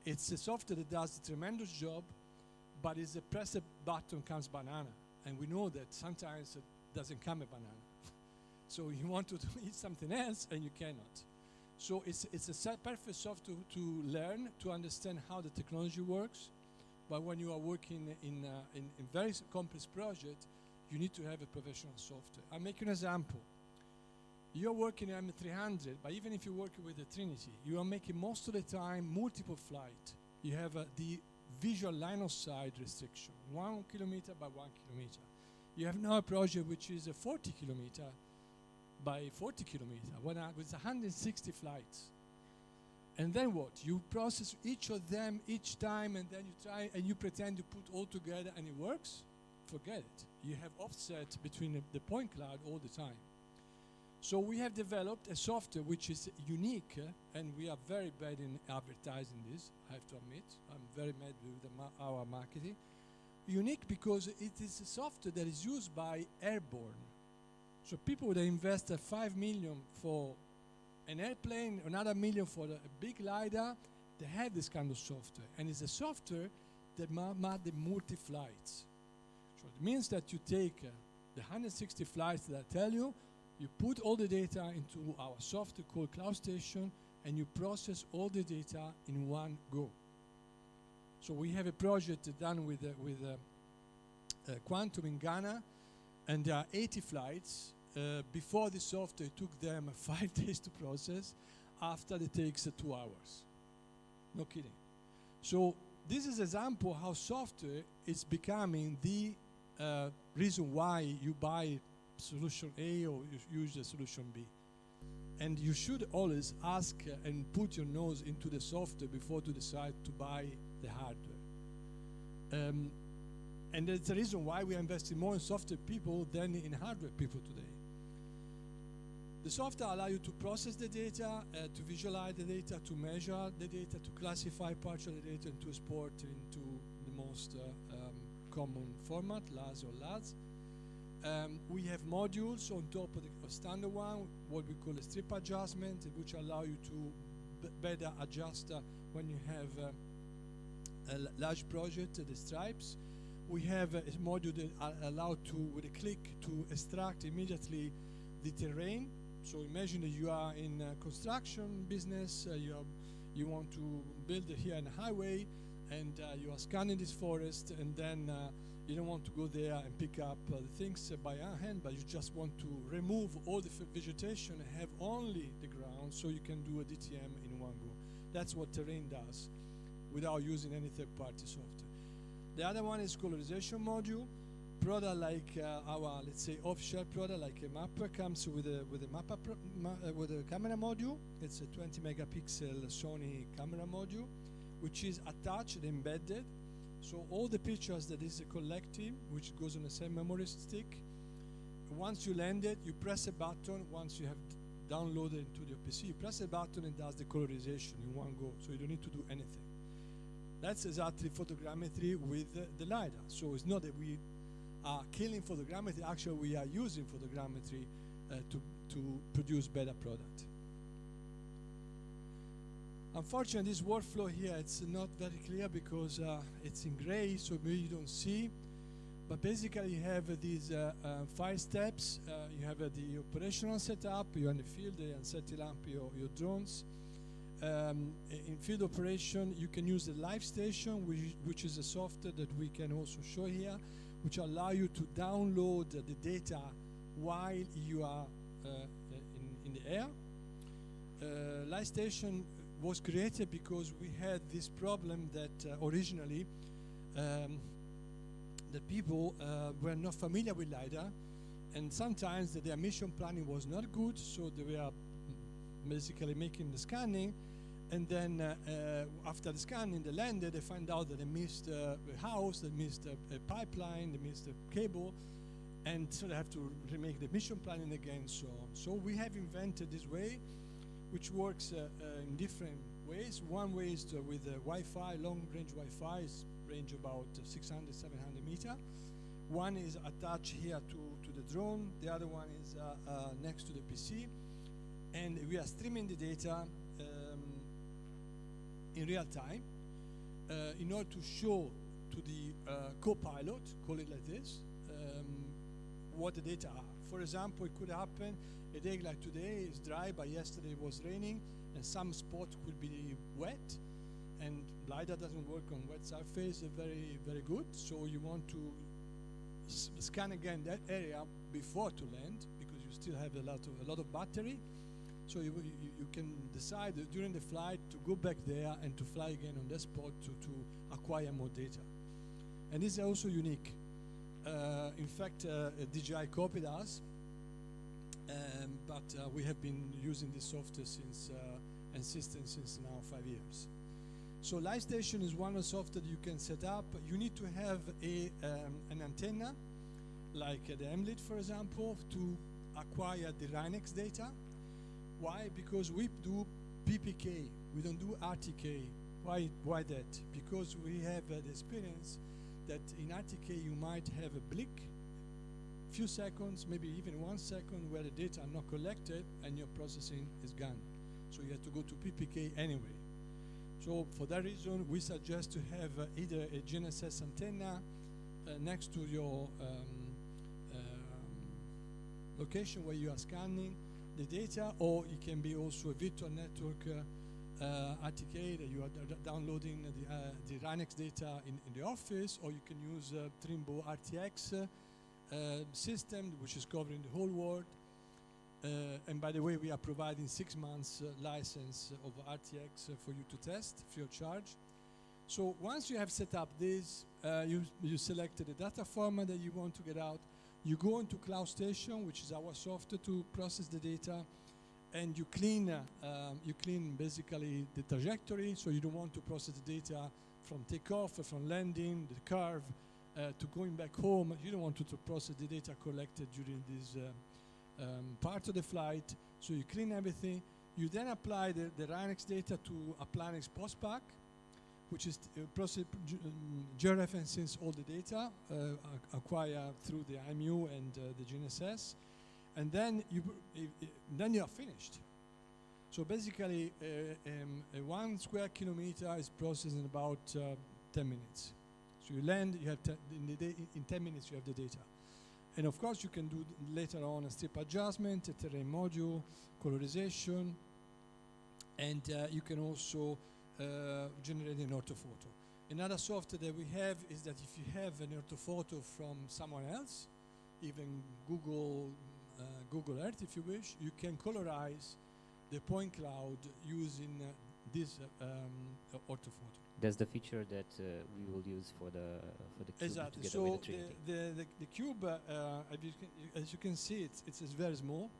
It's a software that does a tremendous job, but it's a press a button comes banana. And we know that sometimes it doesn't come a banana. So you want to eat something else and you cannot. So it's a perfect software to learn, to understand how the technology works. But when you are working in very complex project, you need to have a professional software. I'll make you an example. You're working on M300, but even if you're working with the Trinity, you are making most of the time multiple flight. You have the visual line of sight restriction, 1 kilometer by 1 kilometer. You have now a project which is a 40 kilometer by 40 kilometer, with 160 flights. And then what? You process each of them each time, and then you try and you pretend to put all together and it works? Forget it. You have offset between the point cloud all the time. So we have developed a software which is unique, and we are very bad in advertising this, I have to admit. I'm very mad with our marketing. Unique because it is a software that is used by airborne. So people that invest 5 million for an airplane, another million for a big LiDAR, they have this kind of software. And it's a software that made the multi-flights. So it means that you take the 160 flights that I tell you, you put all the data into our software called Cloud Station, and you process all the data in one go. So we have a project done with Quantum in Ghana, and there are 80 flights. Before the software, it took them 5 days to process. After, it takes 2 hours. No kidding. So this is an example how software is becoming the reason why you buy solution A or you use the solution B. And you should always ask and put your nose into the software before to decide to buy the hardware. And that's the reason why we are investing more in software people than in hardware people today. The software allows you to process the data, to visualize the data, to measure the data, to classify parts of the data, and to export into the most common format, LAS or LAS. We have modules on top of the standard one, what we call a strip adjustment, which allow you to better adjust when you have a large project, the stripes. We have a module that allow to, with a click, to extract immediately the terrain. So imagine that you are in a construction business, you want to build here in a highway, and you are scanning this forest, and then you don't want to go there and pick up the things by hand, but you just want to remove all the vegetation and have only the ground, so you can do a DTM in one go. That's what terrain does, without using any third-party software. The other one is colorization module. Product like our, let's say, off-shelf product like a mapper comes with a camera module. It's a 20 megapixel Sony camera module, which is attached and embedded. So all the pictures that is collecting, which goes on the same memory stick, once you land it, you press a button. Once you have downloaded it into your PC, you press a button and does the colorization in one go. So you don't need to do anything. That's exactly photogrammetry with the LiDAR. So it's not that we are killing photogrammetry. Actually, we are using photogrammetry to produce better product. Unfortunately, this workflow here, it's not very clear because it's in gray, so maybe you don't see. But basically, you have these 5 steps. You have the operational setup. You're in the field and setting up your drones. In field operation, you can use the live station, which is a software that we can also show here, which allow you to download the data while you are in the air. Live station was created because we had this problem that originally the people were not familiar with LiDAR, and sometimes their mission planning was not good, so they were basically making the scanning, and then after the scanning, they landed, they find out that they missed a house, they missed a pipeline, they missed a cable, and so they have to remake the mission planning again, so on. So we have invented this way, which works in different ways. One way is with Wi-Fi, long-range Wi-Fi, range about 600, 700 meters. One is attached here to the drone. The other one is next to the PC. And we are streaming the data in real time in order to show to the co-pilot, call it like this, what the data are. For example, it could happen a day like today is dry, but yesterday it was raining, and some spot could be wet, and LiDAR doesn't work on wet surface very, very good, so you want to scan again that area before to land, because you still have a lot of battery, so you can decide during the flight to go back there and to fly again on that spot to acquire more data. And this is also unique. In fact, DJI copied us, but we have been using this software since and systems since now 5 years. So live station is one of the software that you can set up. You need to have an antenna, like the MLIT, for example, to acquire the RINEX data. Why? Because we do PPK, we don't do RTK. Why that? Because we have the experience that in RTK you might have a blink, few seconds, maybe even 1 second, where the data are not collected and your processing is gone. So you have to go to PPK anyway. So for that reason, we suggest to have either a GNSS antenna next to your location where you are scanning the data, or it can be also a virtual network RTK that you are downloading the RINEX data in the office, or you can use Trimbo RTX system, which is covering the whole world. And by the way, we are providing 6 months license of RTX for you to test free of charge. So once you have set up this, you select the data format that you want to get out. You go into Cloud Station, which is our software to process the data, and you clean basically the trajectory. So you don't want to process the data from takeoff, from landing, the curve, to going back home. You don't want to process the data collected during this part of the flight. So you clean everything. You then apply the RINEX data to a Planex postpack, which is georeferences all the data acquired through the IMU and the GNSS, and then you are finished. So basically, 1 square kilometer is processed in about 10 minutes. So you land, you have in 10 minutes you have the data. And of course, you can do later on a strip adjustment, a terrain module, colorization, and you can also generate an orthophoto. Another software that we have is that if you have an orthophoto from someone else, even Google Earth if you wish, you can colorize the point cloud using this orthophoto. That's the feature that we will use for the cube. Exactly. Together So with the Trinity. the cube, as you can see, it's very small.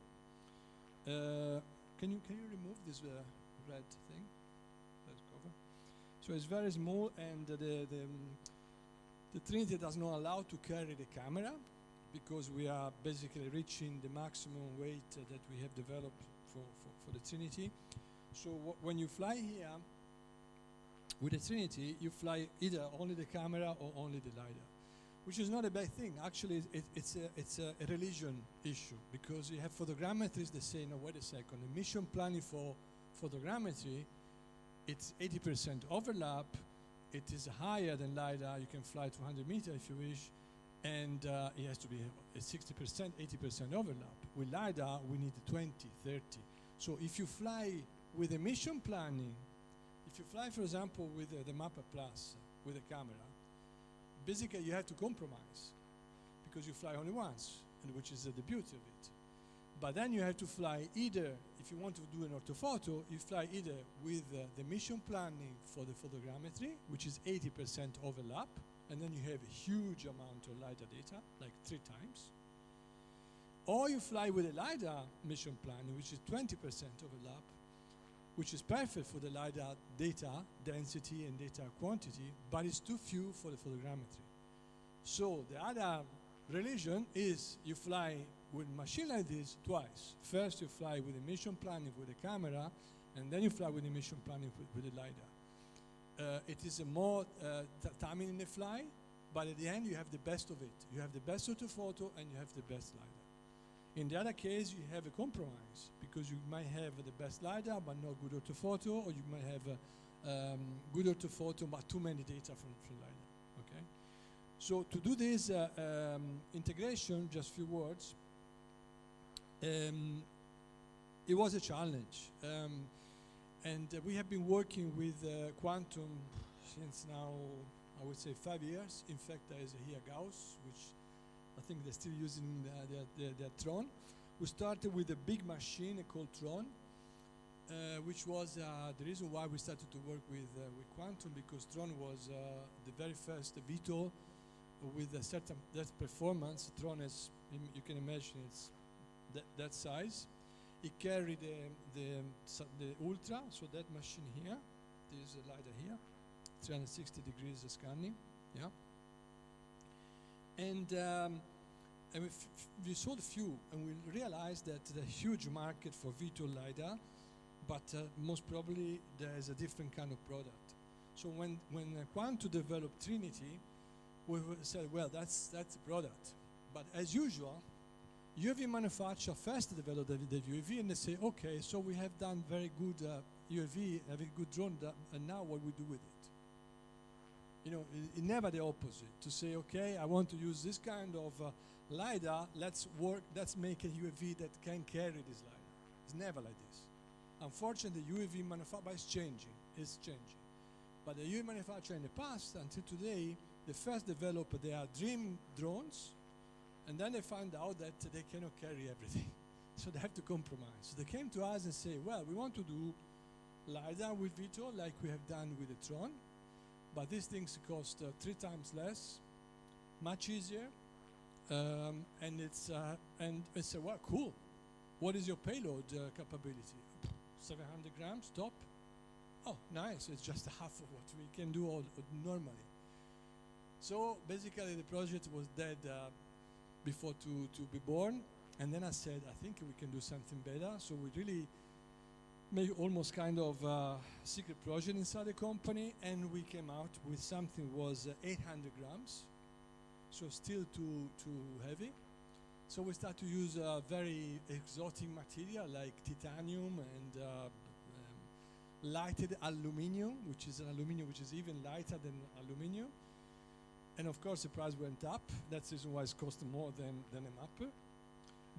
Can you remove this red thing? Let's cover. So it's very small, and the Trinity does not allow to carry the camera because we are basically reaching the maximum weight that we have developed for the Trinity. So when you fly here with the Trinity, you fly either only the camera or only the LiDAR, which is not a bad thing. Actually, it's a religion issue, because you have photogrammetries that say, no, wait a second, the mission planning for photogrammetry, it's 80% overlap. It is higher than LiDAR. You can fly 200 meters if you wish, and it has to be a 60%, 80% overlap. With LiDAR, we need 20, 30. So if you fly with a mission planning, if you fly, for example, with the Mappa Plus, with a camera, basically you have to compromise, because you fly only once, and which is the beauty of it. But then you have to fly either, if you want to do an orthophoto, you fly either with the mission planning for the photogrammetry, which is 80% overlap, and then you have a huge amount of LiDAR data, like 3 times. Or you fly with a LiDAR mission planning, which is 20% overlap, which is perfect for the LiDAR data density and data quantity, but it's too few for the photogrammetry. So the other religion is you fly with machine like this twice. First you fly with a mission planning with a camera, and then you fly with a mission planning with a LiDAR. It is a more timing in the fly, but at the end you have the best of it. You have the best orthophoto and you have the best LiDAR. In the other case, you have a compromise, because you might have the best LiDAR but not good orthophoto, or you might have good orthophoto but too many data from LiDAR. Okay. So to do this integration, just a few words, it was a challenge. And we have been working with Quantum since now, I would say 5 years. In fact, there is here Gauss, which I think they're still using their Tron. We started with a big machine called Tron, which was the reason why we started to work with Quantum, because Tron was the very first VTOL with a certain performance. Tron is, you can imagine, it's that size. it carry the ultra, so that machine here, this LiDAR here, 360 degrees scanning, yeah. And we sold a few, and we realized that there's a huge market for virtual LiDAR, but most probably there is a different kind of product. So when Quantum developed Trinity, we said, well, that's the product. But as usual, UAV manufacturer first developed the UAV, and they say, okay, so we have done very good UAV, a very good drone, and now what we do with it? You know, it never the opposite. To say, okay, I want to use this kind of LiDAR, let's make a UAV that can carry this LiDAR. It's never like this. Unfortunately, the UAV manufacturer is changing. But the UAV manufacturer in the past, until today, they first developed their dream drones, and then they find out that they cannot carry everything. So they have to compromise. So they came to us and say, well, we want to do LiDAR with VTOL like we have done with the Tron, but these things cost 3 times less, much easier, and they say, well, cool. What is your payload capability? 700 grams top? Oh, nice. It's just half of what we can do normally. So basically the project was dead before to be born. And then I said, I think we can do something better. So we really made almost kind of a secret project inside the company. And we came out with something was 800 grams. So still too heavy. So we start to use very exotic material like titanium and lighted aluminium, which is an aluminium which is even lighter than aluminium. And of course the price went up. That's the reason why it's cost more than a mapper.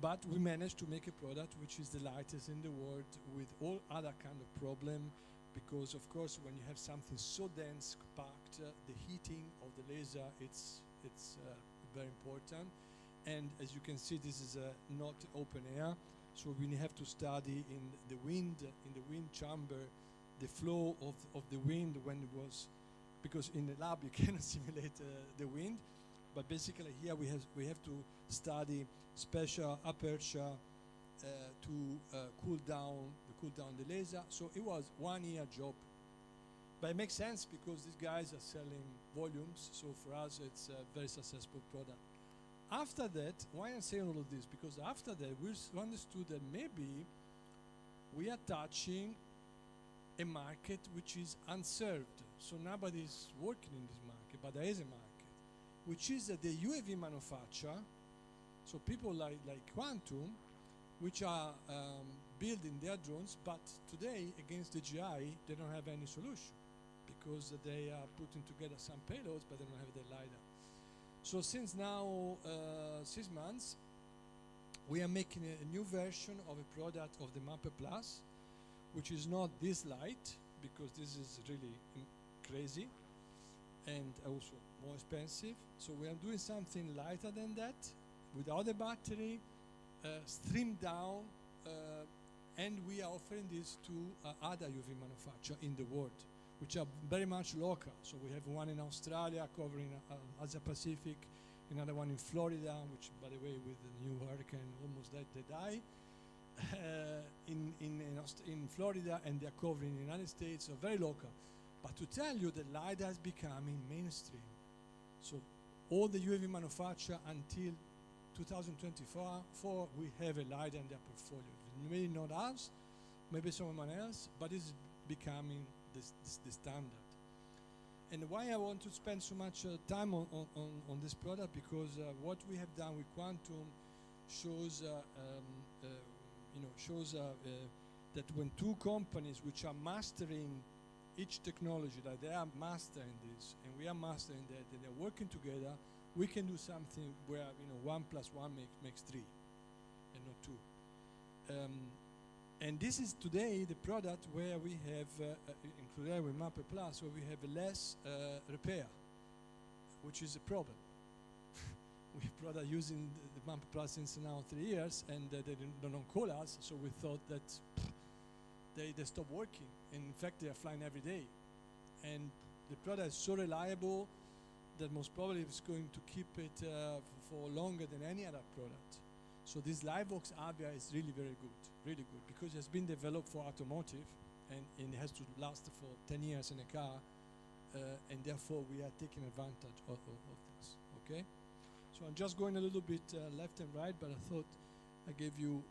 But we managed to make a product which is the lightest in the world with all other kind of problem, because of course when you have something so dense, compact, the heating of the laser, it's very important. And as you can see, this is not open air, so we have to study in the wind chamber, the flow of the wind when it was, because in the lab you cannot simulate the wind, but basically here we have to study special aperture to cool down the laser. So it was 1 year job, but it makes sense because these guys are selling volumes. So for us, it's a very successful product. After that, why I'm saying all of this? Because after that, we understood that maybe we are touching a market which is unserved. So nobody's working in this market, but there is a market, which is the UAV manufacturer. So people like Quantum, which are building their drones, but today against the GI, they don't have any solution because they are putting together some payloads, but they don't have the LiDAR. So since now 6 months, we are making a new version of a product of the Mapper Plus, which is not this light, because this is really crazy and also more expensive. So we are doing something lighter than that, without the battery, streamed down, and we are offering this to other UV manufacturers in the world, which are very much local. So we have one in Australia covering Asia Pacific, another one in Florida, which, by the way, with the new hurricane, almost they die. In Florida, and they're covering the United States, so very local. But to tell you that LiDAR is becoming mainstream. So all the UAV manufacturers until 2024, we have a LiDAR in their portfolio. Maybe not us, maybe someone else, but it's becoming the standard. And why I want to spend so much time on this product, because what we have done with Quantum shows that when two companies which are mastering each technology, that they are mastering this, and we are mastering that, and they're working together, we can do something where 1 + 1 makes 3, and not 2. And this is today the product where we have, included with Mapper Plus, where we have less repair, which is a problem. We have product using the Mapper Plus since now 3 years, and they don't call us, so we thought that they stopped working. In fact, they are flying every day. And the product is so reliable that most probably it's going to keep it for longer than any other product. So this Livebox Avia is really very good, because it's been developed for automotive, and it has to last for 10 years in a car, and therefore we are taking advantage of this, okay? So I'm just going a little bit left and right, but I thought I gave you,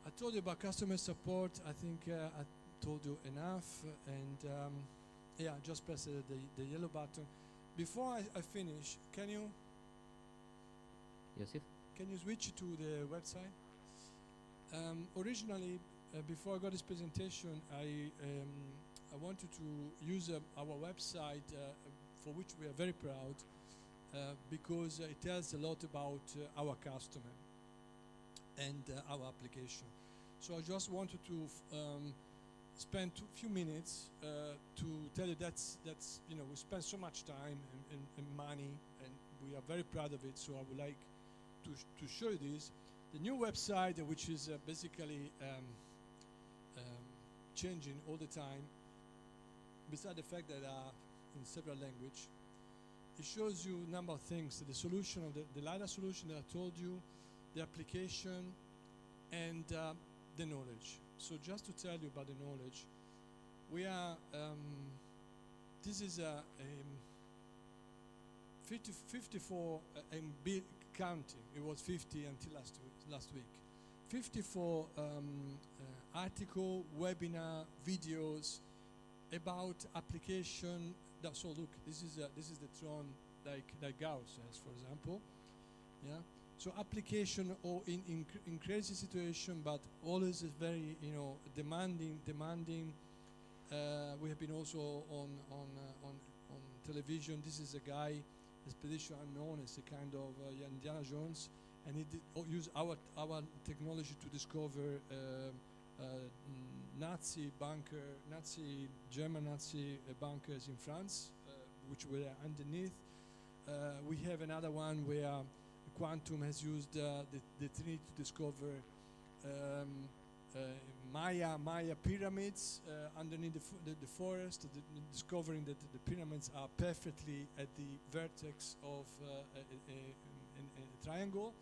I told you about customer support. I think I told you enough, and yeah, just press the yellow button. Before I finish, can you switch to the website? Originally, before I got this presentation, I wanted to use our website, for which we are very proud, because it tells a lot about our customer and our application. So I just wanted to spend a few minutes to tell you that's you know, we spend so much time and money, and we are very proud of it. So I would like to show you this. The new website, which is basically changing all the time, besides the fact that in several languages, it shows you a number of things: the solution of the LiDAR solution that I told you, the application, and the knowledge. So just to tell you about the knowledge, we are, this is a 54 and counting. It was 50 until last week. 54 article, webinar, videos about application. So look, this is the Tron like Gauss has, for example. Yeah. So application or in crazy situation, but always is very, you know, demanding. We have been also on television. This is a guy, Expedition Unknown. It's a kind of Indiana Jones, and he did use our technology to discover German Nazi bunkers in France, which were underneath. We have another one where Quantum has used the Trinity to discover Maya pyramids underneath the forest, discovering that the pyramids are perfectly at the vertex of a triangle.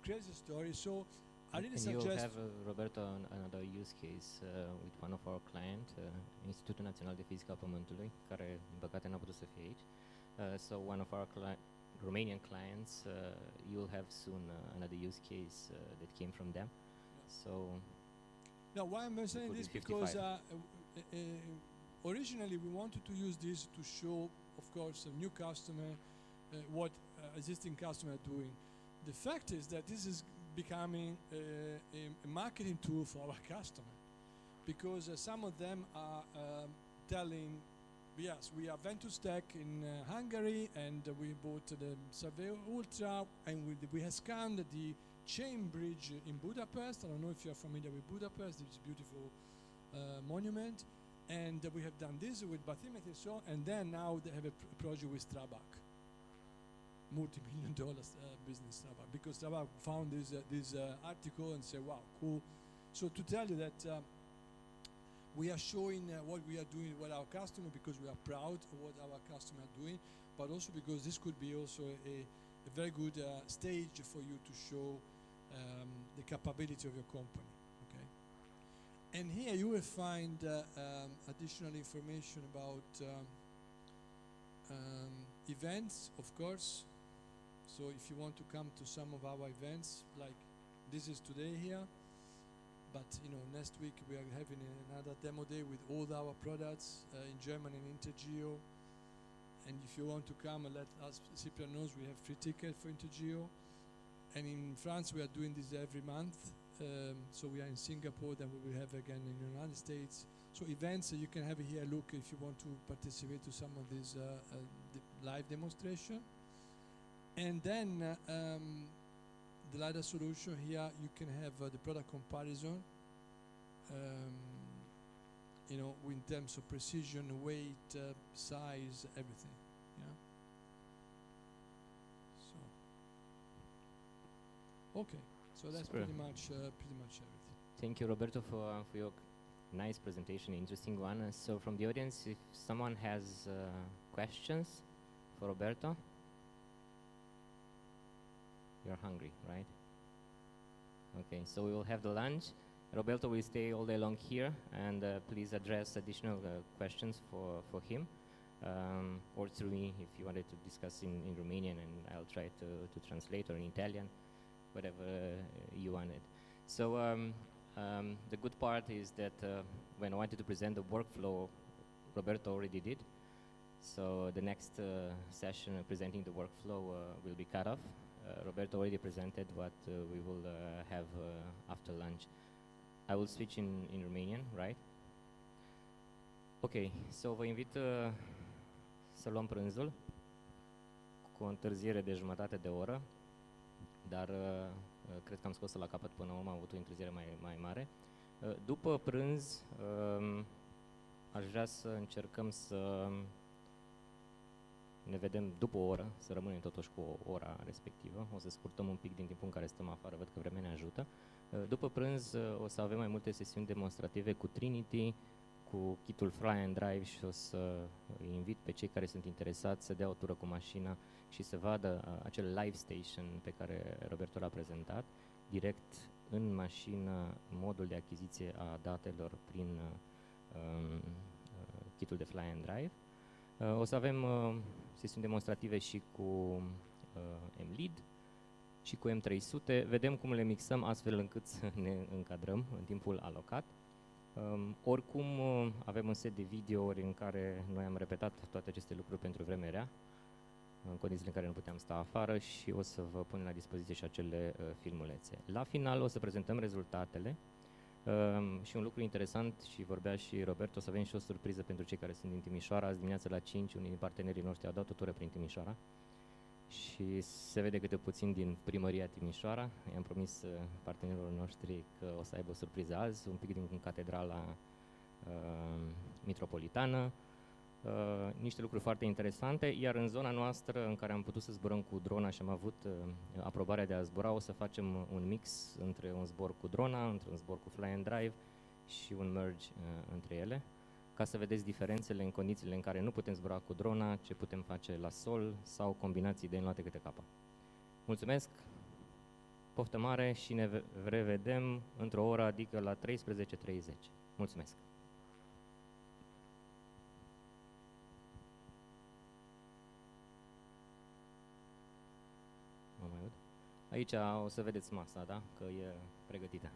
Crazy story. So I really suggest... You have, Roberto, another use case with one of our clients, Institutul Național de Fizică a Pământului, care, din păcate, n-a putut să fie aici. So one of our Romanian clients, you'll have soon another use case that came from them. Yeah. So now, why I'm saying this, because originally we wanted to use this to show, of course, a new customer what existing customer are doing. The fact is that this is becoming a marketing tool for our customer, because some of them are telling, yes, we are Ventus Tech in Hungary, and we bought the Survey Ultra, and we have scanned the chain bridge in Budapest. I don't know if you're familiar with Budapest. It's a beautiful monument, and we have done this with bathymetry, so, and then now they have a project with Strabag, multi-million-dollar business Strabag, because Strabag found this article and said, wow, cool. So to tell you that we are showing what we are doing with our customer, because we are proud of what our customer are doing, but also because this could be also a very good stage for you to show the capability of your company. Okay. And here you will find additional information about events, of course. So if you want to come to some of our events, like this is today here, but you know, next week we are having another demo day with all our products in Germany and Intergeo. And if you want to come and let us, Cyprian knows we have free ticket for Intergeo. And in France we are doing this every month. So we are in Singapore, then we will have again in the United States. So events, you can have here a look if you want to participate to some of these live demonstration. And then the LiDAR solution here, you can have the product comparison, you know, in terms of precision, weight, size, everything. Yeah. So, okay. So that's pretty much everything. Thank you, Roberto, for your nice presentation, interesting one. So from the audience, if someone has questions for Roberto. we are hungry, right? Okay, so we will have the lunch. Roberto will stay all day long here, and please address additional questions for him, or through me if you wanted to discuss in Romanian, and I'll try to translate, or in Italian, whatever you wanted. So the good part is that when I wanted to present the workflow, Roberto already did. So the next session presenting the workflow will be cut off. Roberto already presented what we will have after lunch. I will switch in Romanian, right? Ok, so vă invit să luăm prânzul cu o întârziere de jumătate de oră, dar cred că am scos-o la capăt până la urmă, am avut o întârziere mai mare. După prânz, aș vrea să încercăm să ne vedem după o oră, să rămânem totuși cu ora respectivă. O să scurtăm un pic din timpul în care stăm afară, văd că vremea ne ajută. După prânz o să avem mai multe sesiuni demonstrative cu Trinity, cu kitul Fly and Drive, și o să îi invit pe cei care sunt interesați să dea o tură cu mașina și să vadă acel live station pe care Roberto l-a prezentat, direct în mașină, modul de achiziție a datelor prin kitul de Fly and Drive. O să avem sesiuni demonstrative și cu M-Lead și cu M300. Vedem cum le mixăm astfel încât să ne încadrăm în timpul alocat. Oricum, avem un set de videouri în care noi am repetat toate aceste lucruri pentru vreme rea, în condițiile în care nu puteam sta afară, și o să vă punem la dispoziție și acele filmulețe. La final o să prezentăm rezultatele și un lucru interesant, și vorbea și Roberto, o să avem și o surpriză pentru cei care sunt din Timișoara. Azi dimineața la 5, unii din partenerii noștri au dat o tură prin Timișoara și se vede câte puțin din primăria Timișoara. I-am promis partenerilor noștri că o să aibă o surpriză azi, un pic din catedrala metropolitană, niște lucruri foarte interesante, iar în zona noastră în care am putut să zburăm cu drona și am avut aprobarea de a zbura, o să facem un mix între un zbor cu drona, între un zbor cu Fly and Drive și un merge între ele, ca să vedeți diferențele în condițiile în care nu putem zbura cu drona, ce putem face la sol sau combinații de înluate câte capa. Mulțumesc, poftă mare și ne revedem într-o oră, adică la 13:30. Mulțumesc! Aici o să vedeți masa, da? Că e pregătită.